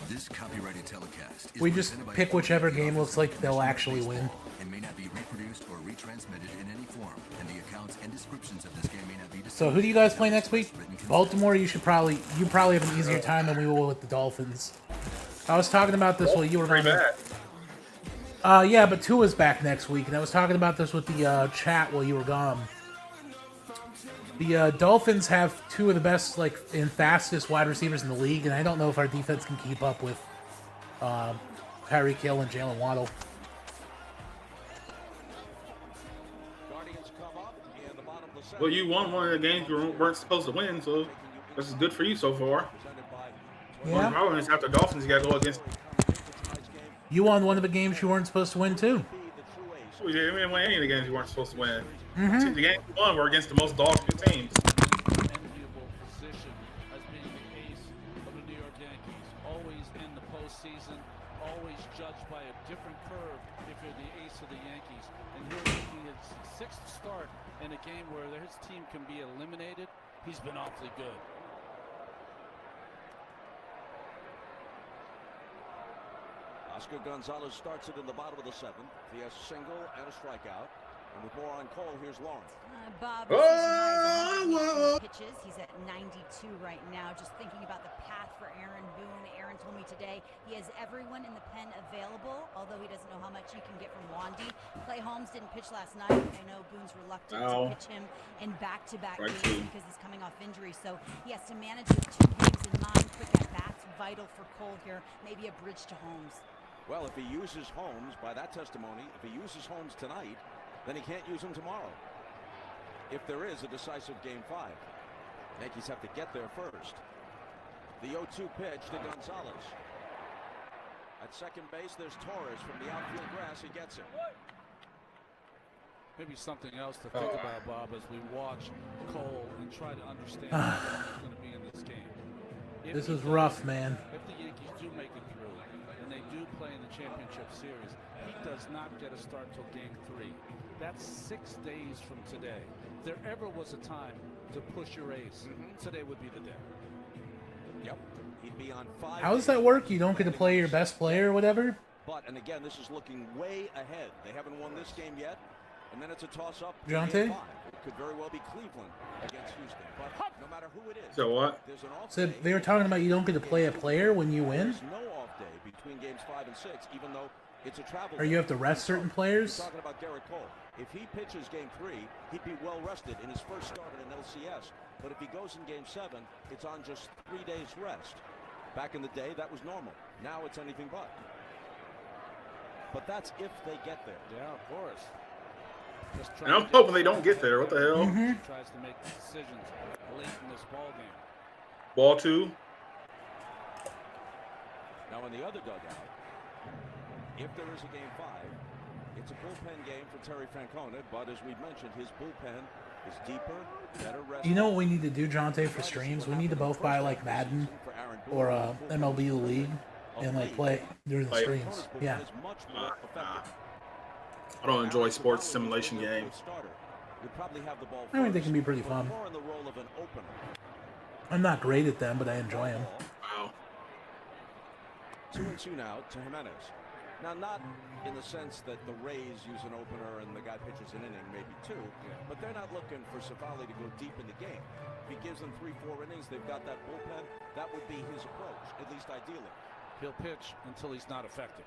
This copyrighted telecast is We just pick whichever game looks like they'll actually win. and may not be reproduced or retransmitted in any form, and the accounts and descriptions of this game may not be So who do you guys play next week? Baltimore. You probably have an easier time than we will with the Dolphins. I was talking about this while you were gone. Yeah, but Tua's back next week, and I was talking about this with the chat while you were gone. The Dolphins have two of the best, and fastest wide receivers in the league, and I don't know if our defense can keep up with Tyreek Hill and Jalen Waddle. Well, you won one of the games you weren't supposed to win, so this is good for you so far. Yeah. The problem is after Dolphins, you got to go against. You won one of the games you weren't supposed to win too. You didn't win any of the games you weren't supposed to win. Mm-hmm. The games you won were against the most dog shit teams. Enviable position as being the ace of the New York Yankees. Always in the postseason, always judged by a different curve if you're the ace of the Yankees. And here making his sixth start in a game where his team can be eliminated, he's been awfully good. Oscar Gonzalez starts it in the bottom of the seventh. He has a single and a strikeout. And with more on Cole, here's Lauren. Bob, pitches. He's at 92 right now. Just thinking about the path for Aaron Boone. Aaron told me today he has everyone in the pen available, although he doesn't know how much he can get from Wandy. Clay Holmes didn't pitch last night. I know Boone's reluctant to pitch him in back-to-back games because he's coming off injury. So he has to manage with 2 games in mind. Quick at-bats, vital for Cole here. Maybe a bridge to Holmes. Well, if he uses Holmes, by that testimony, if he uses Holmes tonight, then he can't use him tomorrow. if there is a decisive Game 5. Yankees have to get there first. The 0-2 pitch to Gonzalez. At second base, there's Torres from the outfield grass. He gets it. Maybe something else to think about, Bob, as we watch Cole and try to understand what's going to be in this game. This is rough, man. If the Yankees do make it through, and they do play in the championship series, he does not get a start till Game 3. That's 6 days from today. If there ever was a time to push your ace, today would be the day. Yep. He'd be on 5. How does that work? You don't get to play your best player or whatever? But, and again, this is looking way ahead. They haven't won this game yet. And then it's a toss-up. Jonte? It could very well be Cleveland against Houston. But no matter who it is, so what? There's an off So day. they were talking about you don't get to play a player when you win? There's no off day between games 5 and 6, even though it's a travel Or you have to rest certain players? We're talking about Garrett Cole. If he pitches Game 3, he'd be well rested in his first start in an LCS. But if he goes in Game 7, it's on just 3 days rest. Back in the day, that was normal. Now it's anything but. But that's if they get there. Yeah, of course. And I'm hoping they don't get there. What the hell? Tries to make decisions late in this ball game. Ball 2. Now in the other dugout, if there is a Game 5, it's a bullpen game for Terry Francona. But as we've mentioned, his bullpen is deeper, better rest. You know what we need to do, Jonte, for streams? We need to both buy like Madden or MLB The League and like play during the streams. Yeah. I don't enjoy sports simulation games. I mean, they can be pretty fun. I'm not great at them, but I enjoy them. Wow. 2-2 now to Jimenez. Now, not in the sense that the Rays use an opener and the guy pitches an inning, maybe 2, but they're not looking for Civale to go deep in the game. If he gives them 3-4 innings, they've got that bullpen. That would be his approach, at least ideally. He'll pitch until he's not effective.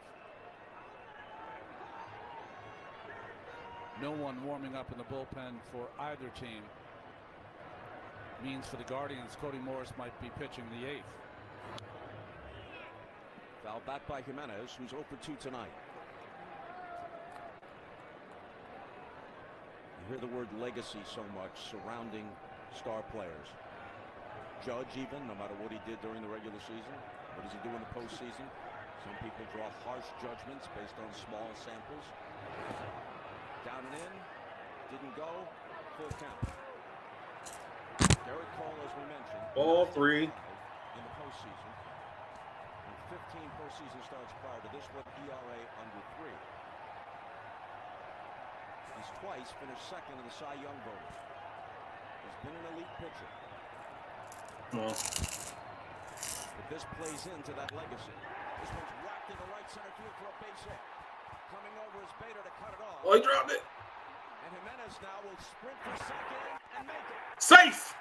No one warming up in the bullpen for either team. Means for the Guardians, Cody Morris might be pitching the 8th. Foul back by Jimenez, who's 0 for 2 tonight. You hear the word legacy so much surrounding star players. Judge even, no matter what he did during the regular season. What does he do in the postseason? Some people draw harsh judgments based on small samples. Down and in, didn't go, full count. Garrett Cole, as we mentioned, Ball 3. in the postseason. And 15 postseason starts prior to this with ERA under 3. He's twice finished second in the Cy Young voting. He's been an elite pitcher. Well. But this plays into that legacy. This one's whacked into right center field for a base hit. Coming over is Bader to cut it off. Oh, he dropped it. And Jimenez now will sprint for second and make it. Safe.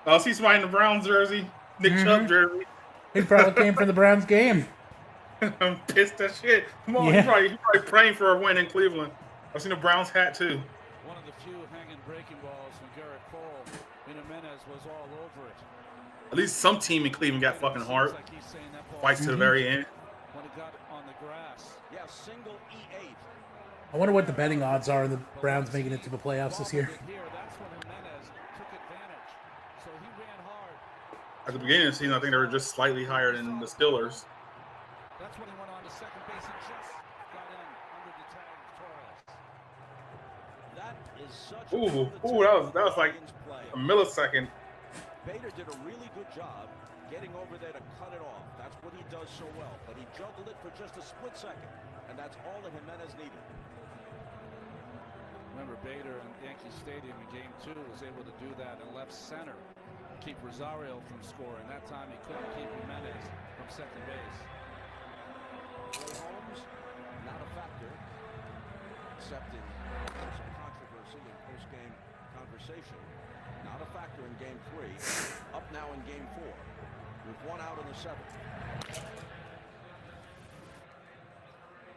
I'll see somebody in the Browns jersey. Nick Chubb jersey. He probably came from the Browns game. I'm pissed as shit. Come on, Yeah. he's probably praying for a win in Cleveland. I've seen a Browns hat too. One of the few hanging breaking balls from Garrett Cole. And Jimenez was all over it. At least some team in Cleveland got fucking heart. Fights to the very end. When it got on the grass. Yeah, single E8. I wonder what the betting odds are in the Browns making it to the playoffs this year. That's when Jimenez took advantage. So he ran hard. At the beginning of the season, I think they were just slightly higher than the Steelers. That's when he went on to second base and just got in under the tag of Torres. That is such Ooh, that was like a millisecond. Bader did a really good job getting over there to cut it off. That's what he does so well. But he juggled it for just a split second. And that's all that Jimenez needed. Remember, Bader in Yankee Stadium in Game 2 was able to do that in left center. Keep Rosario from scoring. That time he couldn't keep Jimenez from second base. Ray Holmes, not a factor, except in some controversy in post-game conversation. Not a factor in Game 3. Up now in Game 4 with 1 out in the 7th.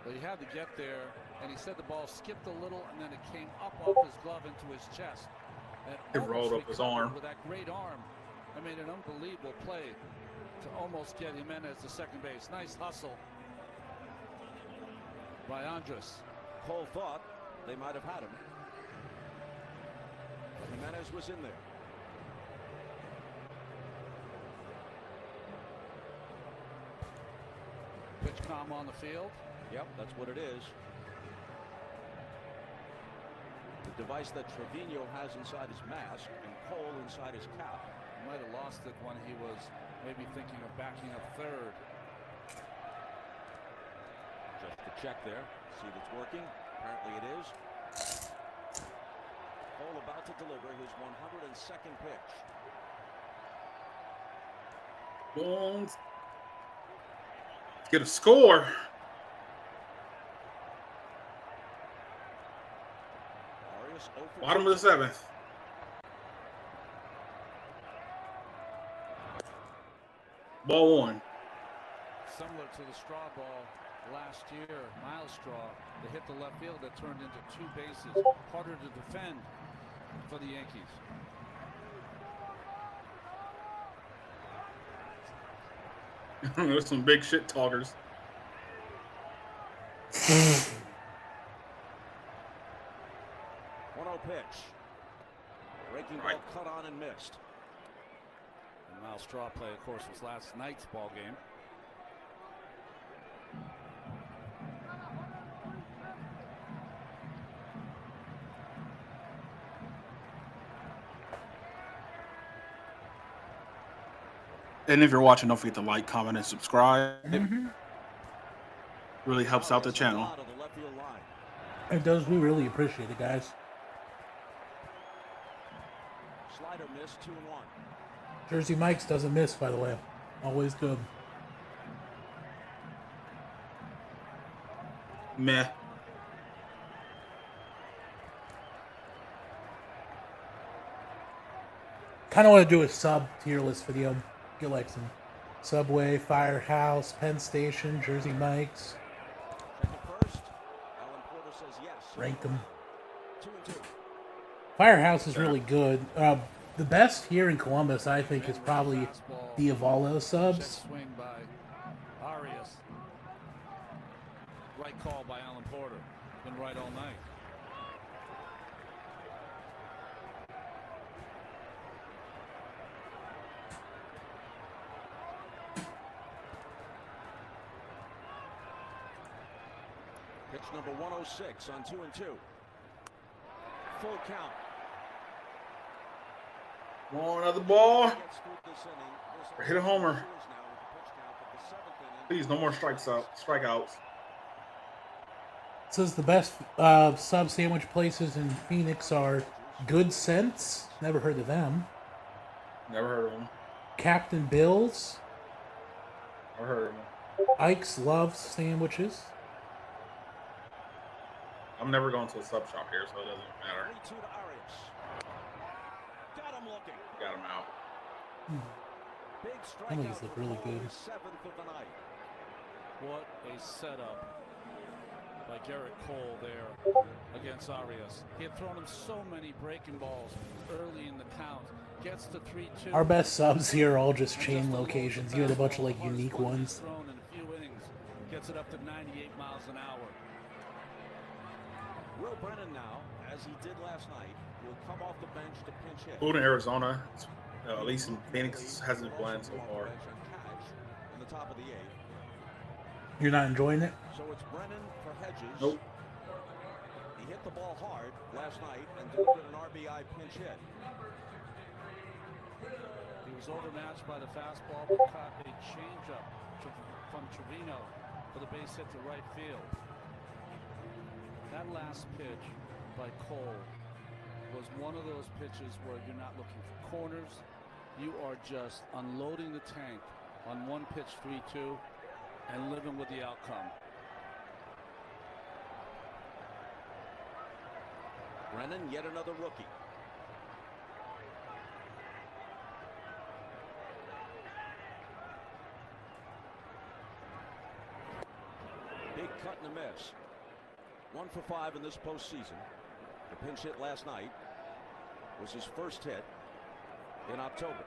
Well, he had to get there, and he said the ball skipped a little, and then it came up off his glove into his chest. And It rolled up his arm. With that great arm. I mean, an unbelievable play to almost get Jimenez to second base. Nice hustle by Andres. Cole thought they might have had him. Jimenez was in there. Pitch calm on the field. Yep, that's what it is. The device that Trevino has inside his mask and Cole inside his cap. He might have lost it when he was maybe thinking of backing up third. Just to check there, see if it's working. Apparently it is. Cole about to deliver his 102nd pitch. Let's get a score. Bottom of the seventh. Ball one. Similar to the straw ball last year, Miles straw, they hit the left field that turned into 2 bases. Harder to defend for the Yankees. There's some big shit talkers. 1-0 pitch. Breaking ball cut on and missed. And Miles straw play, of course, was last night's ball game. And if you're watching, don't forget to like, comment, and subscribe. Really helps out the channel. It does. We really appreciate it, guys. Slider missed, 2-1. Jersey Mike's doesn't miss, by the way. Always good. Meh. Kind of want to do a sub tier list video. Get like some Subway, Firehouse, Penn Station, Jersey Mike's. Rank them. Firehouse is really good. The best here in Columbus, I think, is probably the Avalo subs. Swing by Arias. Right call by Alan Porter. Been right all night. Pitch number 106 on 2-2. Full count. One other ball. Hit a homer. Please, no more strikeouts. Says the best sub sandwich places in Phoenix are Good Sense. Never heard of them. Never heard of them. Captain Bill's. Never heard of them. Ike's Loves Sandwiches. I'm never going to a sub shop here, so it doesn't matter. 3-2 to Arias. Got him looking. Got him out. Big I think these strikeout look for really Cole, good. his 7th of the night. What a setup by Garrett Cole there against Arias. He had thrown him so many breaking balls early in the count. Gets to 3-2. Our best subs here are all just chain locations. You had a bunch of like unique ones. Thrown in a few innings. Gets it up to 98 miles an hour. Will Brennan now, as he did last night, will come off the bench to pinch hit. Food in Arizona, at least in Phoenix, hasn't been so far. In the top of the 8th. You're not enjoying it? So it's Brennan for Hedges. Nope. He hit the ball hard last night and delivered an RBI pinch hit. He was overmatched by the fastball, but caught a changeup from Trevino for the base hit to right field. That last pitch by Cole was one of those pitches where you're not looking for corners. You are just unloading the tank on one pitch 3-2 and living with the outcome. Brennan, yet another rookie. Big cut and a miss. 1 for 5 in this postseason. The pinch hit last night was his first hit in October.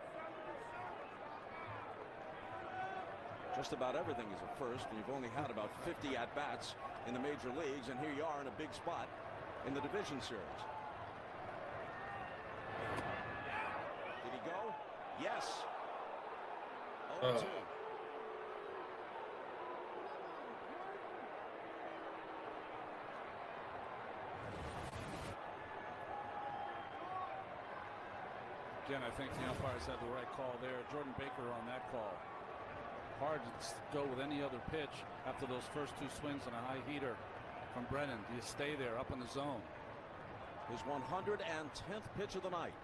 Just about everything is a first, and you've only had about 50 at-bats in the major leagues, and here you are in a big spot in the division series. Did he go? Yes. 0-2. Again, I think the umpires had the right call there. Jordan Baker on that call. Hard to go with any other pitch after those first two swings on a high heater from Brennan. Do you stay there up in the zone? His 110th pitch of the night.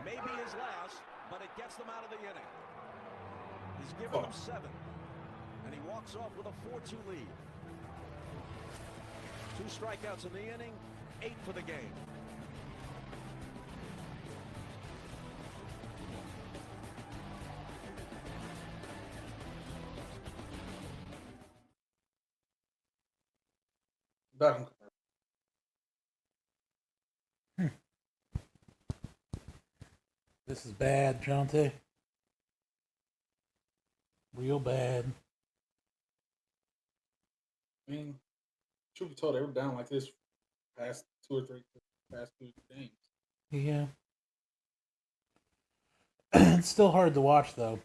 Maybe his last, but it gets them out of the inning. He's given them 7, and he walks off with a 4-2 lead. 2 strikeouts in the inning, 8 for the game. This is bad, Jonte. Real bad. I mean, truth be told, they were down like this past 2 or 3 games. Yeah. It's still hard to watch, though.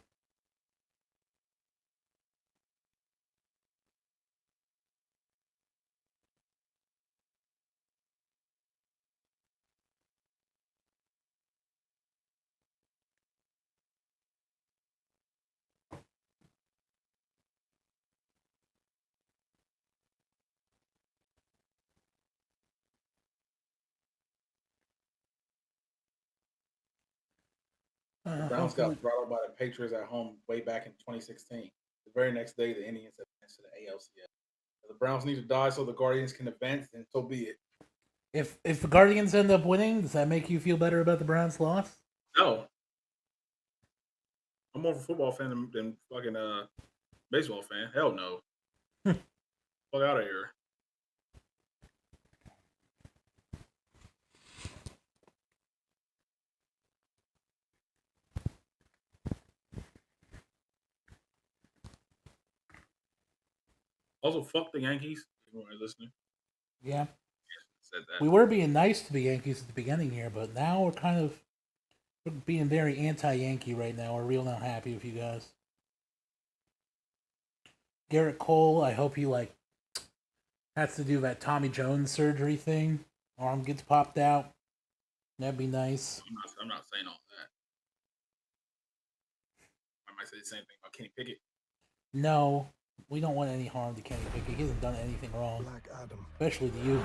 The Browns got throttled by the Patriots at home way back in 2016. The very next day, the Indians advanced to the ALCS. The Browns need to die so the Guardians can advance, and so be it. If the Guardians end up winning, does that make you feel better about the Browns' loss? No. I'm more of a football fan than fucking baseball fan. Hell no. Fuck out of here. Also, fuck the Yankees. Everyone listening. Yeah. Said that. We were being nice to the Yankees at the beginning here, but now we're being very anti-Yankee right now. We're real not happy with you guys. Garrett Cole, I hope he has to do that Tommy Jones surgery thing. Arm gets popped out. That'd be nice. I'm not saying all that. I might say the same thing about Kenny Pickett. No, we don't want any harm to Kenny Pickett. He hasn't done anything wrong. Black Adam. Especially to you.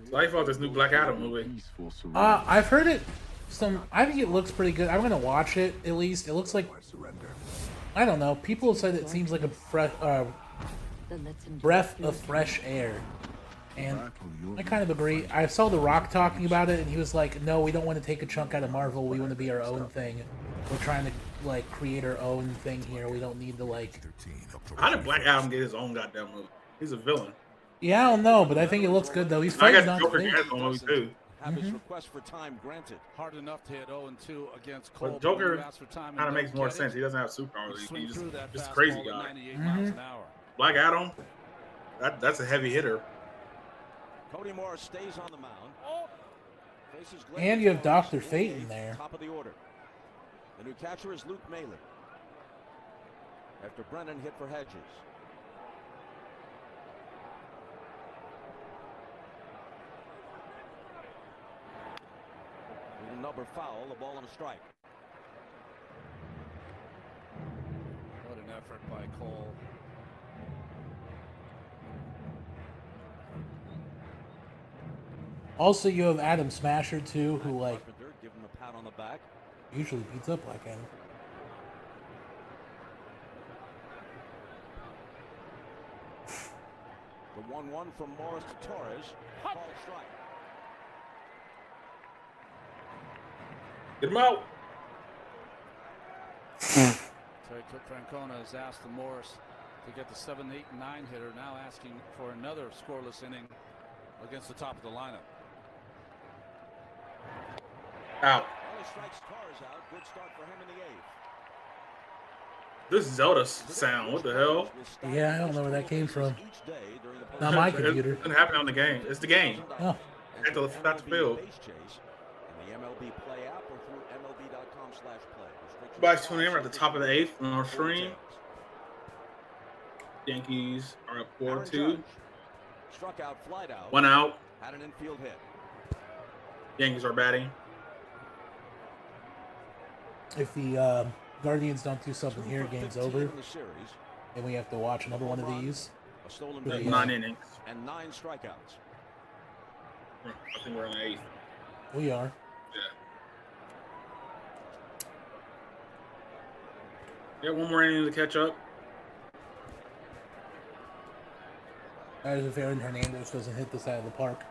So I thought this new Black Adam movie. I've heard it. I think it looks pretty good. I'm gonna watch it at least. It looks like, I don't know. People have said it seems like a breath of fresh air, and I kind of agree. I saw The Rock talking about it, and he was like, "No, we don't want to take a chunk out of Marvel. We want to be our own thing. We're trying to create our own thing here. We don't need to How did Black Adam get his own goddamn movie? He's a villain. Yeah, I don't know, but I think it looks good though. He's I fighting got on Joker stage. get his own movie too. Have his request for time granted. Hard enough to hit 0-2 against Cole. But Joker kind of makes more sense. He doesn't have superpowers. He's just a crazy guy. Black Adam, that's a heavy hitter. Cody Morris stays on the mound. And you have Dr. Fate in there. Top of the order. The new catcher is Luke Malin. After Brennan hit for Hedges. Number foul, the ball and a strike. What an effort by Cole. Also, you have Adam Smasher too, who give him a pat on the back. Usually beats up Black Adam. The 1-1 from Morris to Torres. Called strike. Get him out. Terry Francona has asked the Morris to get the 7, 8, and 9 hitter, now asking for another scoreless inning against the top of the lineup. Out. strikes Torres out. Good start for him in the 8th. This Zelda sound, what the hell? Yeah, I don't know where that came from. Not my computer. It doesn't happen on the game. It's the game. Oh. At the field. Base chase in the MLB Play app or through MLB.com/play. Everybody's tuning in. We're at the top of the 8th on our stream. Yankees are up 4-2. Struck out, flied out. 1 out. Had an infield hit. Yankees are batting. If the Guardians don't do something here, game's over. And we have to watch another one of these. A stolen base. base. 9 innings. And 9 strikeouts. I think we're on the 8th. We are. Yeah. One more inning to catch up. As if Aaron Hernandez doesn't hit this out of the park.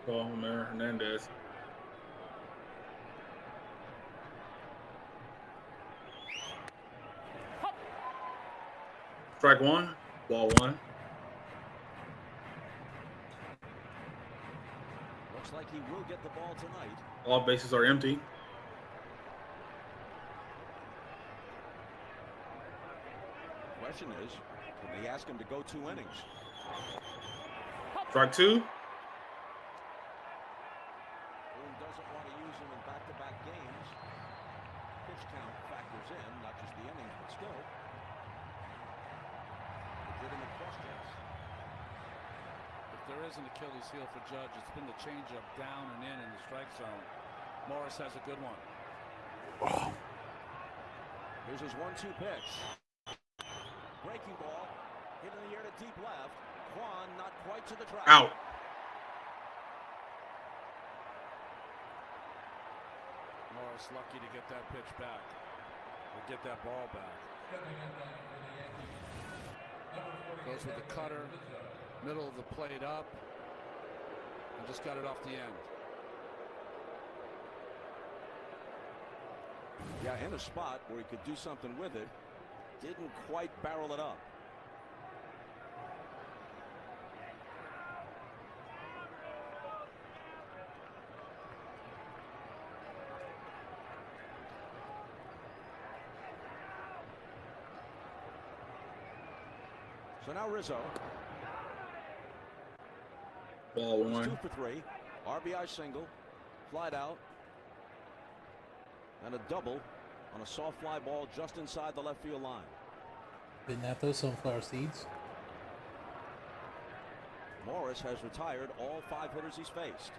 Ball from there, Hernandez. Strike 1, ball 1. Looks like he will get the ball tonight. All bases are empty. Question is, can they ask him to go 2 innings? Strike 2. Boone doesn't want to use him in back-to-back games. Pitch count factors in, not just the innings, but still. Legitimate questions. If there is an Achilles heel for Judge, it's been the changeup down and in the strike zone. Morris has a good one. Oh. Here's his 1-2 pitch. Breaking ball, hit in the air to deep left. Kwan not quite to the track. Out. Morris lucky to get that pitch back, or get that ball back. Goes with the cutter, middle of the plate up, and just got it off the end. Yeah, in a spot where he could do something with it. Didn't quite barrel it up. So now Rizzo. Ball 1. 2 for 3. RBI single. Flied out. And a double on a soft fly ball just inside the left field line. Been at those sunflower seeds. Morris has retired all 5 hitters he's faced.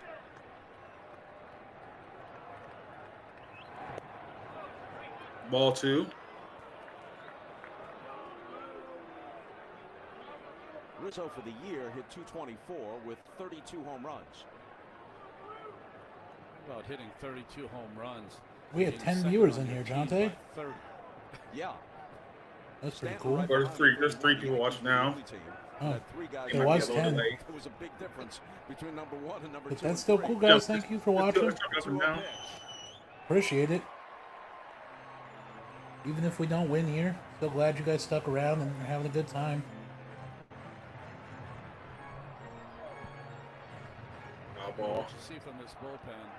Ball 2. Rizzo for the year hit .224 with 32 home runs. About hitting 32 home runs. We have 10 viewers in here, Jonte. Yeah. That's pretty cool. There's 3 people watching now. Oh, there was 10. There was a big difference between number 1 and number 2. But that's still cool, guys. Thank you for watching. Appreciate it. Even if we don't win here, still glad you guys stuck around and are having a good time. What you see from this bullpen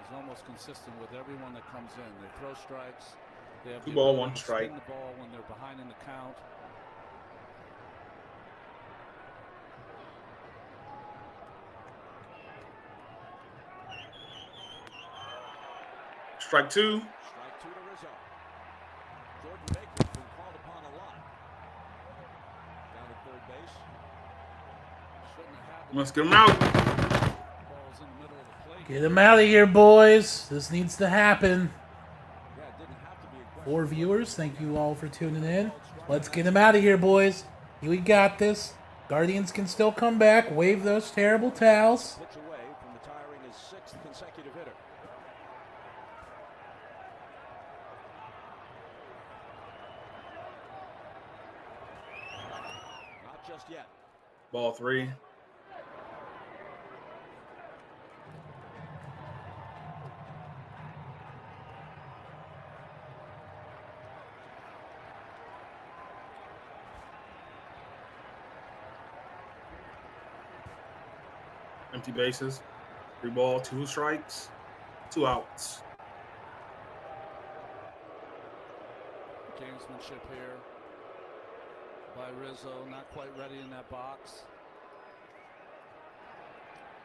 is almost consistent with everyone that comes in. They throw strikes. They have 2 ball, 1 strike. Spin the ball when they're behind in the count. Strike 2. Strike 2 to Rizzo. Jordan Baker's been called upon a lot. Down at third base. Shouldn't have happened. Let's get him out. Ball's in the middle of the plate. Get him out of here, boys. This needs to happen. 4 viewers. Thank you all for tuning in. Let's get him out of here, boys. We got this. Guardians can still come back. Wave those terrible towels. Pitch away from retiring his 6th consecutive hitter. Not just yet. Ball 3. Empty bases. 3 ball, 2 strikes. 2 outs. Gamesmanship here by Rizzo. Not quite ready in that box.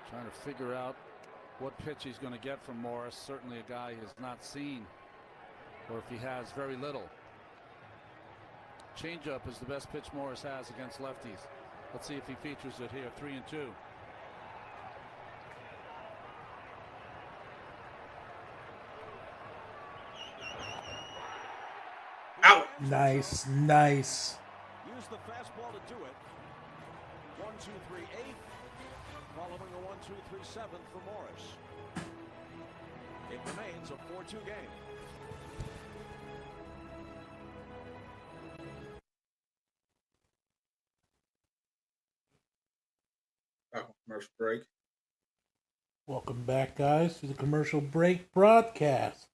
Trying to figure out what pitch he's going to get from Morris. Certainly a guy he has not seen, or if he has, very little. Changeup is the best pitch Morris has against lefties. Let's see if he features it here. 3-2. Out. Nice, nice. Use the fastball to do it. 1-2-3 8. Following a 1-2-3 7 for Morris. It remains a 4-2 game. Commercial break. Welcome back, guys, to the commercial break broadcast.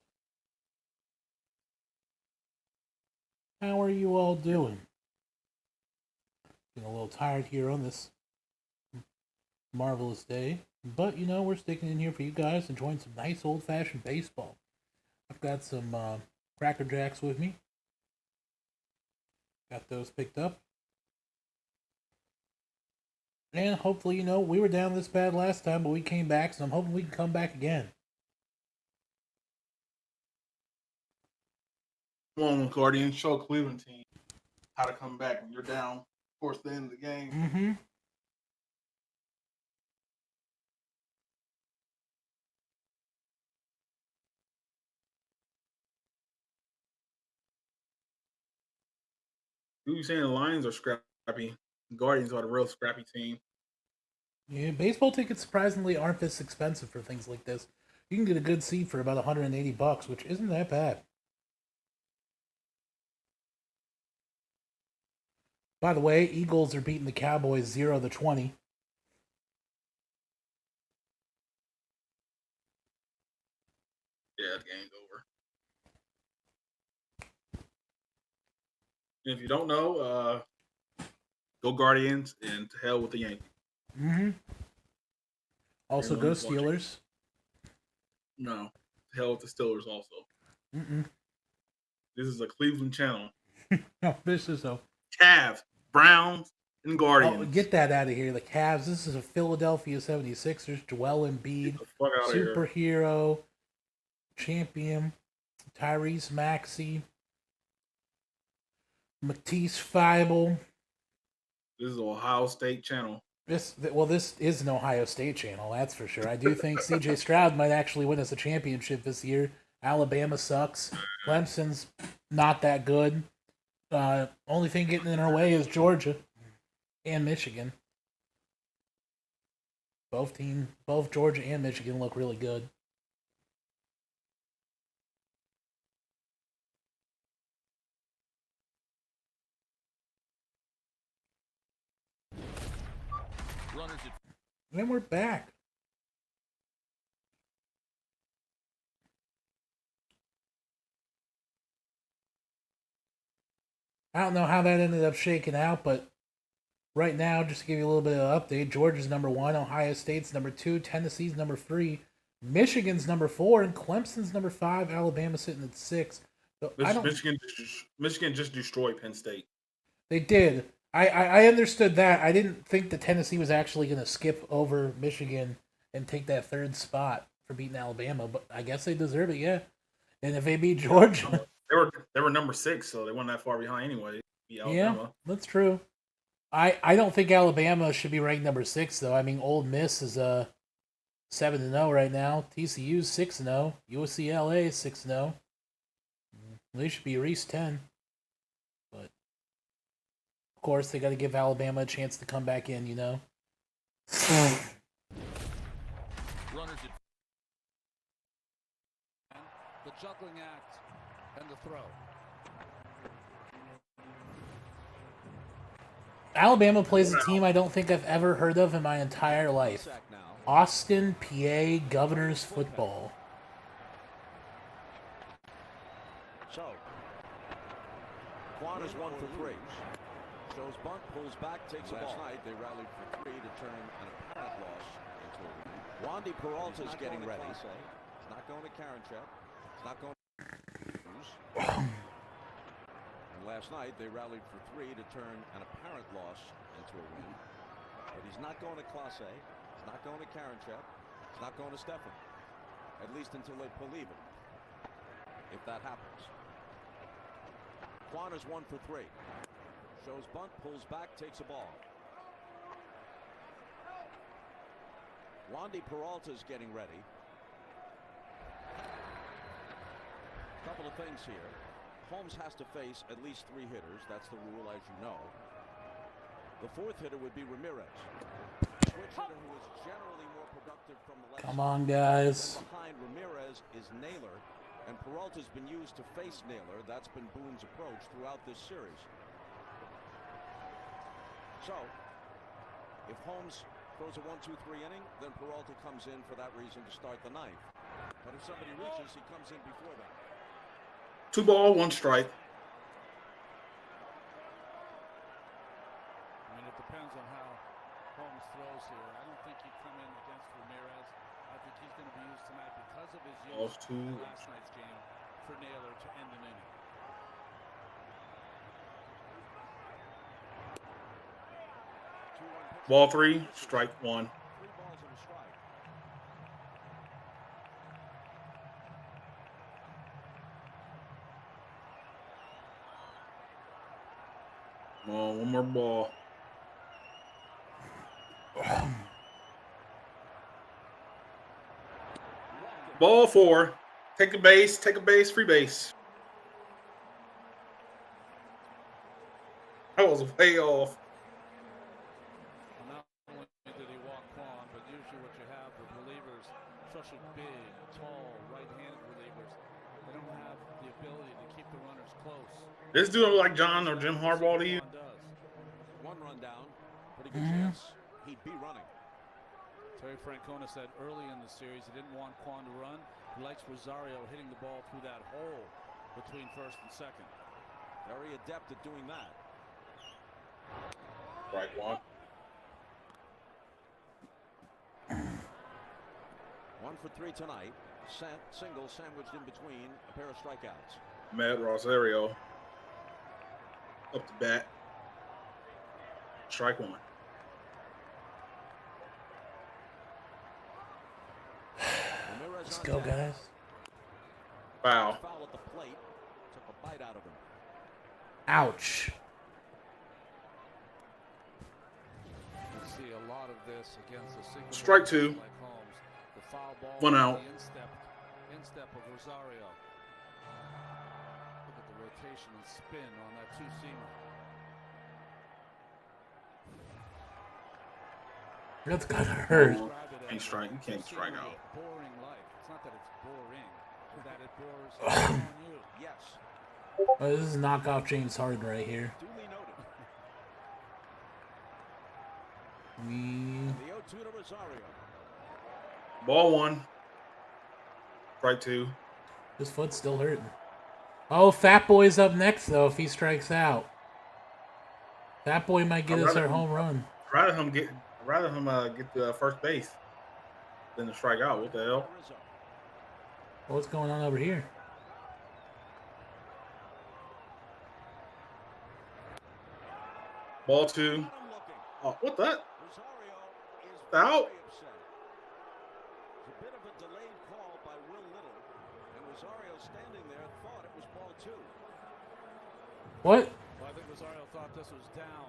How are you all doing? Getting a little tired here on this marvelous day, but you know, we're sticking in here for you guys, enjoying some nice old-fashioned baseball. I've got some Cracker Jacks with me. Got those picked up. And hopefully, you know, we were down this bad last time, but we came back, so I'm hoping we can come back again. Come on, Guardian, show Cleveland team how to come back when you're down towards the end of the game. Mm-hmm. Who you saying the Lions are scrappy? Guardians are the real scrappy team. Yeah, baseball tickets surprisingly aren't this expensive for things like this. You can get a good seat for about $180, which isn't that bad. By the way, Eagles are beating the Cowboys 0-20. Yeah, the game's over. And if you don't know, go Guardians and to hell with the Yankees. Mm-hmm. Also, go Steelers. No, to hell with the Steelers also. Mm-mm. This is a Cleveland channel. No, this is a Cavs, Browns, and Guardians. Oh, get that out of here. The Cavs. This is a Philadelphia 76ers. Joel Embiid, superhero, champion, Tyrese Maxey, Matisse Thybulle. This is Ohio State channel. This is an Ohio State channel, that's for sure. I do think C.J. Stroud might actually win us a championship this year. Alabama sucks. Clemson's not that good. Only thing getting in our way is Georgia and Michigan. Both Georgia and Michigan look really good. And we're back. I don't know how that ended up shaking out, but right now, just to give you a little bit of an update, Georgia's number 1, Ohio State's number 2, Tennessee's number 3, Michigan's number 4, and Clemson's number 5, Alabama sitting at 6. So Michigan just destroyed Penn State. They did. I understood that. I didn't think that Tennessee was actually going to skip over Michigan and take that 3rd spot for beating Alabama, but I guess they deserve it, yeah. And if they beat Georgia... They were number 6, so they weren't that far behind anyway. Yeah, that's true. I don't think Alabama should be ranked number 6, though. I mean, Ole Miss is 7-0 right now. TCU's 6-0. UCLA is 6-0. They should be at least 10. But, of course, they got to give Alabama a chance to come back in, you know? The juggling act and the throw. Alabama plays a team I don't think I've ever heard of in my entire life. Austin, PA, Governors football. So, Quan is 1 for 3. Shows bunt, pulls back, takes a ball. Last night they rallied for 3 to turn an apparent loss into a win. Wandy Peralta's getting ready. Not going to Karinchak. It's not going to And last night they rallied for 3 to turn an apparent loss into a win. But he's not going to Clase. He's not going to Karinchak. He's not going to Stefan. At least until they believe it. If that happens. Quan is 1 for 3. Shows bunt, pulls back, takes a ball. Wandy Peralta's getting ready. Couple of things here. Holmes has to face at least 3 hitters. That's the rule, as you know. The 4th hitter would be Ramirez. Switch hitter who is generally more productive from the left. Come on, guys. Then behind Ramirez is Naylor, and Peralta's been used to face Naylor. That's been Boone's approach throughout this series. So, if Holmes throws a 1-2-3 inning, then Peralta comes in for that reason to start the 9th. But if somebody reaches, he comes in before that. 2 ball, 1 strike. I mean, it depends on how Holmes throws here. I don't think he'd come in against Ramirez. I think he's going to be used tonight because of his use in last night's game for Naylor to end an inning. Ball 3, strike 1. 3 balls and a strike. Come on, 1 more ball. Ball 4. Take a base, free base. That was way off. Not only did he walk Quan, but usually what you have with relievers, especially big, tall, right-handed relievers, they don't have the ability to keep the runners close. This dude look like John or Jim Harbaugh to you? 1 run down. Pretty good chance he'd be running. Terry Francona said early in the series he didn't want Quan to run. He likes Rosario hitting the ball through that hole between first and second. Very adept at doing that. Strike 1. 1 for 3 tonight. Single sandwiched in between a pair of strikeouts. Matt Rosario. Up the bat. Strike 1. Let's go, guys. Foul. Foul at the plate. Took a bite out of him. Ouch. You see a lot of this against a single Strike 2. like Holmes. The foul ball, 1 out. The instep of Rosario. Look at the rotation and spin on that 2-seamer. That's gotta hurt. You can't strike out. Boring life. It's not that it's boring, that it bores on you. Yes. Oh, this is knockout James Harden right here. Duly noted. Me. The 0-2 to Rosario. Ball 1. Strike 2. His foot's still hurting. Oh, Fat Boy's up next, though, if he strikes out. Fat Boy might get us our home run. I'd rather him get the first base than to strike out. What the hell? What's going on over here? Ball 2. Oh, what that? Out? It's a bit of a delayed call by Will Little, and Rosario standing there thought it was ball 2. What? Well, I think Rosario thought this was down.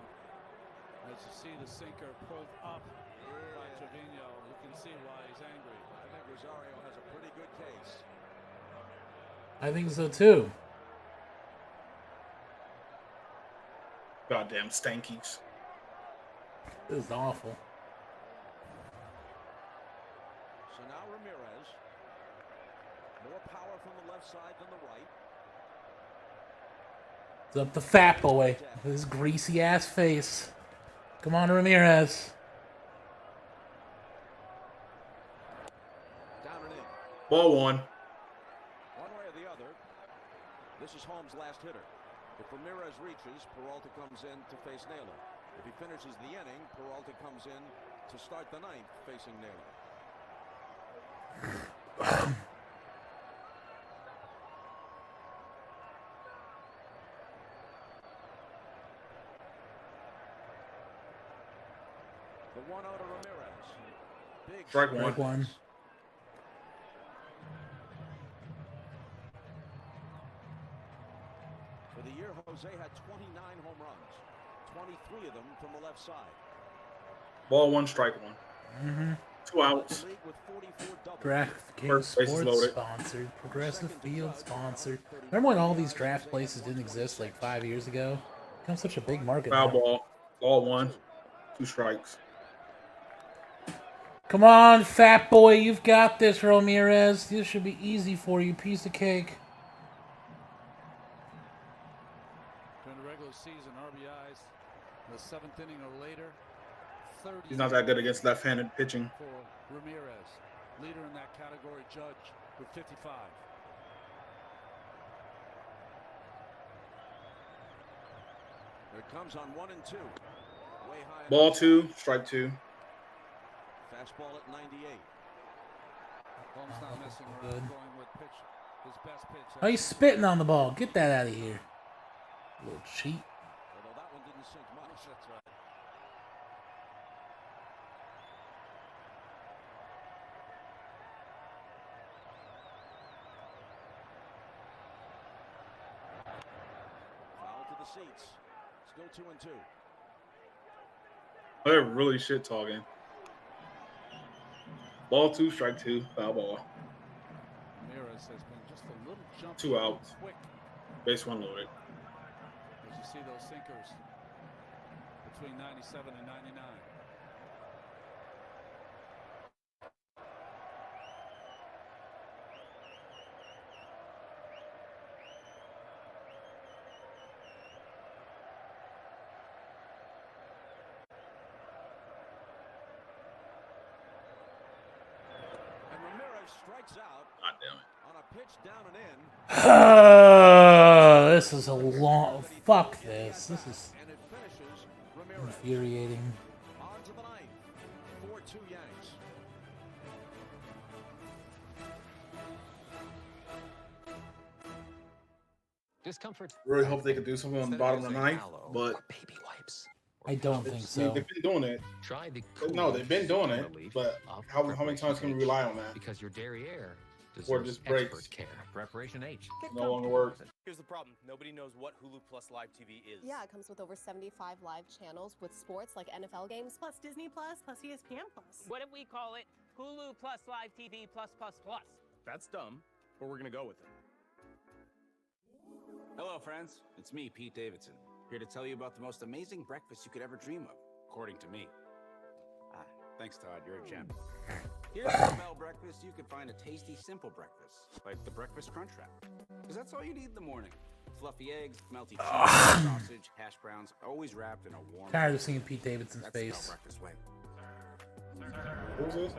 As you see the sinker pulled up by Trevino, you can see why he's angry. I think Rosario has a pretty good case. I think so, too. Goddamn stankies. This is awful. So now Ramirez. More power from the left side than the right. It's up to Fat Boy with his greasy ass face. Come on, Ramirez. Down and in. Ball 1. One way or the other, this is Holmes' last hitter. If Ramirez reaches, Peralta comes in to face Naylor. If he finishes the inning, Peralta comes in to start the 9th facing Naylor. The 1-0 to Ramirez. Big Strike one. For the year, Jose had 29 home runs, 23 of them from the left side. Ball 1, strike 1. Mm-hmm. 2 outs. DraftKings Sports sponsored. Progressive Field sponsored. Remember when all these draft places didn't exist like 5 years ago? Become such a big market. Foul now. ball. Ball 1. 2 strikes. Come on, fat boy. You've got this, Ramirez. This should be easy for you. Piece of cake. During the regular season, RBIs in the 7th inning or later. He's not that good against left-handed pitching. For Ramirez, leader in that category, Judge with 55. Here it comes on 1 and 2. Way high. Ball 2, strike 2. Fastball at 98. Holmes not messing around, going with pitch. His best pitch. Oh, he's spitting on the ball. Get that out of here. Little cheat. Although that one didn't sink much. That's right. Foul to the seats. Still 2 and 2. They're really shit talking. Ball 2, strike 2, foul ball. Ramirez has been just a little jump. 2 outs. Quick. Base 1 loaded. As you see those sinkers between 97 and 99. Strikes out. God damn it. On a pitch down and in. This is a long. Fuck this. This is infuriating. On to the 9th. 4-2 Yanks. Discomfort. Really hope they could do something on the bottom of the 9th, but baby wipes. I don't think so. They've been doing it. Try the No, they've been doing it, but how many times can we rely on that? Because your derriere Or deserves just breaks. expert care. Preparation H. No longer works. Here's the problem. Nobody knows what Hulu Plus Live TV is. Yeah, it comes with over 75 live channels with sports like NFL games, plus Disney Plus, plus ESPN Plus. What if we call it Hulu Plus Live TV Plus Plus Plus? That's dumb, but we're gonna go with it. Hello, friends. It's me, Pete Davidson, here to tell you about the most amazing breakfast you could ever dream of, according to me. Thanks, Todd. You're a gem. Here's a Bell breakfast. You could find a tasty, simple breakfast, like the Breakfast Crunch Wrap. Because that's all you need in the morning. Fluffy eggs, melty cheese, sausage, hash browns, always wrapped in a warm. Tired of seeing Pete Davidson's That's the Bell face. breakfast way. Who's this?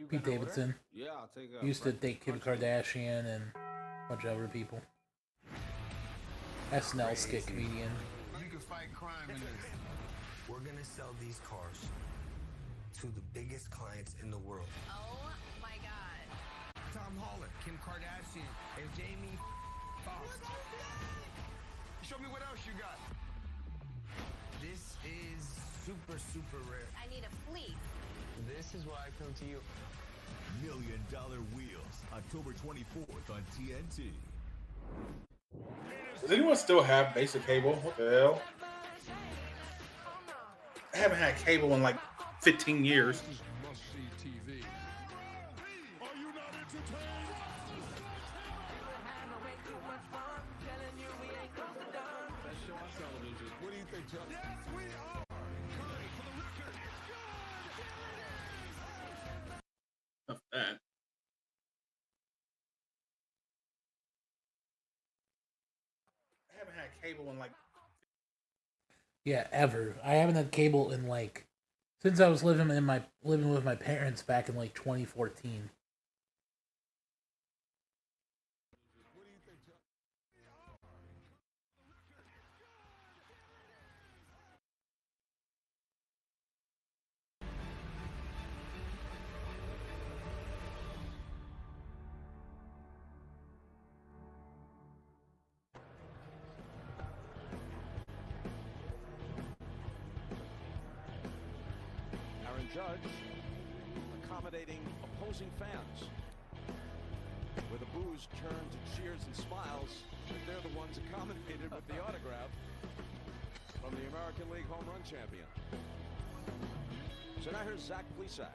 Pete Davidson. Yeah, I'll take He used to date Kim Kardashian and a bunch of other people. SNL skit comedian. You can fight crime in this. We're gonna sell these cars to the biggest clients in the world. Oh my god. Tom Holland, Kim Kardashian, and Jamie Foxx. Show me what else you got. This is super, super rare. I need a fleet. This is why I come to you. $1 Million Wheels, October 24th on TNT. Does anyone still have basic cable? What the hell? I haven't had cable in like 15 years. Must-see TV. Are you not entertained? Best show on television. What do you think, Chuck? Yes, we are. Curry for the record. Enough of that. I haven't had cable in like. Yeah, ever. I haven't had cable in like since I was living with my parents back in like 2014. And Judge accommodating opposing fans. Where the boos turn to cheers and smiles, but they're the ones accommodated with the autograph from the American League home run champion. So now here's Zach Plesac.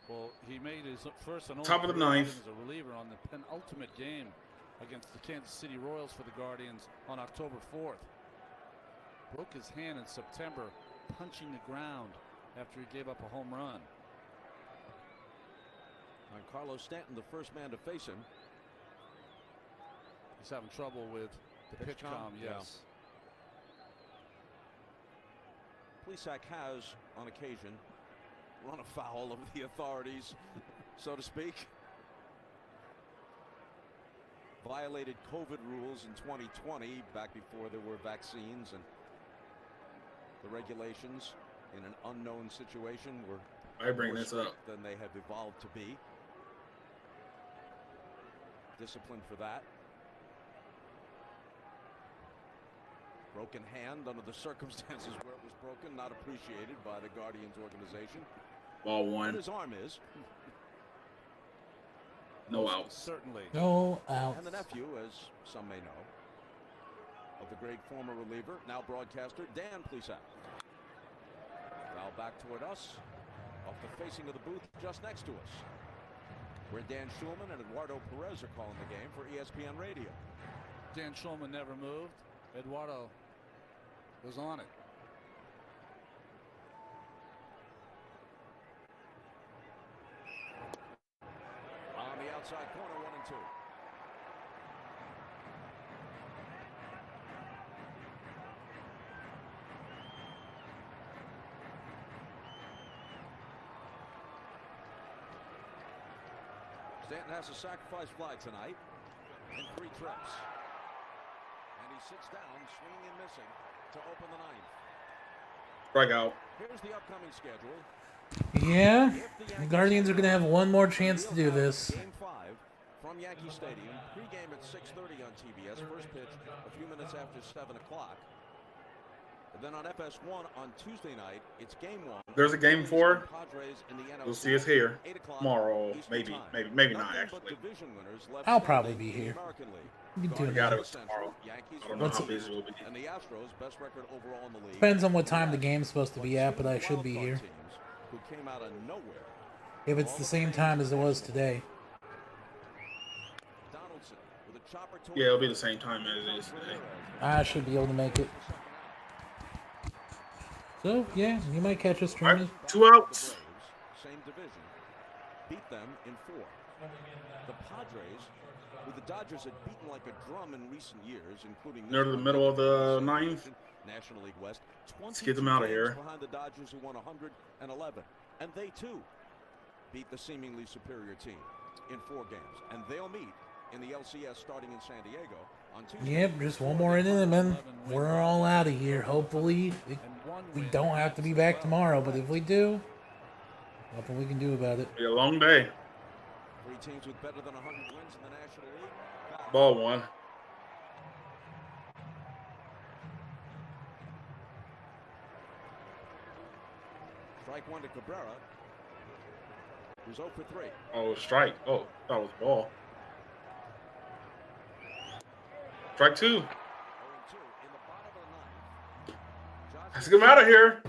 Well, he made his first and only Top of the ninth as a reliever on the penultimate game against the Kansas City Royals for the Guardians on October 4th. Broke his hand in September punching the ground after he gave up a home run. And Carlos Stanton, the first man to face him. He's having trouble with the pitch com, yes. Plesac has, on occasion, run afoul of the authorities, so to speak. Violated COVID rules in 2020, back before there were vaccines, and the regulations in an unknown situation were I bring this up than they have evolved to be. Disciplined for that. Broken hand under the circumstances where it was broken, not appreciated by the Guardians organization. Ball one. What his arm is. No outs. Certainly. No outs. And the nephew, as some may know, of the great former reliever, now broadcaster, Dan Plesac. Foul back toward us, off the facing of the booth just next to us, where Dan Schulman and Eduardo Perez are calling the game for ESPN Radio. Dan Schulman never moved. Eduardo was on it. On the outside corner, 1-2. Stanton has a sacrifice fly tonight in 3 trips. And he sits down, swinging and missing, to open the 9th. Strikeout. Here's the upcoming schedule. Yeah, the Guardians are going to have one more chance to do this. Game 5 from Yankee Stadium. Pre-game at 6:30 on TBS. First pitch a few minutes after 7 o'clock. And then on FS1 on Tuesday night, it's game 1. There's a game 4. Padres in the NL You'll see us here 8 o'clock tomorrow. Eastern Maybe time. not Nothing actually. but division winners left I'll standing probably be in the here. American League. We can do Got that. it tomorrow. Yankees I don't know how busy we'll be. and the Astros, best record overall in the league. Depends on what time the game's supposed to be at, but I should be here. Who came out of nowhere. If it's the same time as it was today. Donaldson with a chopper to Yeah, it'll be the same time as it is today. I should be able to make it. So, yeah, you might catch us streaming. 2 outs. Same division. Beat them in 4. The Padres, who the Dodgers had beaten like a drum in recent years, including Near the middle of the 9th. National League West. Let's get them out of here. Behind the Dodgers, who won 111, and they too beat the seemingly superior team in 4 games, and they'll meet in the LCS starting in San Diego on Tuesday. Yep, just one more inning and then we're all out of here. Hopefully, we don't have to be back tomorrow, but if we do, nothing we can do about it. Be a long day. 3 teams with better than 100 wins in the National League. Ball one. Strike 1 to Cabrera, who's 0 for 3. Oh, strike. Oh, that was ball. Strike 2. 0 2 in the bottom of the 9th. Let's get him out of here.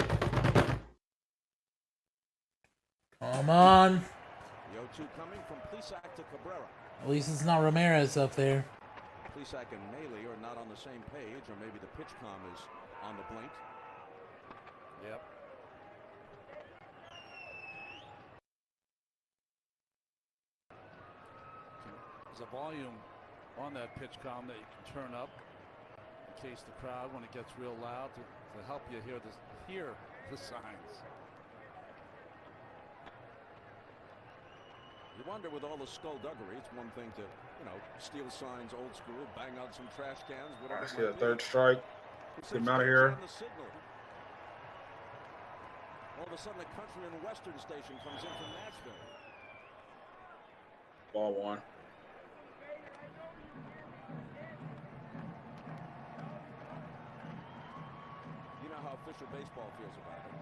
Come on. The 0-2 coming from Plesac to Cabrera. At least it's not Ramirez up there. Plesac and Maley are not on the same page, or maybe the pitch com is on the blink. Yep. There's a volume on that pitch com that you can turn up in case the crowd, when it gets real loud, to help you hear the signs. You wonder, with all the skullduggery, it's one thing to, steal signs old school, bang out some trash cans, whatever. I see a 3rd strike. Get him out of here. All of a sudden, a country and western station comes in from Nashville. Ball one. You know how official baseball feels about it.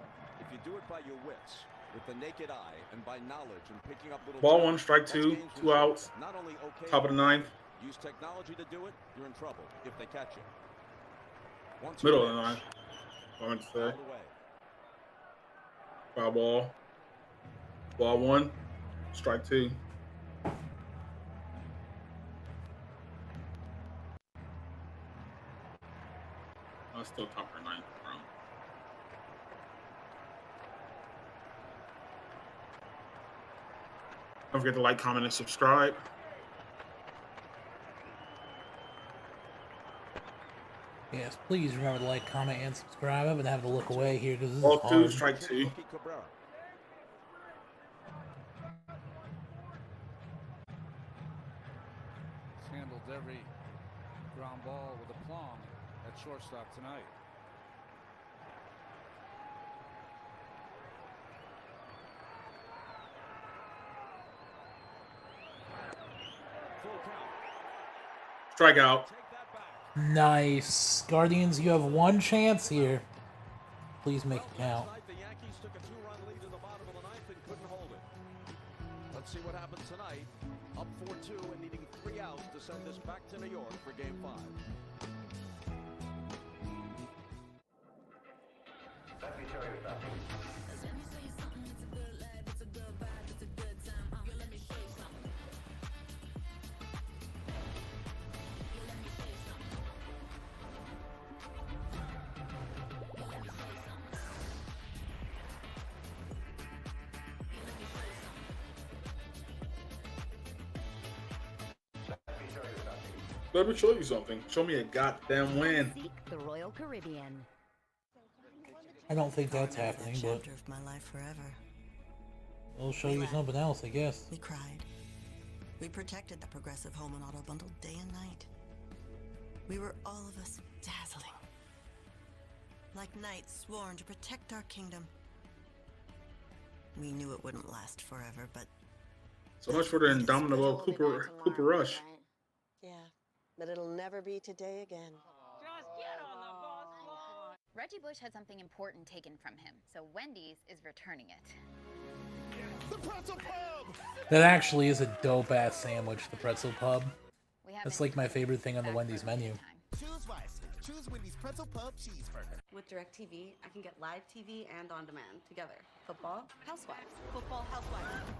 If If you do it by your wits, with the naked eye, and by knowledge and picking up little Ball tricks, 1, strike that's 2, games 2 result. outs. Not only okay, Top of the 9th. use technology to do it, you're in trouble if they catch you. Middle of the 9th. I meant to say. Foul ball. Ball 1, strike 2. Still top of the 9th, bro. Don't forget to like, comment, and subscribe. Yes, please remember to like, comment, and subscribe. I'm gonna have to look away here because this Ball is 2, hard. strike 2. Handled every ground ball with aplomb at shortstop tonight. Strikeout. Nice. Guardians, you have one chance here. Please make it count. The Yankees took a 2-run lead in the bottom of the 9th and couldn't hold it. Let's see what happens tonight. Up 4-2 and needing 3 outs to send this back to New York for Game 5. Let me show you something. Let me show you something. Show me a goddamn win. The Royal Caribbean. I don't think that's happening, but Chapter of my life forever. we'll show you something else, I guess. We cried. We protected the Progressive Home and Auto Bundle day and night. We were all of us dazzling. Like knights sworn to protect our kingdom. We knew it wouldn't last forever, but So much for the indomitable Cooper Rush. Yeah, but it'll never be today again. Reggie Bush had something important taken from him, so Wendy's is returning it. The pretzel pub! That actually is a dope-ass sandwich, the pretzel pub. That's like my favorite thing on the Wendy's menu. Choose wisely. Choose Wendy's Pretzel Pub Cheeseburger. With DirecTV, I can get live TV and on demand together. Football, Housewives. Football, Housewives.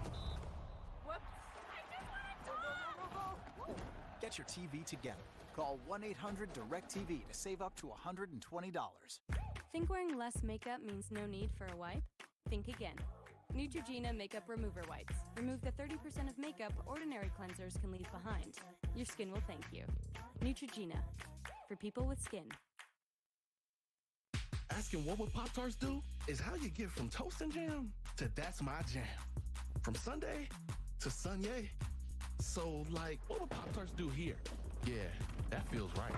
Whoops. Get your TV together. Call 1-800-DIRECTV to save up to $120. Think wearing less makeup means no need for a wipe? Think again. Neutrogena Makeup Remover Wipes. Remove the 30% of makeup ordinary cleansers can leave behind. Your skin will thank you. Neutrogena. For people with skin. Asking what would Pop-Tarts do is how you get from toast and jam to that's my jam. From Sunday to Sunday. So, like, what would Pop-Tarts do here? Yeah, that feels right.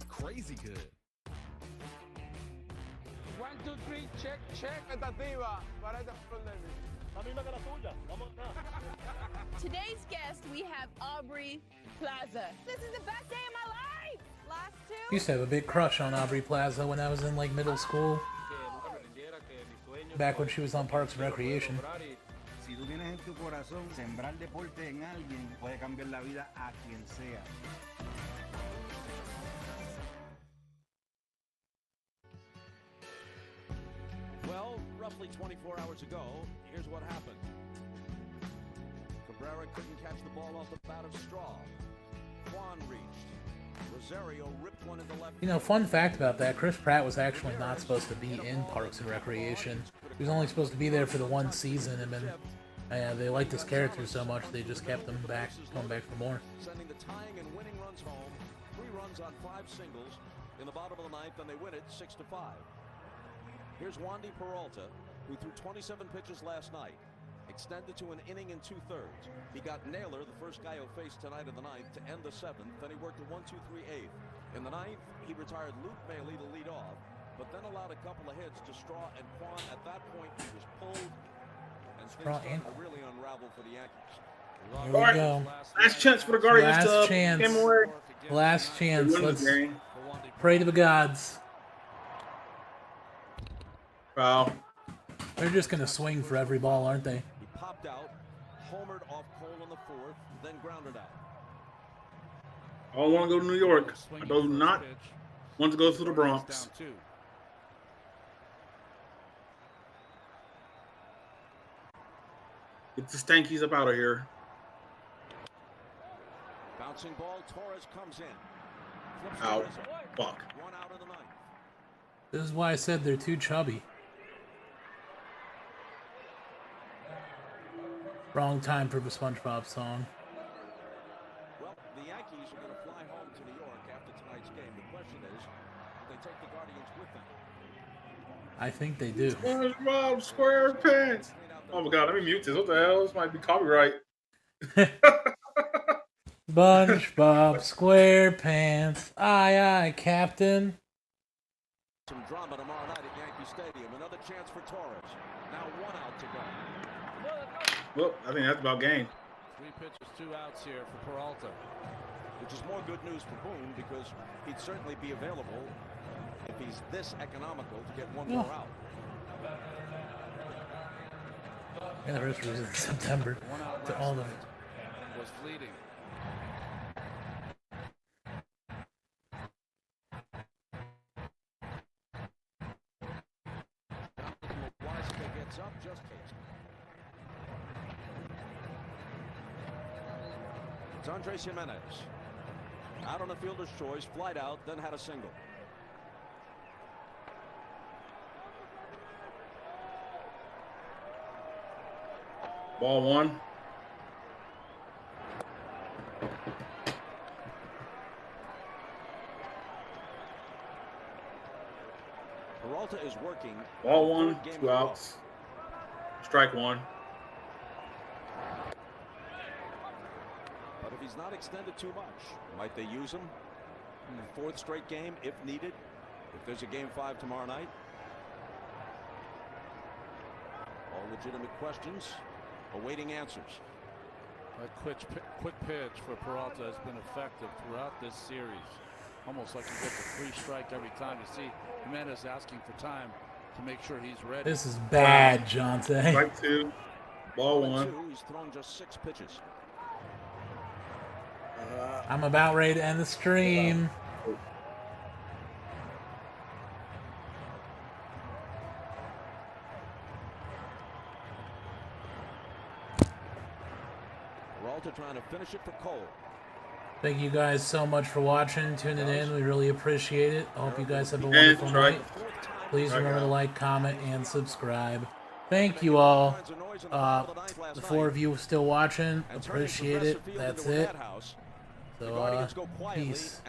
Crazy good. 1, 2, 3, check, check. Tentativa para esta pandemia. La misma que la tuya. Vamos acá. Today's guest, we have Aubrey Plaza. This is the best day of my life. Last two. I used to have a big crush on Aubrey Plaza when I was in like middle school. Back when she was on Parks and Recreation. Si tú tienes en tu corazón sembrar deporte en alguien, puede cambiar la vida a quien sea. Well, roughly 24 hours ago, here's what happened. Cabrera couldn't catch the ball off the bat of Straw. Juan reached. Rosario ripped one into left. You know, fun fact about that, Chris Pratt was actually not supposed to be in Parks and Recreation. He was only supposed to be there for the one season, and then they liked his character so much they just kept him back, coming back for more. Sending the tying and winning runs home. 3 runs on 5 singles in the bottom of the 9th, and they win it 6-5. Here's Wandy Peralta, who threw 27 pitches last night, extended to an inning and 2/3. He got Naylor, the first guy who faced tonight in the 9th, to end the 7th. Then he worked a 1-2-3-8. In the 9th, he retired Luke Bailey to lead off, but then allowed a couple of hits to Straw and Quan. At that point, he was pulled, and things started to really unravel for the Yankees. Here we go. Last chance for the Guardians Last to chance. game away. Last chance. Win the Let's game. pray to the gods. Foul. They're just gonna swing for every ball, aren't they? He popped out, homered off Cole in the fourth, then grounded out. I don't want to go to New York. I do not want to go to the Bronx. Get the Stankies up out of here. Bouncing ball, Torres comes in. Out. Fuck. 1 out of the 9th. This is why I said they're too chubby. Wrong time for the SpongeBob song. Well, the Yankees are going to fly home to New York after tonight's game. The question is, will they take the Guardians with them? I think they do. SpongeBob SquarePants. Oh my god, let me mute this. What the hell? This might be copyright. SpongeBob SquarePants. Aye, aye, Captain. Some drama tomorrow night at Yankee Stadium. Another chance for Torres. Now 1 out to go. Well, I think that's about game. 3 pitches, 2 outs here for Peralta. Which is more good news for Boone because he'd certainly be available if he's this economical to get 1 more out. Anniversary was in September. To all of it. Was fleeting. Gets up, just takes. It's Andres Jimenez. Out on the fielder's choice, flied out, then had a single. Ball 1. Peralta is working. Ball 1, 2 outs. Strike 1. But if he's not extended too much, might they use him in the 4th straight game if needed? If there's a game 5 tomorrow night? All legitimate questions, awaiting answers. That quick pitch for Peralta has been effective throughout this series. Almost like he gets a free strike every time. You see Jimenez asking for time to make sure he's ready. This is bad, Johnson. Strike 2. Ball 1. He's thrown just 6 pitches. I'm about ready to end the stream. Peralta trying to finish it for Cole. Thank you guys so much for watching, tuning in. We really appreciate it. I hope you guys have a wonderful night. Please remember to like, comment, and subscribe. Thank you all. The 4 of you still watching. Appreciate it. That's it. So, peace.